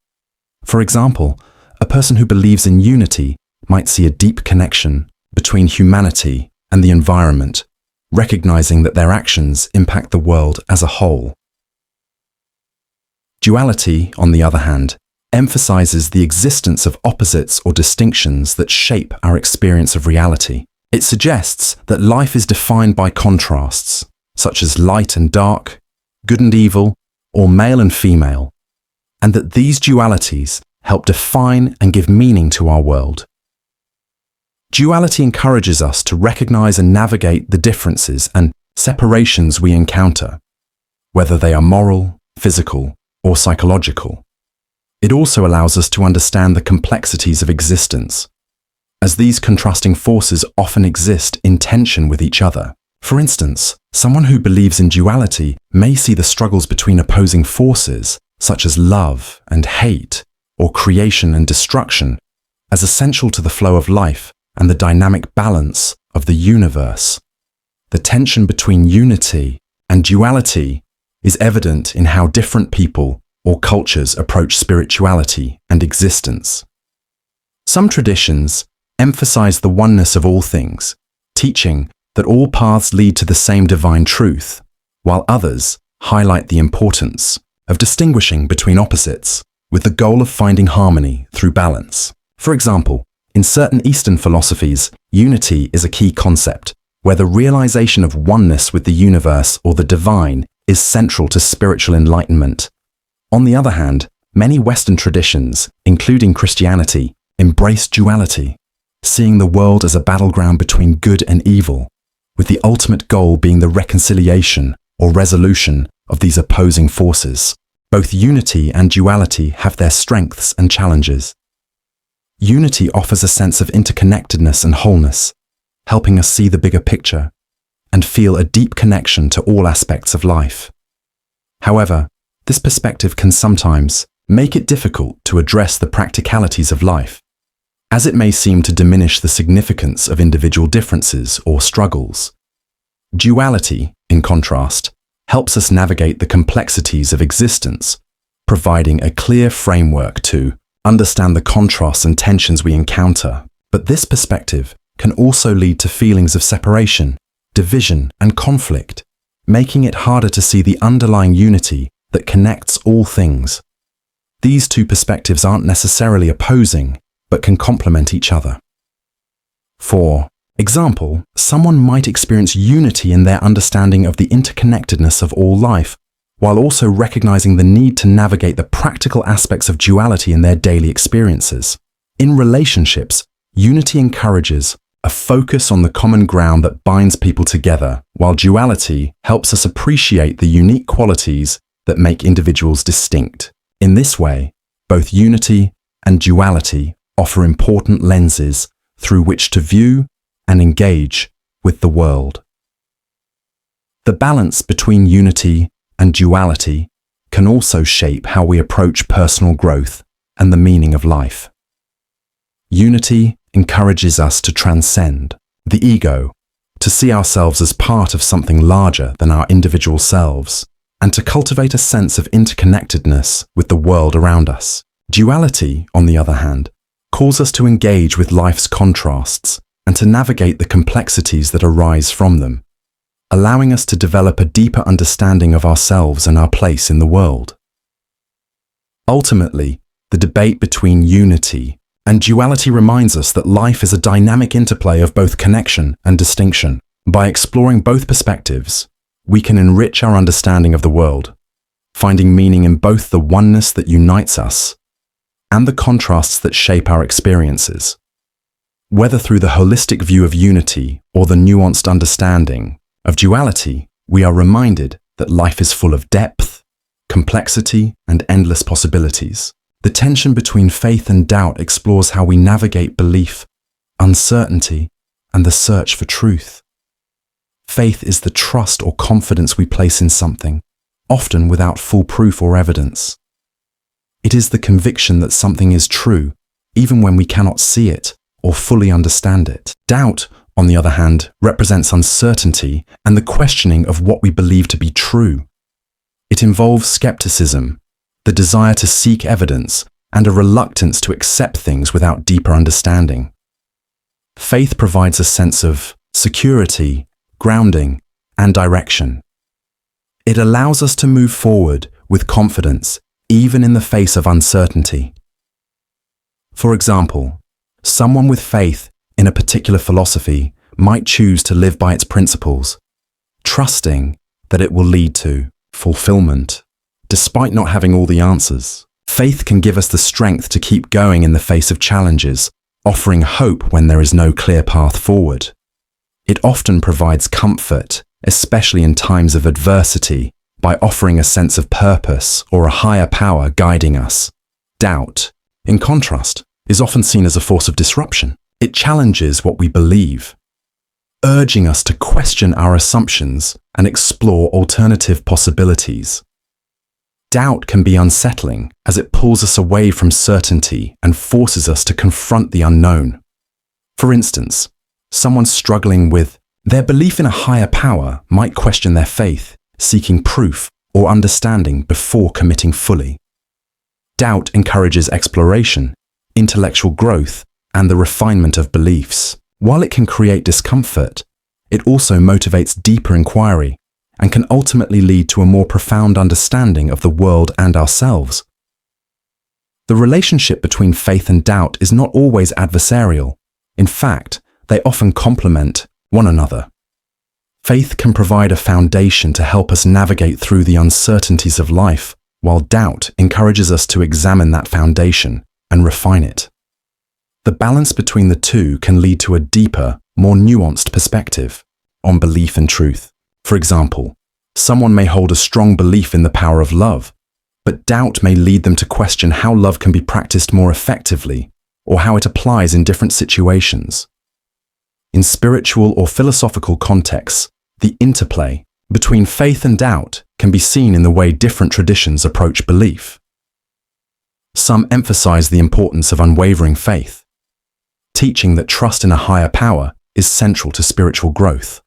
For example, a person who believes in unity might see a deep connection between humanity and the environment, recognizing that their actions impact the world as a whole. Duality, on the other hand, emphasizes the existence of opposites or distinctions that shape our experience of reality. It suggests that life is defined by contrasts, such as light and dark, good and evil, or male and female, and that these dualities help define and give meaning to our world. Duality encourages us to recognize and navigate the differences and separations we encounter, whether they are moral, physical, or psychological. It also allows us to understand the complexities of existence, as these contrasting forces often exist in tension with each other. For instance, someone who believes in duality may see the struggles between opposing forces, such as love and hate, or creation and destruction, as essential to the flow of life and the dynamic balance of the universe. The tension between unity and duality is evident in how different people or cultures approach spirituality and existence. Some traditions emphasize the oneness of all things, teaching that all paths lead to the same divine truth, while others highlight the importance of distinguishing between opposites with the goal of finding harmony through balance. For example, in certain Eastern philosophies, unity is a key concept, where the realization of oneness with the universe or the divine is central to spiritual enlightenment. On the other hand, many Western traditions, including Christianity, embrace duality, seeing the world as a battleground between good and evil, with the ultimate goal being the reconciliation or resolution of these opposing forces. Both unity and duality have their strengths and challenges. Unity offers a sense of interconnectedness and wholeness, helping us see the bigger picture, and feel a deep connection to all aspects of life. However, this perspective can sometimes make it difficult to address the practicalities of life, as it may seem to diminish the significance of individual differences or struggles. Duality, in contrast, helps us navigate the complexities of existence, providing a clear framework to understand the contrasts and tensions we encounter. But this perspective can also lead to feelings of separation, division, and conflict, making it harder to see the underlying unity that connects all things. These two perspectives aren't necessarily opposing, but can complement each other. For example, someone might experience unity in their understanding of the interconnectedness of all life, while also recognizing the need to navigate the practical aspects of duality in their daily experiences. In relationships, unity encourages a focus on the common ground that binds people together, while duality helps us appreciate the unique qualities that make individuals distinct. In this way, both unity and duality offer important lenses through which to view and engage with the world. The balance between unity and duality can also shape how we approach personal growth and the meaning of life. Unity encourages us to transcend the ego, to see ourselves as part of something larger than our individual selves, and to cultivate a sense of interconnectedness with the world around us. Duality, on the other hand, calls us to engage with life's contrasts and to navigate the complexities that arise from them, allowing us to develop a deeper understanding of ourselves and our place in the world. Ultimately, the debate between unity and duality reminds us that life is a dynamic interplay of both connection and distinction. By exploring both perspectives, we can enrich our understanding of the world, finding meaning in both the oneness that unites us and the contrasts that shape our experiences. Whether through the holistic view of unity or the nuanced understanding of duality, we are reminded that life is full of depth, complexity, and endless possibilities. The tension between faith and doubt explores how we navigate belief, uncertainty, and the search for truth. Faith is the trust or confidence we place in something, often without full proof or evidence. It is the conviction that something is true, even when we cannot see it or fully understand it. Doubt, on the other hand, represents uncertainty and the questioning of what we believe to be true. It involves skepticism, the desire to seek evidence, and a reluctance to accept things without deeper understanding. Faith provides a sense of security, grounding, and direction. It allows us to move forward with confidence, even in the face of uncertainty. For example, someone with faith in a particular philosophy might choose to live by its principles, trusting that it will lead to fulfillment, despite not having all the answers. Faith can give us the strength to keep going in the face of challenges, offering hope when there is no clear path forward. It often provides comfort, especially in times of adversity, by offering a sense of purpose or a higher power guiding us. Doubt, in contrast, is often seen as a force of disruption. It challenges what we believe, urging us to question our assumptions and explore alternative possibilities. Doubt can be unsettling as it pulls us away from certainty and forces us to confront the unknown. For instance, someone struggling with their belief in a higher power might question their faith, seeking proof or understanding before committing fully. Doubt encourages exploration, intellectual growth, and the refinement of beliefs. While it can create discomfort, it also motivates deeper inquiry and can ultimately lead to a more profound understanding of the world and ourselves. The relationship between faith and doubt is not always adversarial. In fact, they often complement one another. Faith can provide a foundation to help us navigate through the uncertainties of life, while doubt encourages us to examine that foundation and refine it. The balance between the two can lead to a deeper, more nuanced perspective on belief and truth. For example, someone may hold a strong belief in the power of love, but doubt may lead them to question how love can be practiced more effectively or how it applies in different situations. In spiritual or philosophical contexts, The interplay between faith and doubt can be seen in the way different traditions approach belief. Some emphasize the importance of unwavering faith, teaching that trust in a higher power is central to spiritual growth.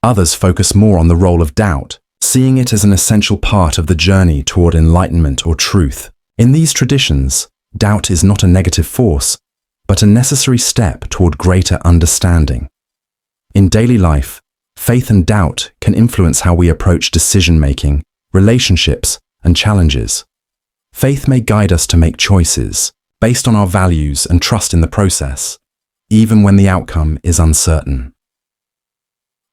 Others focus more on the role of doubt, seeing it as an essential part of the journey toward enlightenment or truth. In these traditions, doubt is not a negative force, but a necessary step toward greater understanding. In daily life, faith and doubt can influence how we approach decision-making, relationships, and challenges. Faith may guide us to make choices based on our values and trust in the process, even when the outcome is uncertain.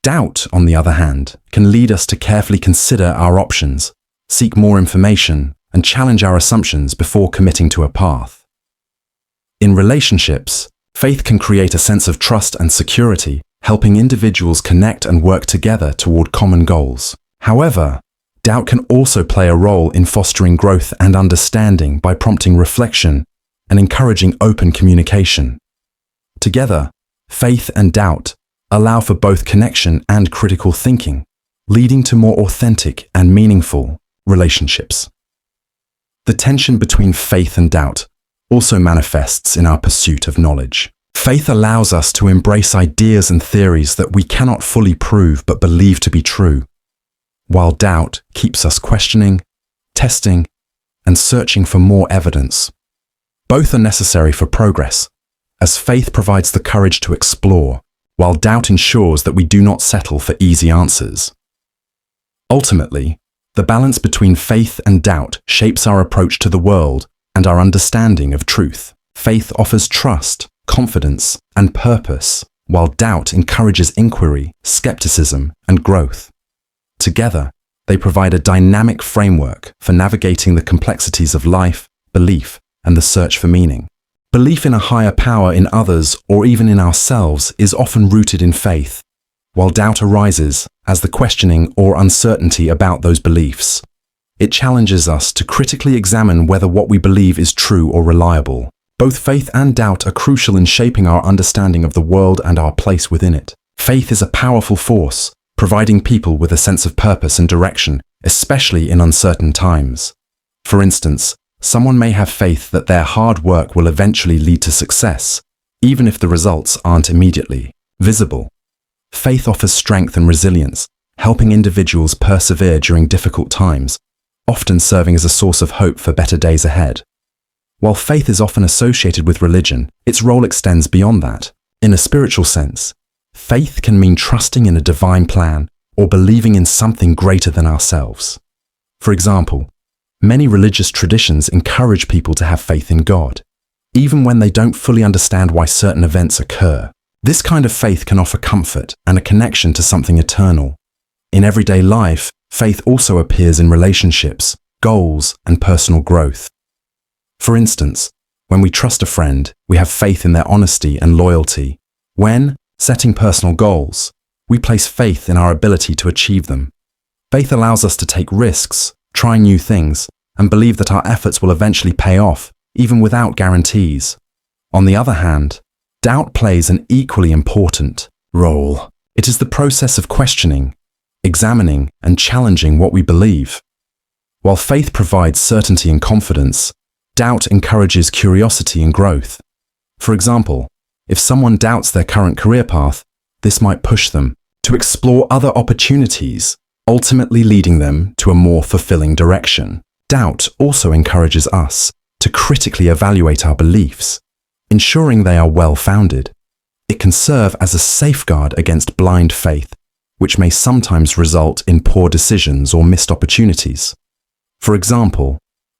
Doubt, on the other hand, can lead us to carefully consider our options, seek more information, and challenge our assumptions before committing to a path. In relationships, faith can create a sense of trust and security, helping individuals connect and work together toward common goals. However, doubt can also play a role in fostering growth and understanding by prompting reflection and encouraging open communication. Together, faith and doubt allow for both connection and critical thinking, leading to more authentic and meaningful relationships. The tension between faith and doubt also manifests in our pursuit of knowledge. Faith allows us to embrace ideas and theories that we cannot fully prove but believe to be true, while doubt keeps us questioning, testing, and searching for more evidence. Both are necessary for progress, as faith provides the courage to explore, while doubt ensures that we do not settle for easy answers. Ultimately, the balance between faith and doubt shapes our approach to the world and our understanding of truth. Faith offers trust, confidence, and purpose, while doubt encourages inquiry, skepticism, and growth. Together, they provide a dynamic framework for navigating the complexities of life, belief, and the search for meaning. Belief in a higher power in others or even in ourselves is often rooted in faith, while doubt arises as the questioning or uncertainty about those beliefs. It challenges us to critically examine whether what we believe is true or reliable. Both faith and doubt are crucial in shaping our understanding of the world and our place within it. Faith is a powerful force, providing people with a sense of purpose and direction, especially in uncertain times. For instance, someone may have faith that their hard work will eventually lead to success, even if the results aren't immediately visible. Faith offers strength and resilience, helping individuals persevere during difficult times, often serving as a source of hope for better days ahead. While faith is often associated with religion, its role extends beyond that. In a spiritual sense, faith can mean trusting in a divine plan or believing in something greater than ourselves. For example, many religious traditions encourage people to have faith in God, even when they don't fully understand why certain events occur. This kind of faith can offer comfort and a connection to something eternal. In everyday life, faith also appears in relationships, goals, and personal growth. For instance, when we trust a friend, we have faith in their honesty and loyalty. When setting personal goals, we place faith in our ability to achieve them. Faith allows us to take risks, try new things, and believe that our efforts will eventually pay off, even without guarantees. On the other hand, doubt plays an equally important role. It is the process of questioning, examining, and challenging what we believe. While faith provides certainty and confidence, doubt encourages curiosity and growth. For example, if someone doubts their current career path, this might push them to explore other opportunities, ultimately leading them to a more fulfilling direction. Doubt also encourages us to critically evaluate our beliefs, ensuring they are well-founded. It can serve as a safeguard against blind faith, which may sometimes result in poor decisions or missed opportunities. For example,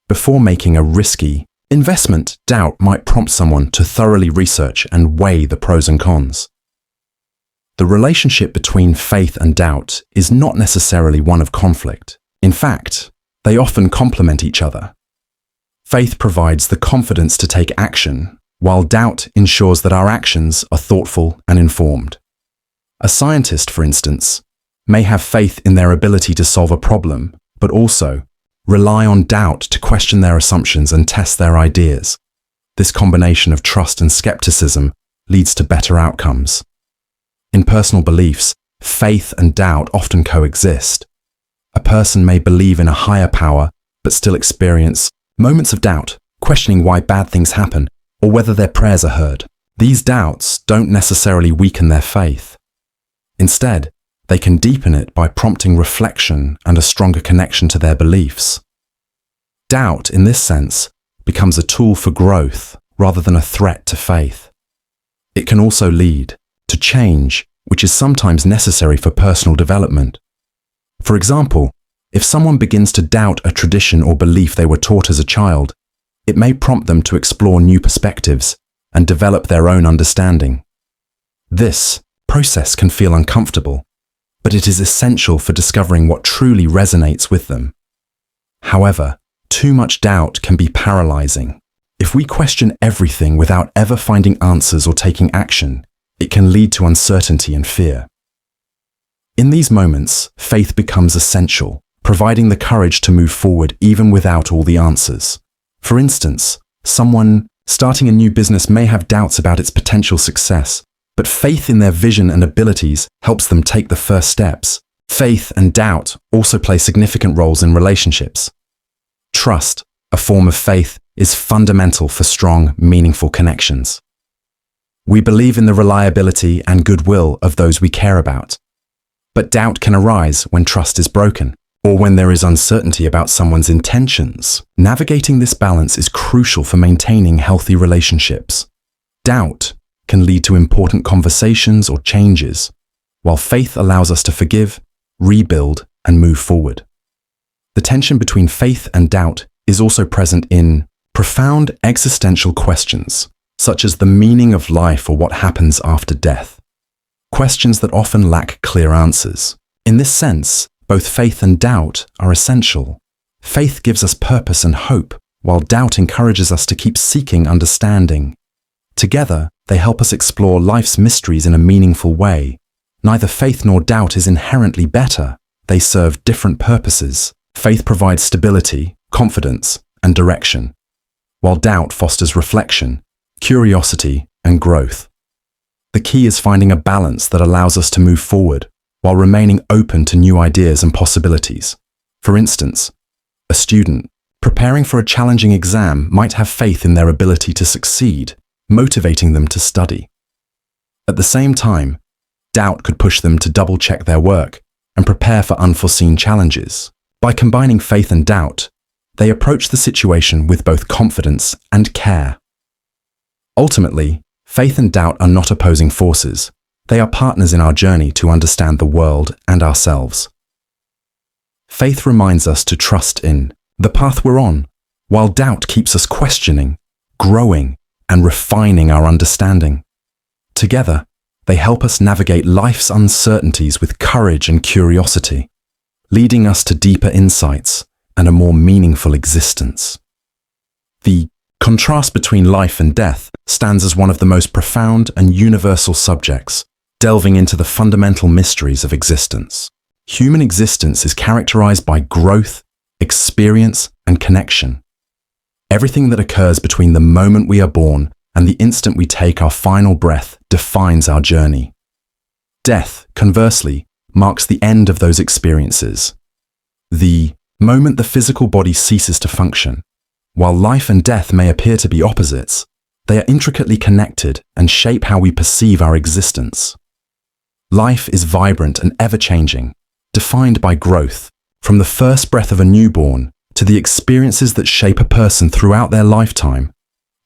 before making a risky investment, doubt might prompt someone to thoroughly research and weigh the pros and cons. The relationship between faith and doubt is not necessarily one of conflict. In fact, they often complement each other. Faith provides the confidence to take action, while doubt ensures that our actions are thoughtful and informed. A scientist, for instance, may have faith in their ability to solve a problem, but also rely on doubt to question their assumptions and test their ideas. This combination of trust and skepticism leads to better outcomes. In personal beliefs, faith and doubt often coexist. A person may believe in a higher power, but still experience moments of doubt, questioning why bad things happen or whether their prayers are heard. These doubts don't necessarily weaken their faith. Instead, they can deepen it by prompting reflection and a stronger connection to their beliefs. Doubt, in this sense, becomes a tool for growth rather than a threat to faith. It can also lead to change, which is sometimes necessary for personal development. For example, if someone begins to doubt a tradition or belief they were taught as a child, it may prompt them to explore new perspectives and develop their own understanding. This process can feel uncomfortable, but it is essential for discovering what truly resonates with them. However, too much doubt can be paralyzing. If we question everything without ever finding answers or taking action, it can lead to uncertainty and fear. In these moments, faith becomes essential, providing the courage to move forward even without all the answers. For instance, someone starting a new business may have doubts about its potential success, but faith in their vision and abilities helps them take the first steps. Faith and doubt also play significant roles in relationships. Trust, a form of faith, is fundamental for strong, meaningful connections. We believe in the reliability and goodwill of those we care about. But doubt can arise when trust is broken, or when there is uncertainty about someone's intentions. Navigating this balance is crucial for maintaining healthy relationships. Doubt can lead to important conversations or changes, while faith allows us to forgive, rebuild, and move forward. The tension between faith and doubt is also present in profound existential questions, such as the meaning of life or what happens after death. Questions that often lack clear answers. In this sense, both faith and doubt are essential. Faith gives us purpose and hope, while doubt encourages us to keep seeking understanding. Together, they help us explore life's mysteries in a meaningful way. Neither faith nor doubt is inherently better. They serve different purposes. Faith provides stability, confidence, and direction, while doubt fosters reflection, curiosity, and growth. The key is finding a balance that allows us to move forward while remaining open to new ideas and possibilities. For instance, a student preparing for a challenging exam might have faith in their ability to succeed, motivating them to study. At the same time, doubt could push them to double-check their work and prepare for unforeseen challenges. By combining faith and doubt, they approach the situation with both confidence and care. Ultimately, faith and doubt are not opposing forces. They are partners in our journey to understand the world and ourselves. Faith reminds us to trust in the path we're on, while doubt keeps us questioning, growing, and refining our understanding. Together, they help us navigate life's uncertainties with courage and curiosity, leading us to deeper insights and a more meaningful existence. The contrast between life and death stands as one of the most profound and universal subjects, delving into the fundamental mysteries of existence. Human existence is characterized by growth, experience, and connection. Everything that occurs between the moment we are born and the instant we take our final breath defines our journey. Death, conversely, marks the end of those experiences, the moment the physical body ceases to function. While life and death may appear to be opposites, they are intricately connected and shape how we perceive our existence. Life is vibrant and ever-changing, defined by growth, from the first breath of a newborn to the experiences that shape a person throughout their lifetime.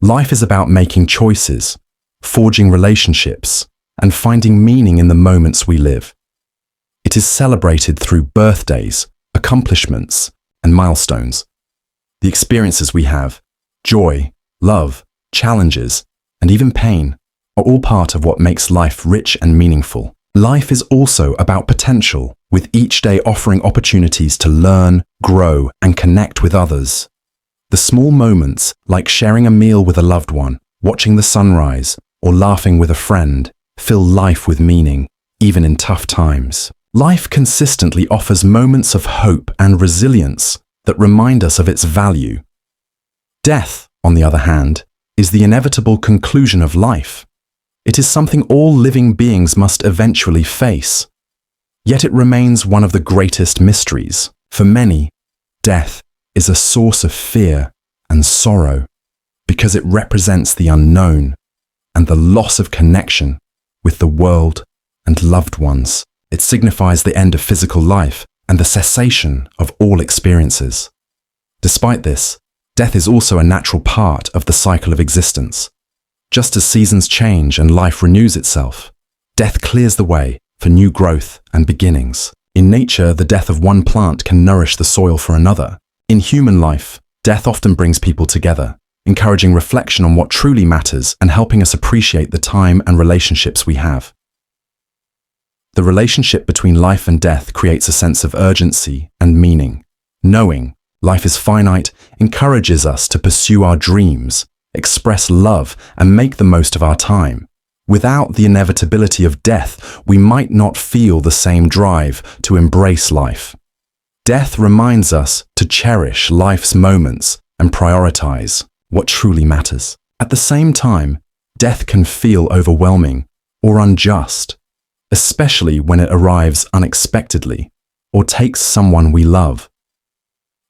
Life is about making choices, forging relationships, and finding meaning in the moments we live. It is celebrated through birthdays, accomplishments, and milestones. The experiences we have, joy, love, challenges, and even pain, are all part of what makes life rich and meaningful. Life is also about potential, with each day offering opportunities to learn, grow, and connect with others. The small moments, like sharing a meal with a loved one, watching the sunrise, or laughing with a friend, fill life with meaning, even in tough times. Life consistently offers moments of hope and resilience that remind us of its value. Death, on the other hand, is the inevitable conclusion of life. It is something all living beings must eventually face. Yet it remains one of the greatest mysteries. For many, death is a source of fear and sorrow because it represents the unknown and the loss of connection with the world and loved ones. It signifies the end of physical life and the cessation of all experiences. Despite this, death is also a natural part of the cycle of existence. Just as seasons change and life renews itself, death clears the way for new growth and beginnings. In nature, the death of one plant can nourish the soil for another. In human life, death often brings people together, encouraging reflection on what truly matters and helping us appreciate the time and relationships we have. The relationship between life and death creates a sense of urgency and meaning. Knowing life is finite encourages us to pursue our dreams, express love, and make the most of our time. Without the inevitability of death, we might not feel the same drive to embrace life. Death reminds us to cherish life's moments and prioritize what truly matters. At the same time, death can feel overwhelming or unjust, especially when it arrives unexpectedly or takes someone we love.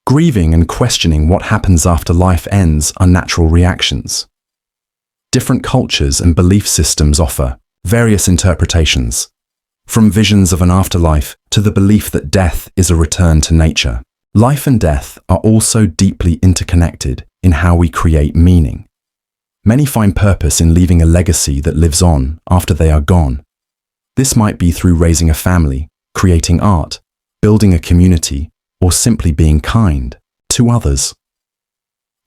Grieving and questioning what happens after life ends are natural reactions. Different cultures and belief systems offer various interpretations, from visions of an afterlife to the belief that death is a return to nature. Life and death are also deeply interconnected in how we create meaning. Many find purpose in leaving a legacy that lives on after they are gone. This might be through raising a family, creating art, building a community, or simply being kind to others.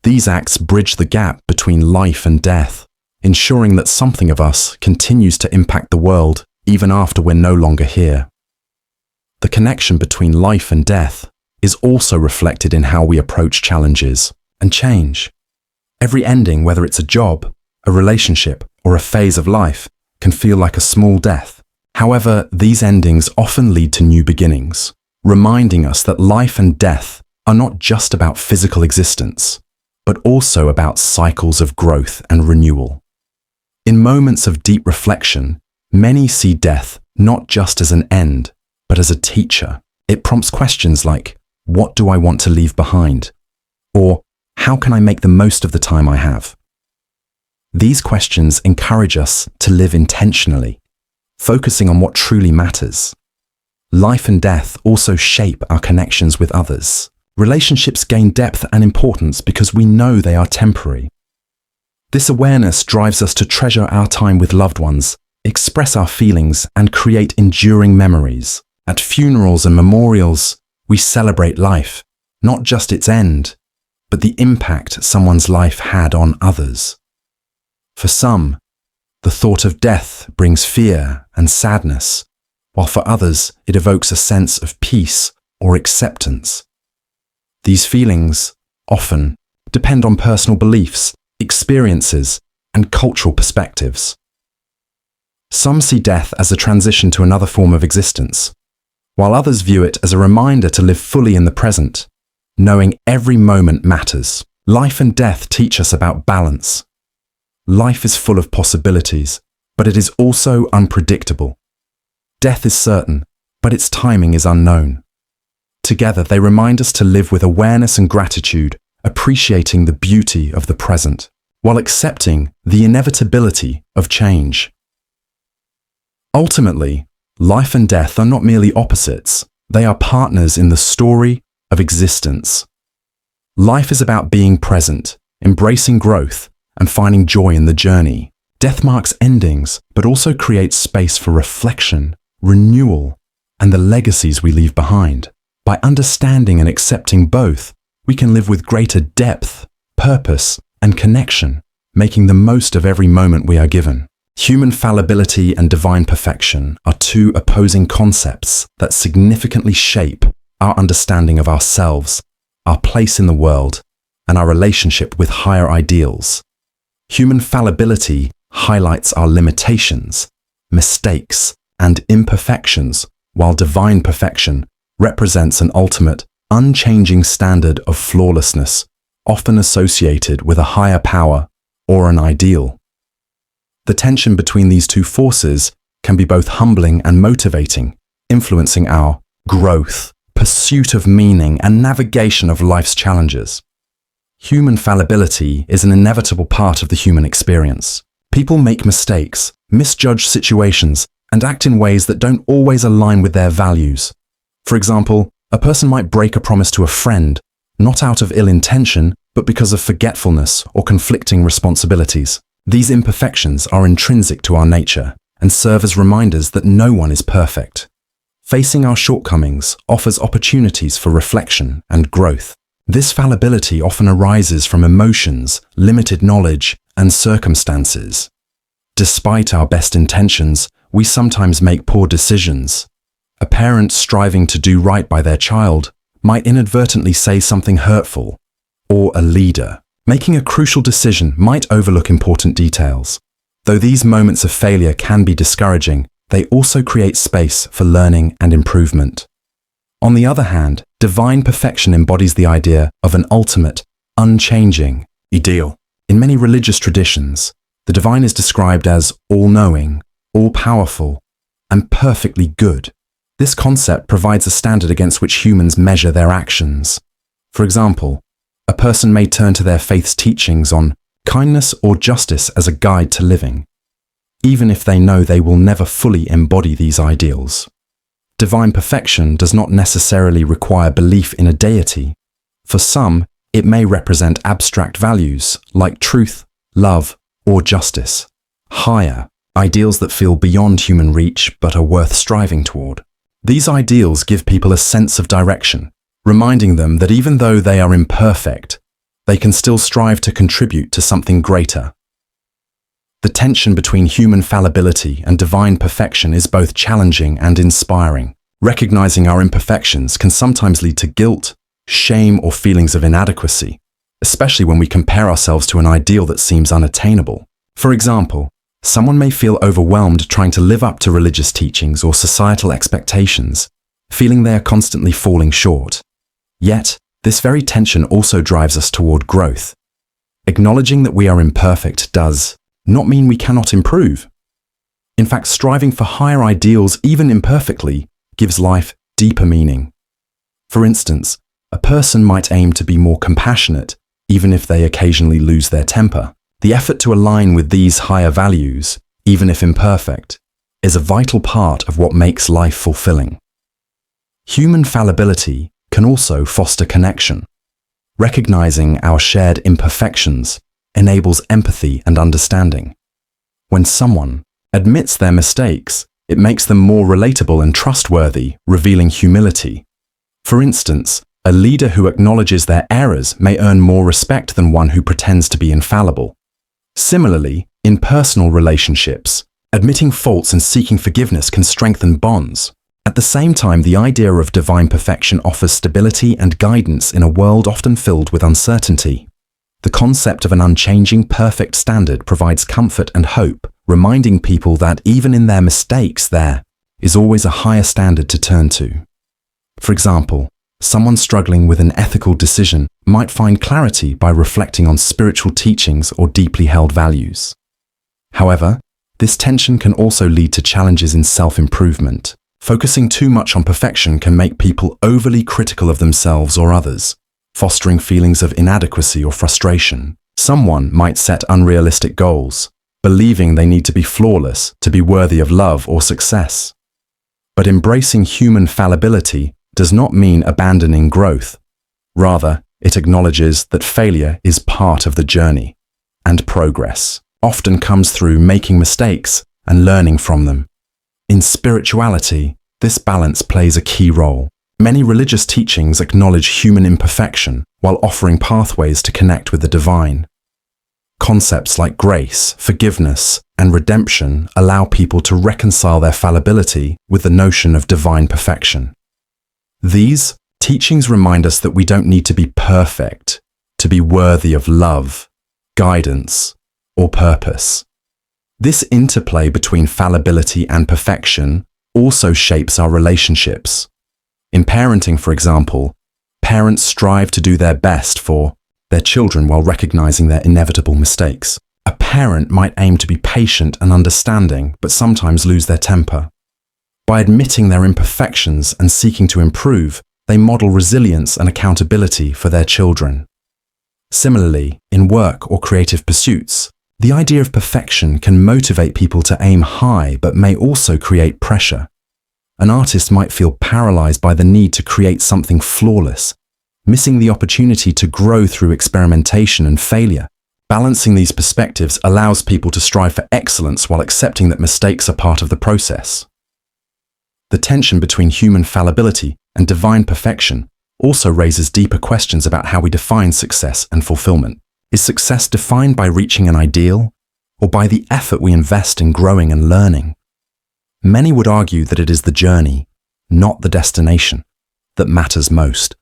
These acts bridge the gap between life and death, ensuring that something of us continues to impact the world even after we're no longer here. The connection between life and death is also reflected in how we approach challenges and change. Every ending, whether it's a job, a relationship, or a phase of life, can feel like a small death. However, these endings often lead to new beginnings, reminding us that life and death are not just about physical existence, but also about cycles of growth and renewal. In moments of deep reflection, many see death not just as an end, but as a teacher. It prompts questions like, what do I want to leave behind? Or, how can I make the most of the time I have? These questions encourage us to live intentionally, focusing on what truly matters. Life and death also shape our connections with others. Relationships gain depth and importance because we know they are temporary. This awareness drives us to treasure our time with loved ones, express our feelings, and create enduring memories. At funerals and memorials, we celebrate life, not just its end, but the impact someone's life had on others. For some, the thought of death brings fear and sadness, while for others it evokes a sense of peace or acceptance. These feelings often depend on personal beliefs, experiences, and cultural perspectives. Some see death as a transition to another form of existence, while others view it as a reminder to live fully in the present, knowing every moment matters. Life and death teach us about balance. Life is full of possibilities, but it is also unpredictable. Death is certain, but its timing is unknown. Together, they remind us to live with awareness and gratitude, appreciating the beauty of the present, while accepting the inevitability of change. Ultimately, life and death are not merely opposites, they are partners in the story of existence. Life is about being present, embracing growth, and finding joy in the journey. Death marks endings, but also creates space for reflection, renewal, and the legacies we leave behind. By understanding and accepting both, we can live with greater depth, purpose, and connection, making the most of every moment we are given. Human fallibility and divine perfection are two opposing concepts that significantly shape our understanding of ourselves, our place in the world, and our relationship with higher ideals. Human fallibility highlights our limitations, mistakes, and imperfections, while divine perfection represents an ultimate, unchanging standard of flawlessness, often associated with a higher power or an ideal. The tension between these two forces can be both humbling and motivating, influencing our growth, pursuit of meaning, and navigation of life's challenges. Human fallibility is an inevitable part of the human experience. People make mistakes, misjudge situations, and act in ways that don't always align with their values. For example, a person might break a promise to a friend, not out of ill intention, but because of forgetfulness or conflicting responsibilities. These imperfections are intrinsic to our nature and serve as reminders that no one is perfect. Facing our shortcomings offers opportunities for reflection and growth. This fallibility often arises from emotions, limited knowledge, and circumstances. Despite our best intentions, we sometimes make poor decisions. A parent striving to do right by their child might inadvertently say something hurtful, or a leader making a crucial decision might overlook important details. Though these moments of failure can be discouraging, they also create space for learning and improvement. On the other hand, divine perfection embodies the idea of an ultimate, unchanging ideal. In many religious traditions, the divine is described as all-knowing, all-powerful, and perfectly good. This concept provides a standard against which humans measure their actions. For example, a person may turn to their faith's teachings on kindness or justice as a guide to living, even if they know they will never fully embody these ideals. Divine perfection does not necessarily require belief in a deity. For some, it may represent abstract values like truth, love, or justice. Higher, ideals that feel beyond human reach but are worth striving toward. These ideals give people a sense of direction, reminding them that even though they are imperfect, they can still strive to contribute to something greater. The tension between human fallibility and divine perfection is both challenging and inspiring. Recognizing our imperfections can sometimes lead to guilt, shame, or feelings of inadequacy, especially when we compare ourselves to an ideal that seems unattainable. For example, someone may feel overwhelmed trying to live up to religious teachings or societal expectations, feeling they are constantly falling short. Yet, this very tension also drives us toward growth. Acknowledging that we are imperfect does not mean we cannot improve. In fact, striving for higher ideals, even imperfectly, gives life deeper meaning. For instance, a person might aim to be more compassionate, even if they occasionally lose their temper. The effort to align with these higher values, even if imperfect, is a vital part of what makes life fulfilling. Human fallibility can also foster connection. Recognizing our shared imperfections enables empathy and understanding. When someone admits their mistakes, it makes them more relatable and trustworthy, revealing humility. For instance, a leader who acknowledges their errors may earn more respect than one who pretends to be infallible. Similarly, in personal relationships, admitting faults and seeking forgiveness can strengthen bonds. At the same time, the idea of divine perfection offers stability and guidance in a world often filled with uncertainty. The concept of an unchanging, perfect standard provides comfort and hope, reminding people that even in their mistakes, there is always a higher standard to turn to. For example, someone struggling with an ethical decision might find clarity by reflecting on spiritual teachings or deeply held values. However, this tension can also lead to challenges in self-improvement. Focusing too much on perfection can make people overly critical of themselves or others, fostering feelings of inadequacy or frustration. Someone might set unrealistic goals, believing they need to be flawless to be worthy of love or success. But embracing human fallibility does not mean abandoning growth. Rather, it acknowledges that failure is part of the journey, and progress often comes through making mistakes and learning from them. In spirituality, this balance plays a key role. Many religious teachings acknowledge human imperfection while offering pathways to connect with the divine. Concepts like grace, forgiveness, and redemption allow people to reconcile their fallibility with the notion of divine perfection. These teachings remind us that we don't need to be perfect to be worthy of love, guidance, or purpose. This interplay between fallibility and perfection also shapes our relationships. In parenting, for example, parents strive to do their best for their children while recognizing their inevitable mistakes. A parent might aim to be patient and understanding, but sometimes lose their temper. By admitting their imperfections and seeking to improve, they model resilience and accountability for their children. Similarly, in work or creative pursuits, the idea of perfection can motivate people to aim high but may also create pressure. An artist might feel paralyzed by the need to create something flawless, missing the opportunity to grow through experimentation and failure. Balancing these perspectives allows people to strive for excellence while accepting that mistakes are part of the process. The tension between human fallibility and divine perfection also raises deeper questions about how we define success and fulfillment. Is success defined by reaching an ideal, or by the effort we invest in growing and learning? Many would argue that it is the journey, not the destination, that matters most.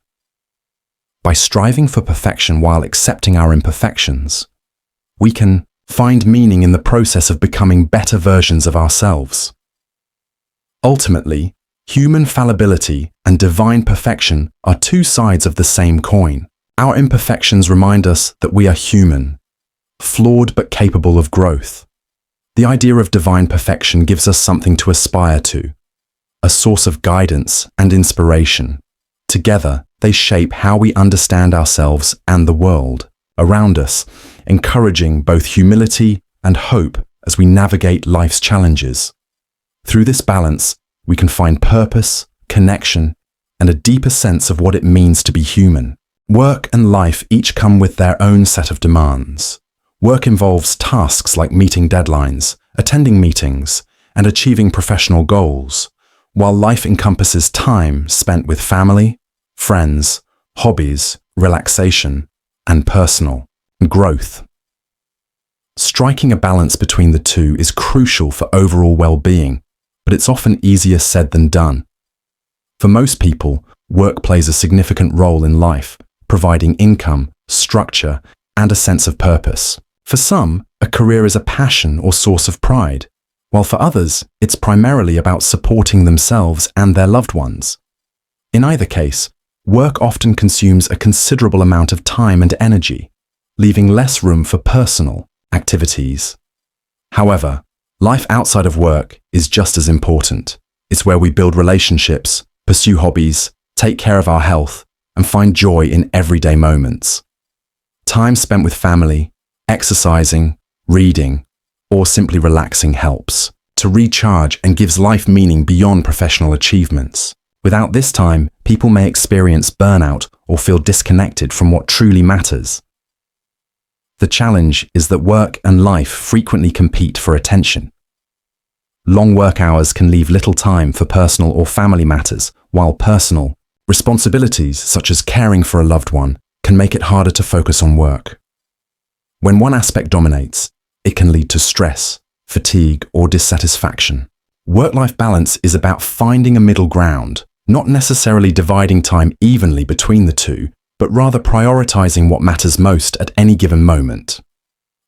By striving for perfection while accepting our imperfections, we can find meaning in the process of becoming better versions of ourselves. Ultimately, human fallibility and divine perfection are two sides of the same coin. Our imperfections remind us that we are human, flawed but capable of growth. The idea of divine perfection gives us something to aspire to, a source of guidance and inspiration. Together, they shape how we understand ourselves and the world around us, encouraging both humility and hope as we navigate life's challenges. Through this balance, we can find purpose, connection, and a deeper sense of what it means to be human. Work and life each come with their own set of demands. Work involves tasks like meeting deadlines, attending meetings, and achieving professional goals, while life encompasses time spent with family, friends, hobbies, relaxation, and personal growth. Striking a balance between the two is crucial for overall well-being, but it's often easier said than done. For most people, work plays a significant role in life, providing income, structure, and a sense of purpose. For some, a career is a passion or source of pride, while for others, it's primarily about supporting themselves and their loved ones. In either case, work often consumes a considerable amount of time and energy, leaving less room for personal activities. However, life outside of work is just as important. It's where we build relationships, pursue hobbies, take care of our health, and find joy in everyday moments. Time spent with family, exercising, reading, or simply relaxing helps to recharge and gives life meaning beyond professional achievements. Without this time, people may experience burnout or feel disconnected from what truly matters. The challenge is that work and life frequently compete for attention. Long work hours can leave little time for personal or family matters, while personal responsibilities, such as caring for a loved one, can make it harder to focus on work. When one aspect dominates, it can lead to stress, fatigue, or dissatisfaction. Work-life balance is about finding a middle ground, not necessarily dividing time evenly between the two, but rather prioritizing what matters most at any given moment.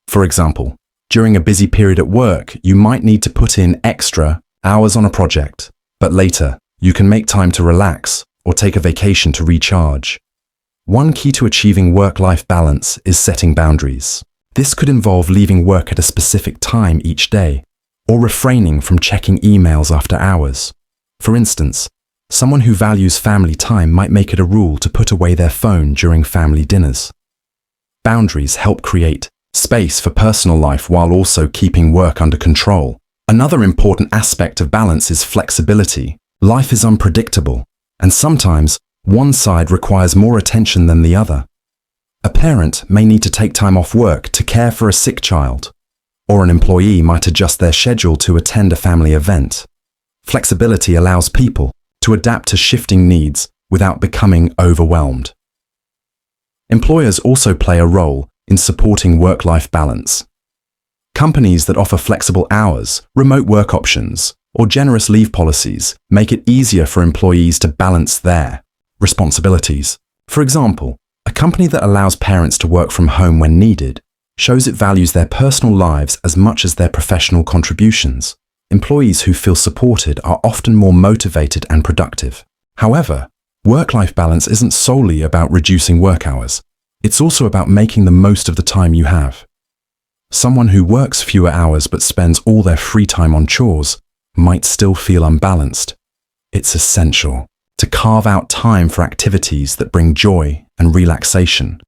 For example, during a busy period at work, you might need to put in extra hours on a project, but later, you can make time to relax or take a vacation to recharge. One key to achieving work-life balance is setting boundaries. This could involve leaving work at a specific time each day, or refraining from checking emails after hours. For instance, someone who values family time might make it a rule to put away their phone during family dinners. Boundaries help create space for personal life while also keeping work under control. Another important aspect of balance is flexibility. Life is unpredictable, and sometimes one side requires more attention than the other. A parent may need to take time off work to care for a sick child, or an employee might adjust their schedule to attend a family event. Flexibility allows people to adapt to shifting needs without becoming overwhelmed. Employers also play a role in supporting work-life balance. Companies that offer flexible hours, remote work options, or generous leave policies make it easier for employees to balance their responsibilities. For example, a company that allows parents to work from home when needed shows it values their personal lives as much as their professional contributions. Employees who feel supported are often more motivated and productive. However, work-life balance isn't solely about reducing work hours. It's also about making the most of the time you have. Someone who works fewer hours but spends all their free time on chores might still feel unbalanced, it's essential to carve out time for activities that bring joy and relaxation,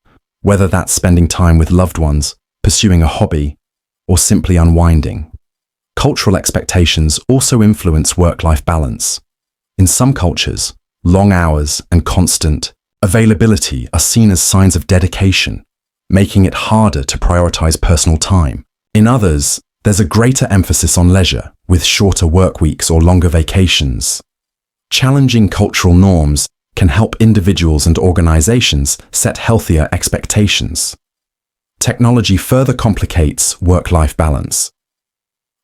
whether that's spending time with loved ones, pursuing a hobby, or simply unwinding. Cultural expectations also influence work-life balance. In some cultures, long hours and constant availability are seen as signs of dedication, making it harder to prioritize personal time. In others, there's a greater emphasis on leisure, with shorter work weeks or longer vacations. Challenging cultural norms can help individuals and organizations set healthier expectations. Technology further complicates work-life balance.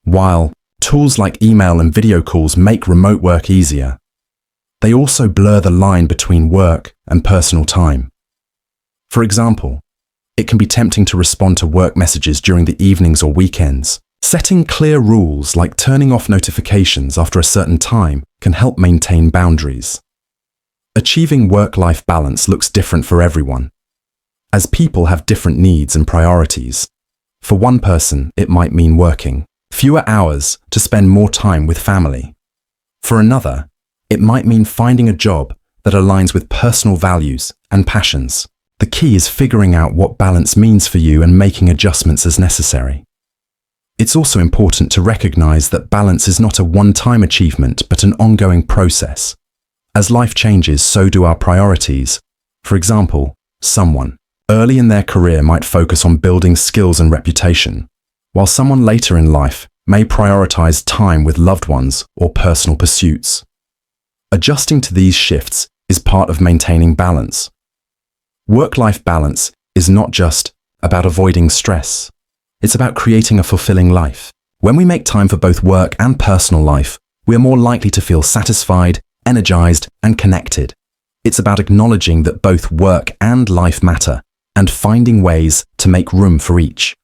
While tools like email and video calls make remote work easier, they also blur the line between work and personal time. For example, it can be tempting to respond to work messages during the evenings or weekends. Setting clear rules like turning off notifications after a certain time can help maintain boundaries. Achieving work-life balance looks different for everyone, as people have different needs and priorities. For one person, it might mean working fewer hours to spend more time with family. For another, it might mean finding a job that aligns with personal values and passions. The key is figuring out what balance means for you and making adjustments as necessary. It's also important to recognize that balance is not a one-time achievement, but an ongoing process. As life changes, so do our priorities. For example, someone early in their career might focus on building skills and reputation, while someone later in life may prioritize time with loved ones or personal pursuits. Adjusting to these shifts is part of maintaining balance. Work-life balance is not just about avoiding stress. It's about creating a fulfilling life. When we make time for both work and personal life, we are more likely to feel satisfied, energized, and connected. It's about acknowledging that both work and life matter and finding ways to make room for each.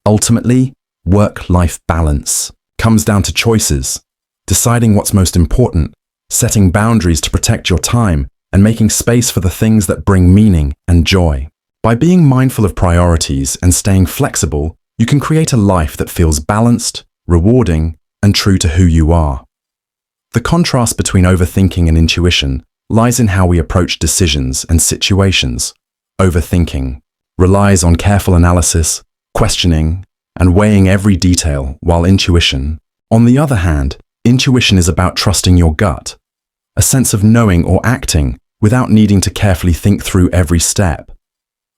Ultimately, work-life balance comes down to choices, deciding what's most important, setting boundaries to protect your time, and making space for the things that bring meaning and joy. By being mindful of priorities and staying flexible, you can create a life that feels balanced, rewarding, and true to who you are. The contrast between overthinking and intuition lies in how we approach decisions and situations. Overthinking relies on careful analysis, questioning, and weighing every detail, while intuition, on the other hand, intuition is about trusting your gut, a sense of knowing or acting without needing to carefully think through every step.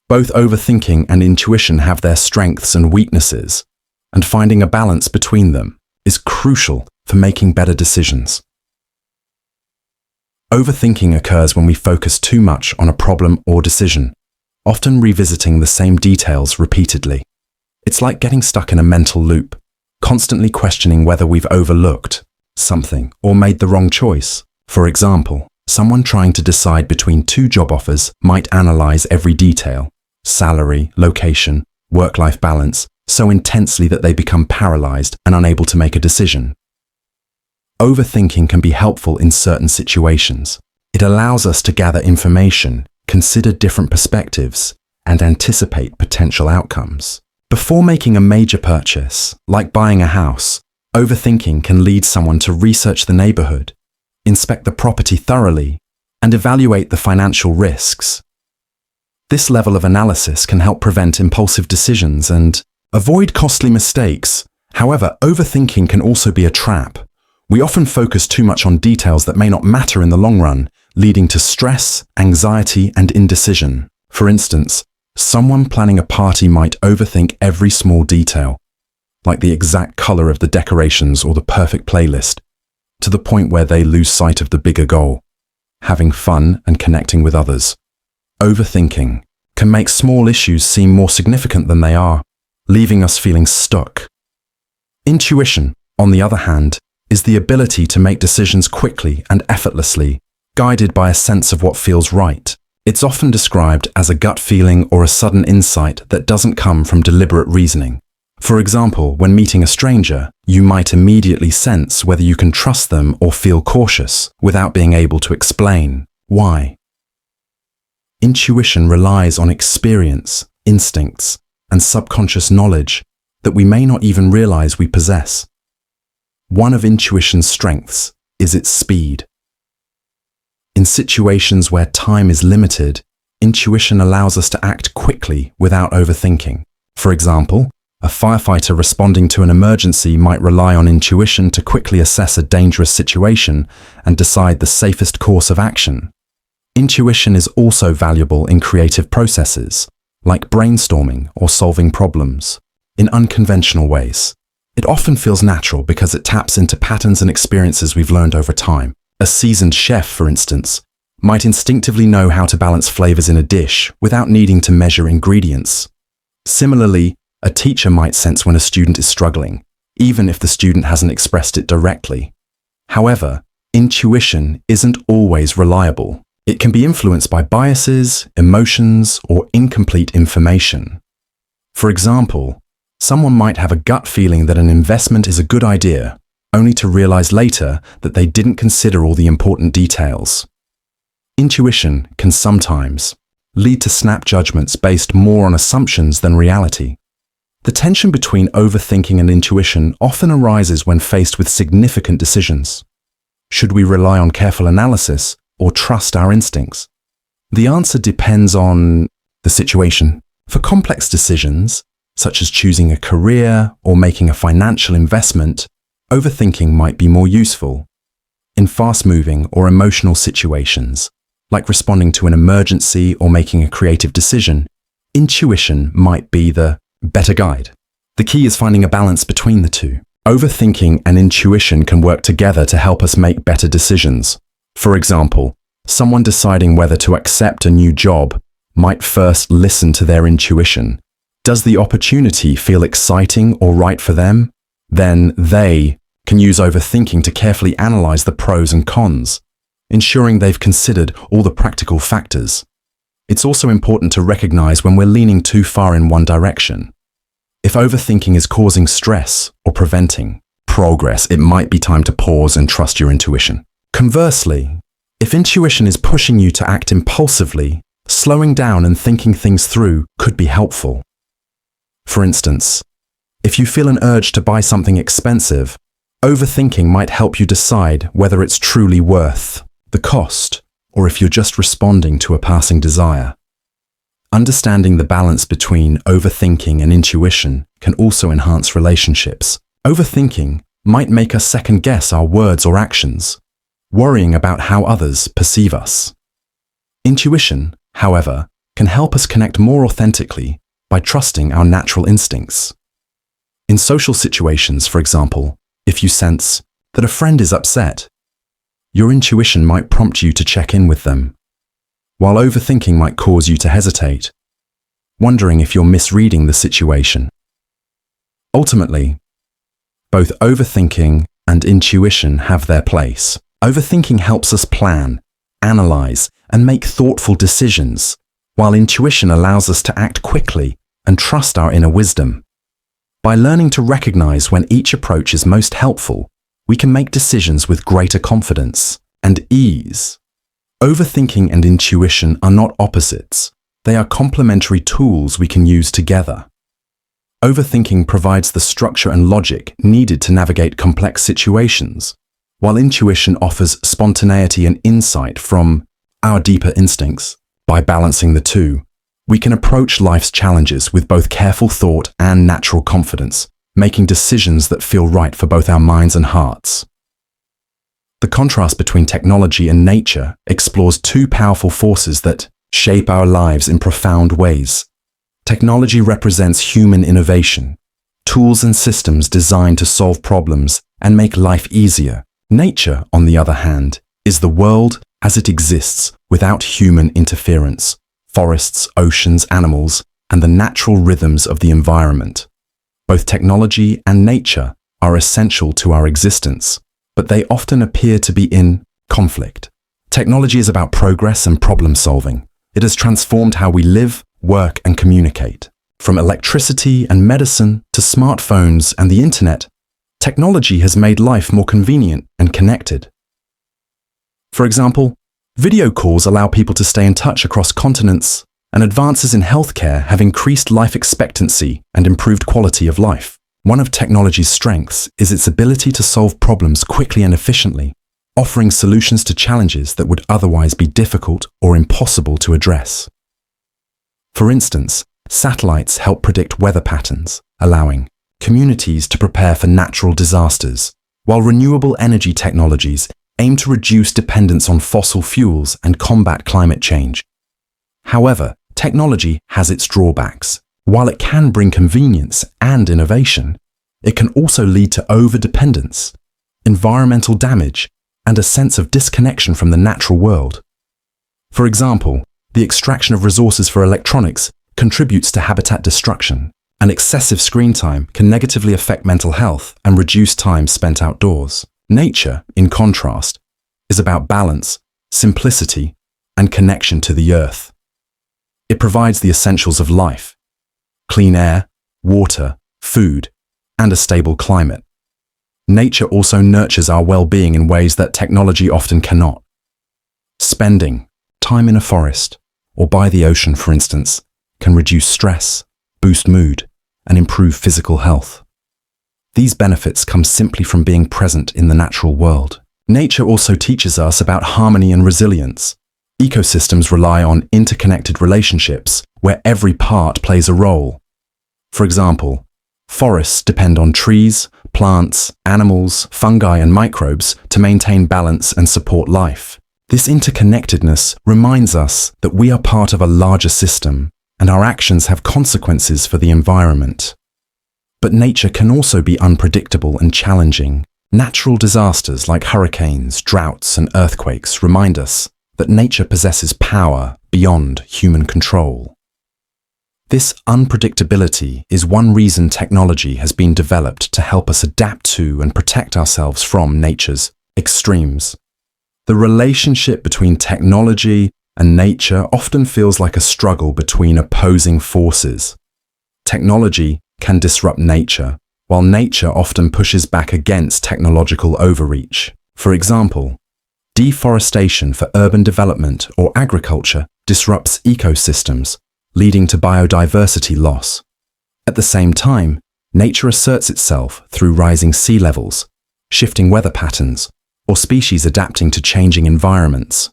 Both overthinking and intuition have their strengths and weaknesses, and finding a balance between them is crucial for making better decisions. Overthinking occurs when we focus too much on a problem or decision, often revisiting the same details repeatedly. It's like getting stuck in a mental loop, constantly questioning whether we've overlooked something or made the wrong choice. For example, someone trying to decide between two job offers might analyze every detail, salary, location, work-life balance, so intensely that they become paralyzed and unable to make a decision. Overthinking can be helpful in certain situations. It allows us to gather information, consider different perspectives, and anticipate potential outcomes. Before making a major purchase, like buying a house, overthinking can lead someone to research the neighborhood, inspect the property thoroughly, and evaluate the financial risks. This level of analysis can help prevent impulsive decisions and avoid costly mistakes. However, overthinking can also be a trap. We often focus too much on details that may not matter in the long run, leading to stress, anxiety, and indecision. For instance, someone planning a party might overthink every small detail, like the exact color of the decorations or the perfect playlist, to the point where they lose sight of the bigger goal, having fun and connecting with others. Overthinking can make small issues seem more significant than they are, leaving us feeling stuck. Intuition, on the other hand, is the ability to make decisions quickly and effortlessly, guided by a sense of what feels right. It's often described as a gut feeling or a sudden insight that doesn't come from deliberate reasoning. For example, when meeting a stranger, you might immediately sense whether you can trust them or feel cautious without being able to explain why. Intuition relies on experience, instincts, and subconscious knowledge that we may not even realize we possess. one of intuition's strengths is its speed. In situations where time is limited, intuition allows us to act quickly without overthinking. For example, a firefighter responding to an emergency might rely on intuition to quickly assess a dangerous situation and decide the safest course of action. Intuition is also valuable in creative processes, like brainstorming or solving problems, in unconventional ways. It often feels natural because it taps into patterns and experiences we've learned over time. A seasoned chef, for instance, might instinctively know how to balance flavors in a dish without needing to measure ingredients. Similarly, a teacher might sense when a student is struggling, even if the student hasn't expressed it directly. However, intuition isn't always reliable. It can be influenced by biases, emotions, or incomplete information. For example, someone might have a gut feeling that an investment is a good idea, only to realize later that they didn't consider all the important details. Intuition can sometimes lead to snap judgments based more on assumptions than reality. The tension between overthinking and intuition often arises when faced with significant decisions. Should we rely on careful analysis or trust our instincts? The answer depends on the situation. For complex decisions, such as choosing a career or making a financial investment, overthinking might be more useful. In fast-moving or emotional situations, like responding to an emergency or making a creative decision, intuition might be the better guide. The key is finding a balance between the two. Overthinking and intuition can work together to help us make better decisions. For example, someone deciding whether to accept a new job might first listen to their intuition. Does the opportunity feel exciting or right for them? Then they can use overthinking to carefully analyze the pros and cons, ensuring they've considered all the practical factors. It's also important to recognize when we're leaning too far in one direction. If overthinking is causing stress or preventing progress, it might be time to pause and trust your intuition. Conversely, if intuition is pushing you to act impulsively, slowing down and thinking things through could be helpful. For instance, if you feel an urge to buy something expensive, overthinking might help you decide whether it's truly worth the cost, or if you're just responding to a passing desire. Understanding the balance between overthinking and intuition can also enhance relationships. Overthinking might make us second-guess our words or actions, worrying about how others perceive us. Intuition, however, can help us connect more authentically by trusting our natural instincts. In social situations, for example, if you sense that a friend is upset, your intuition might prompt you to check in with them, while overthinking might cause you to hesitate, wondering if you're misreading the situation. Ultimately, both overthinking and intuition have their place. Overthinking helps us plan, analyze, and make thoughtful decisions, while intuition allows us to act quickly and trust our inner wisdom. By learning to recognize when each approach is most helpful, we can make decisions with greater confidence and ease. Overthinking and intuition are not opposites. They are complementary tools we can use together. Overthinking provides the structure and logic needed to navigate complex situations, while intuition offers spontaneity and insight from our deeper instincts. By balancing the two, we can approach life's challenges with both careful thought and natural confidence, making decisions that feel right for both our minds and hearts. The contrast between technology and nature explores two powerful forces that shape our lives in profound ways. Technology represents human innovation, tools and systems designed to solve problems and make life easier. Nature, on the other hand, is the world as it exists without human interference, forests, oceans, animals, and the natural rhythms of the environment. Both technology and nature are essential to our existence, but they often appear to be in conflict. Technology is about progress and problem solving. It has transformed how we live, work, and communicate. From electricity and medicine to smartphones and the internet, technology has made life more convenient and connected. For example, video calls allow people to stay in touch across continents, and advances in healthcare have increased life expectancy and improved quality of life. One of technology's strengths is its ability to solve problems quickly and efficiently, offering solutions to challenges that would otherwise be difficult or impossible to address. For instance, satellites help predict weather patterns, allowing communities to prepare for natural disasters, while renewable energy technologies aim to reduce dependence on fossil fuels and combat climate change. However, technology has its drawbacks. While it can bring convenience and innovation, it can also lead to over-dependence, environmental damage, and a sense of disconnection from the natural world. For example, the extraction of resources for electronics contributes to habitat destruction, and excessive screen time can negatively affect mental health and reduce time spent outdoors. Nature, in contrast, is about balance, simplicity, and connection to the earth. It provides the essentials of life: clean air, water, food, and a stable climate. Nature also nurtures our well-being in ways that technology often cannot. Spending time in a forest or by the ocean, for instance, can reduce stress, boost mood, and improve physical health. These benefits come simply from being present in the natural world. Nature also teaches us about harmony and resilience. Ecosystems rely on interconnected relationships where every part plays a role. For example, forests depend on trees, plants, animals, fungi, and microbes to maintain balance and support life. This interconnectedness reminds us that we are part of a larger system, and our actions have consequences for the environment. But nature can also be unpredictable and challenging. Natural disasters like hurricanes, droughts, and earthquakes remind us that nature possesses power beyond human control. This unpredictability is one reason technology has been developed to help us adapt to and protect ourselves from nature's extremes. The relationship between technology and nature often feels like a struggle between opposing forces. Technology can disrupt nature, while nature often pushes back against technological overreach. For example, deforestation for urban development or agriculture disrupts ecosystems, leading to biodiversity loss. At the same time, nature asserts itself through rising sea levels, shifting weather patterns, or species adapting to changing environments.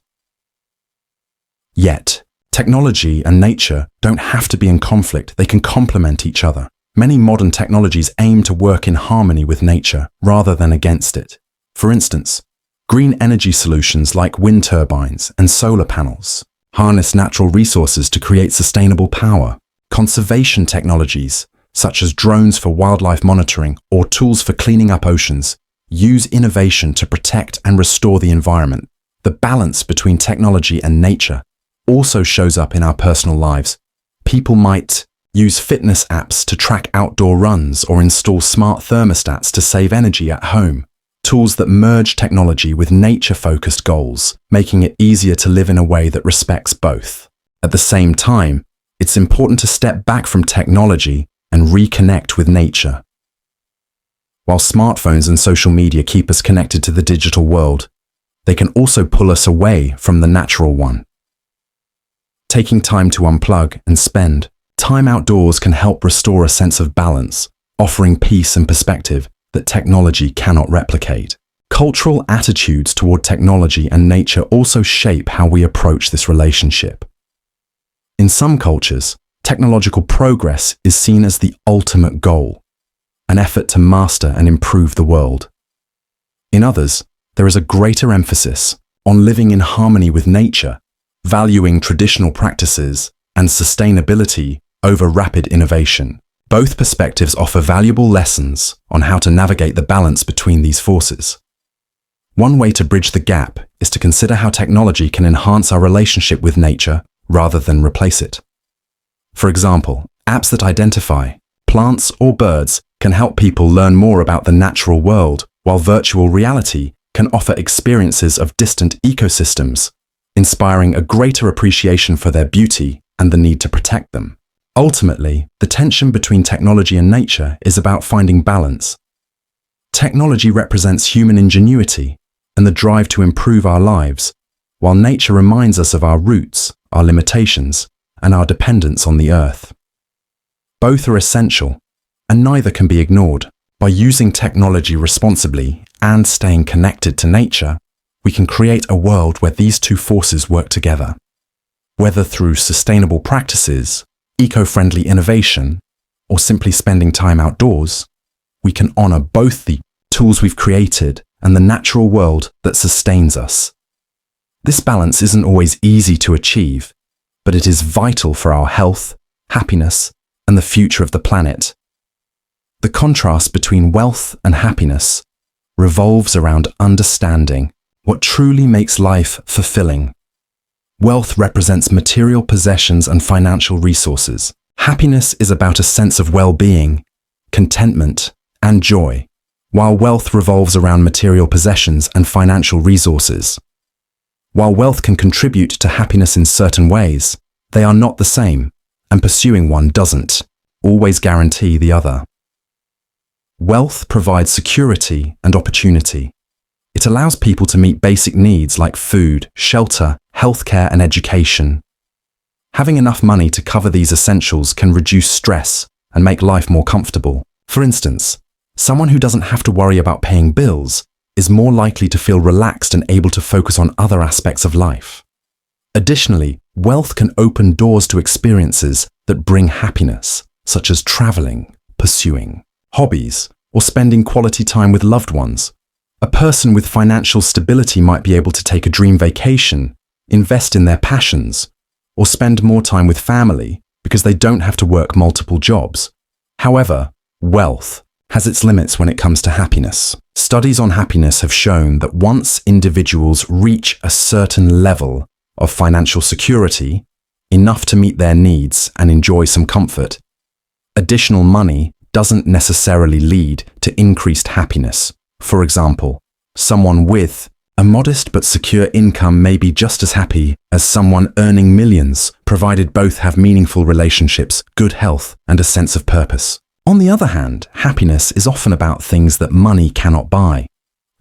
Yet, technology and nature don't have to be in conflict, they can complement each other. Many modern technologies aim to work in harmony with nature rather than against it. For instance, green energy solutions like wind turbines and solar panels harness natural resources to create sustainable power. Conservation technologies, such as drones for wildlife monitoring or tools for cleaning up oceans, use innovation to protect and restore the environment. The balance between technology and nature also shows up in our personal lives. People might use fitness apps to track outdoor runs or install smart thermostats to save energy at home. Tools that merge technology with nature-focused goals, making it easier to live in a way that respects both. At the same time, it's important to step back from technology and reconnect with nature. While smartphones and social media keep us connected to the digital world, they can also pull us away from the natural one. Taking time to unplug and spend time outdoors can help restore a sense of balance, offering peace and perspective that technology cannot replicate. Cultural attitudes toward technology and nature also shape how we approach this relationship. In some cultures, technological progress is seen as the ultimate goal, an effort to master and improve the world. In others, there is a greater emphasis on living in harmony with nature, valuing traditional practices and sustainability over rapid innovation. Both perspectives offer valuable lessons on how to navigate the balance between these forces. One way to bridge the gap is to consider how technology can enhance our relationship with nature rather than replace it. For example, apps that identify plants or birds can help people learn more about the natural world, while virtual reality can offer experiences of distant ecosystems, inspiring a greater appreciation for their beauty and the need to protect them. Ultimately, the tension between technology and nature is about finding balance. Technology represents human ingenuity and the drive to improve our lives, while nature reminds us of our roots, our limitations, and our dependence on the earth. Both are essential, and neither can be ignored. By using technology responsibly and staying connected to nature, we can create a world where these two forces work together. Whether through sustainable practices, eco-friendly innovation, or simply spending time outdoors, we can honor both the tools we've created and the natural world that sustains us. This balance isn't always easy to achieve, but it is vital for our health, happiness, and the future of the planet. The contrast between wealth and happiness revolves around understanding what truly makes life fulfilling. Wealth represents material possessions and financial resources. Happiness is about a sense of well-being, contentment, and joy, while wealth revolves around material possessions and financial resources. While wealth can contribute to happiness in certain ways, they are not the same, and pursuing one doesn't always guarantee the other. Wealth provides security and opportunity. It allows people to meet basic needs like food, shelter, healthcare, and education. Having enough money to cover these essentials can reduce stress and make life more comfortable. For instance, someone who doesn't have to worry about paying bills is more likely to feel relaxed and able to focus on other aspects of life. Additionally, wealth can open doors to experiences that bring happiness, such as traveling, pursuing hobbies, or spending quality time with loved ones. A person with financial stability might be able to take a dream vacation, invest in their passions, or spend more time with family because they don't have to work multiple jobs. However, wealth has its limits when it comes to happiness. Studies on happiness have shown that once individuals reach a certain level of financial security, enough to meet their needs and enjoy some comfort, additional money doesn't necessarily lead to increased happiness. For example, someone with a modest but secure income may be just as happy as someone earning millions, provided both have meaningful relationships, good health, and a sense of purpose. On the other hand, happiness is often about things that money cannot buy.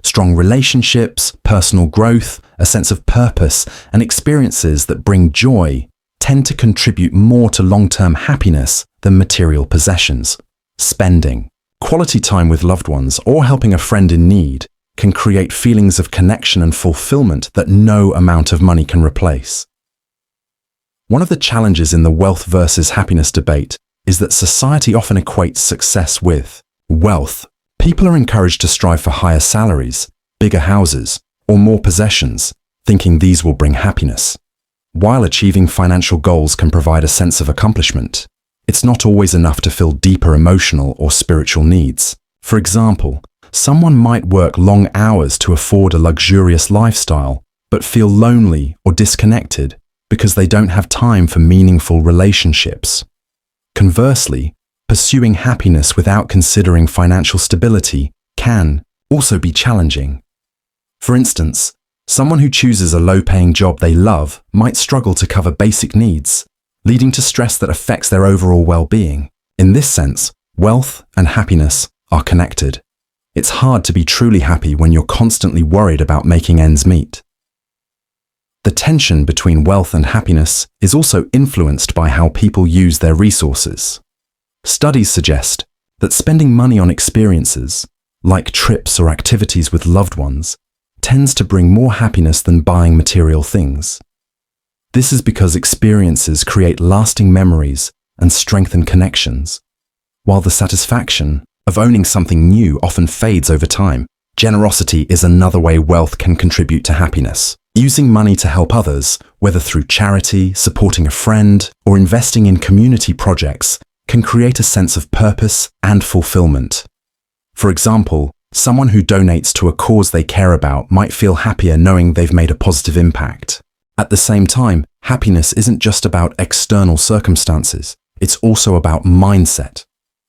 Strong relationships, personal growth, a sense of purpose, and experiences that bring joy tend to contribute more to long-term happiness than material possessions. Spending quality time with loved ones or helping a friend in need can create feelings of connection and fulfillment that no amount of money can replace. One of the challenges in the wealth versus happiness debate is that society often equates success with wealth. People are encouraged to strive for higher salaries, bigger houses, or more possessions, thinking these will bring happiness. While achieving financial goals can provide a sense of accomplishment, it's not always enough to fill deeper emotional or spiritual needs. For example, someone might work long hours to afford a luxurious lifestyle, but feel lonely or disconnected because they don't have time for meaningful relationships. Conversely, pursuing happiness without considering financial stability can also be challenging. For instance, someone who chooses a low-paying job they love might struggle to cover basic needs, leading to stress that affects their overall well-being. In this sense, wealth and happiness are connected. It's hard to be truly happy when you're constantly worried about making ends meet. The tension between wealth and happiness is also influenced by how people use their resources. Studies suggest that spending money on experiences, like trips or activities with loved ones, tends to bring more happiness than buying material things. This is because experiences create lasting memories and strengthen connections, while the satisfaction of owning something new often fades over time. Generosity is another way wealth can contribute to happiness. Using money to help others, whether through charity, supporting a friend, or investing in community projects, can create a sense of purpose and fulfillment. For example, someone who donates to a cause they care about might feel happier knowing they've made a positive impact. At the same time, happiness isn't just about external circumstances, it's also about mindset.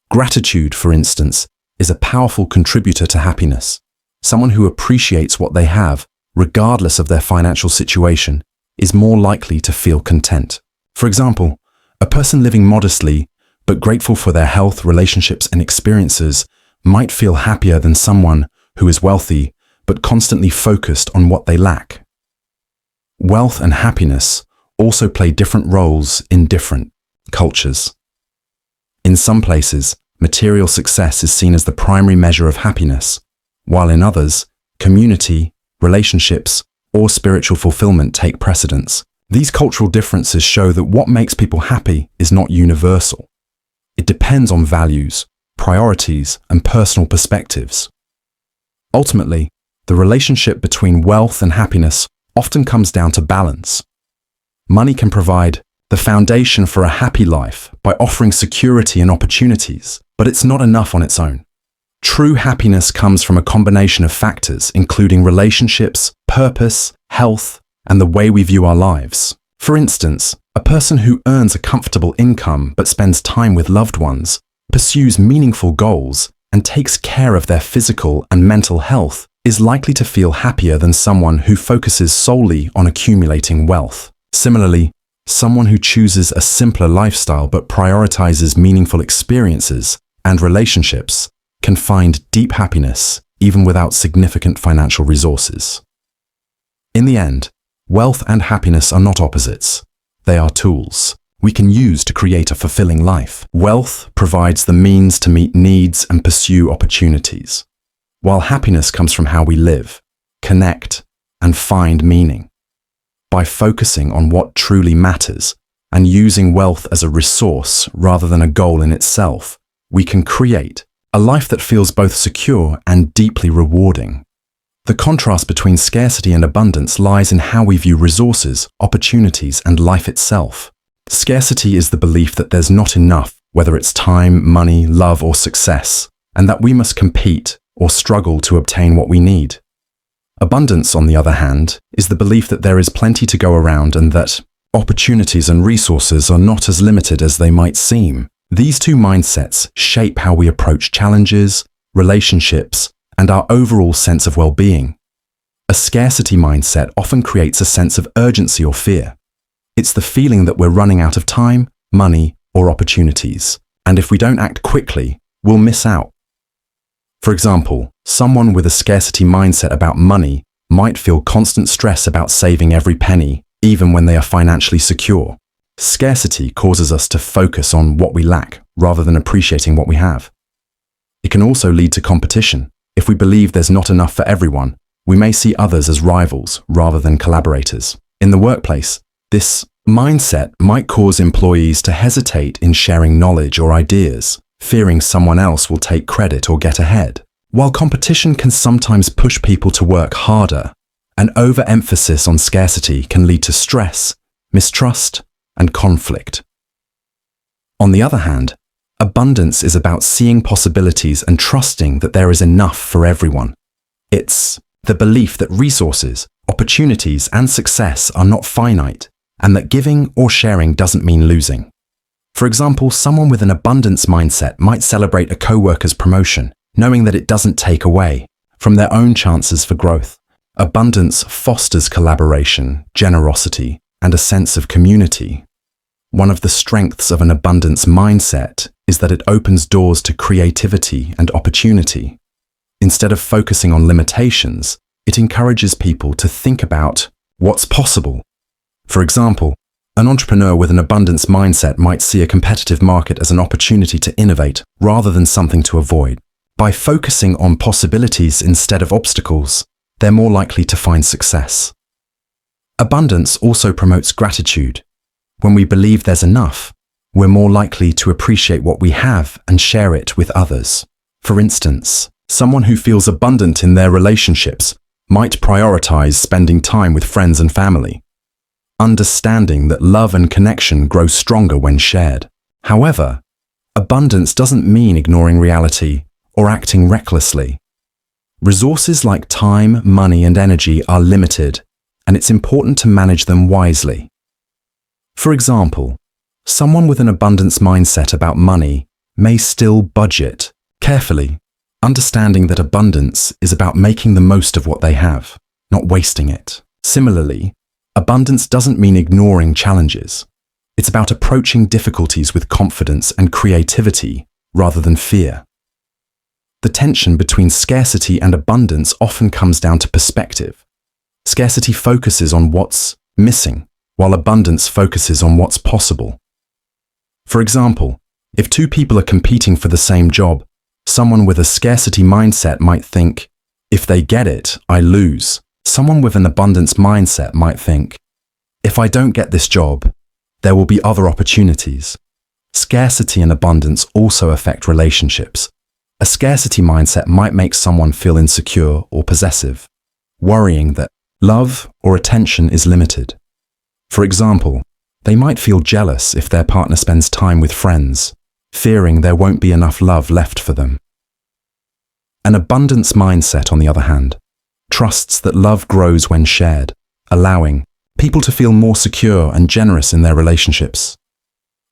Gratitude, for instance, is a powerful contributor to happiness. Someone who appreciates what they have, regardless of their financial situation, is more likely to feel content. For example, a person living modestly but grateful for their health, relationships, and experiences might feel happier than someone who is wealthy but constantly focused on what they lack. Wealth and happiness also play different roles in different cultures. In some places, material success is seen as the primary measure of happiness, while in others, community, relationships, or spiritual fulfillment take precedence. These cultural differences show that what makes people happy is not universal. It depends on values, priorities, and personal perspectives. Ultimately, the relationship between wealth and happiness often comes down to balance. Money can provide the foundation for a happy life by offering security and opportunities, but it's not enough on its own. True happiness comes from a combination of factors, including relationships, purpose, health, and the way we view our lives. For instance, a person who earns a comfortable income but spends time with loved ones, pursues meaningful goals, and takes care of their physical and mental health is likely to feel happier than someone who focuses solely on accumulating wealth. Similarly, someone who chooses a simpler lifestyle but prioritizes meaningful experiences and relationships can find deep happiness even without significant financial resources. In the end, wealth and happiness are not opposites. They are tools we can use to create a fulfilling life. Wealth provides the means to meet needs and pursue opportunities, while happiness comes from how we live, connect, and find meaning. By focusing on what truly matters and using wealth as a resource rather than a goal in itself, we can create a life that feels both secure and deeply rewarding. The contrast between scarcity and abundance lies in how we view resources, opportunities, and life itself. Scarcity is the belief that there's not enough, whether it's time, money, love, or success, and that we must compete or struggle to obtain what we need. Abundance, on the other hand, is the belief that there is plenty to go around and that opportunities and resources are not as limited as they might seem. These two mindsets shape how we approach challenges, relationships, and our overall sense of well-being. A scarcity mindset often creates a sense of urgency or fear. It's the feeling that we're running out of time, money, or opportunities, and if we don't act quickly, we'll miss out. For example, someone with a scarcity mindset about money might feel constant stress about saving every penny, even when they are financially secure. Scarcity causes us to focus on what we lack rather than appreciating what we have. It can also lead to competition. If we believe there's not enough for everyone, we may see others as rivals rather than collaborators. In the workplace, this mindset might cause employees to hesitate in sharing knowledge or ideas, fearing someone else will take credit or get ahead. While competition can sometimes push people to work harder, an overemphasis on scarcity can lead to stress, mistrust, and conflict. On the other hand, abundance is about seeing possibilities and trusting that there is enough for everyone. It's the belief that resources, opportunities, and success are not finite, and that giving or sharing doesn't mean losing. For example, someone with an abundance mindset might celebrate a coworker's promotion, knowing that it doesn't take away from their own chances for growth. Abundance fosters collaboration, generosity, and a sense of community. One of the strengths of an abundance mindset is that it opens doors to creativity and opportunity. Instead of focusing on limitations, it encourages people to think about what's possible. For example, an entrepreneur with an abundance mindset might see a competitive market as an opportunity to innovate rather than something to avoid. By focusing on possibilities instead of obstacles, they're more likely to find success. Abundance also promotes gratitude. When we believe there's enough, we're more likely to appreciate what we have and share it with others. For instance, someone who feels abundant in their relationships might prioritize spending time with friends and family, understanding that love and connection grow stronger when shared. However, abundance doesn't mean ignoring reality or acting recklessly. Resources like time, money, and energy are limited, and it's important to manage them wisely. For example, someone with an abundance mindset about money may still budget carefully, understanding that abundance is about making the most of what they have, not wasting it. Similarly, abundance doesn't mean ignoring challenges. It's about approaching difficulties with confidence and creativity rather than fear. The tension between scarcity and abundance often comes down to perspective. Scarcity focuses on what's missing, while abundance focuses on what's possible. For example, If two people are competing for the same job, someone with a scarcity mindset might think, if they get it, I lose. Someone with an abundance mindset might think, if I don't get this job, there will be other opportunities. Scarcity and abundance also affect relationships. A scarcity mindset might make someone feel insecure or possessive, worrying that love or attention is limited. For example, they might feel jealous if their partner spends time with friends, fearing there won't be enough love left for them. An abundance mindset, on the other hand, trusts that love grows when shared, allowing people to feel more secure and generous in their relationships.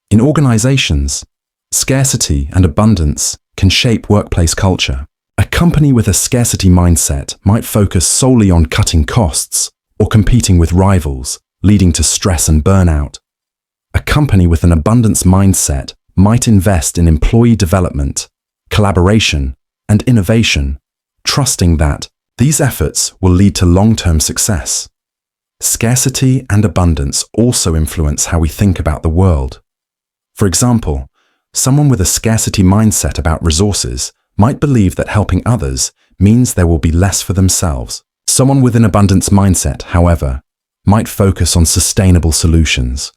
In organizations, scarcity and abundance can shape workplace culture. A company with a scarcity mindset might focus solely on cutting costs or competing with rivals, leading to stress and burnout. A company with an abundance mindset might invest in employee development, collaboration, and innovation, trusting that these efforts will lead to long-term success. Scarcity and abundance also influence how we think about the world. For example, someone with a scarcity mindset about resources might believe that helping others means there will be less for themselves. Someone with an abundance mindset, however, might focus on sustainable solutions,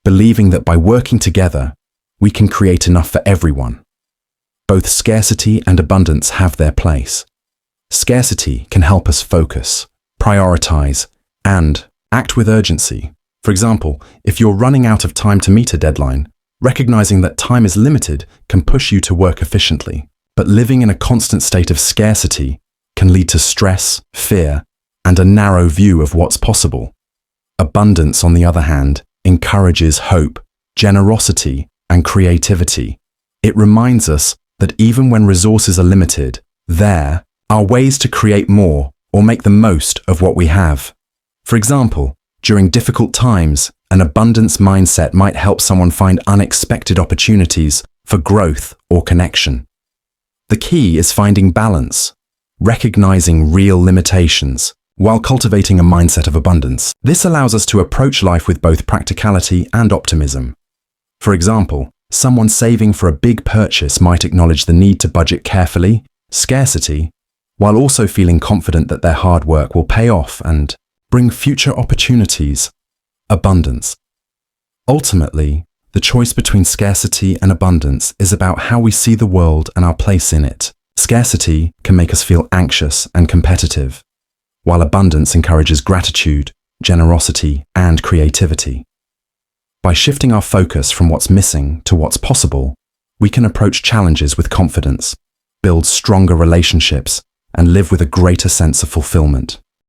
believing that by working together, we can create enough for everyone. Both scarcity and abundance have their place. Scarcity can help us focus, prioritize, and act with urgency. For example, if you're running out of time to meet a deadline, recognizing that time is limited can push you to work efficiently. But living in a constant state of scarcity can lead to stress, fear, and a narrow view of what's possible. Abundance, on the other hand, encourages hope, generosity, and creativity. It reminds us that even when resources are limited, there are ways to create more or make the most of what we have. For example, during difficult times, an abundance mindset might help someone find unexpected opportunities for growth or connection. The key is finding balance, recognizing real limitations, while cultivating a mindset of abundance. This allows us to approach life with both practicality and optimism. For example, someone saving for a big purchase might acknowledge the need to budget carefully, scarcity, while also feeling confident that their hard work will pay off and bring future opportunities, abundance. Ultimately, the choice between scarcity and abundance is about how we see the world and our place in it. Scarcity can make us feel anxious and competitive, while abundance encourages gratitude, generosity, and creativity. By shifting our focus from what's missing to what's possible, we can approach challenges with confidence, build stronger relationships, and live with a greater sense of fulfillment.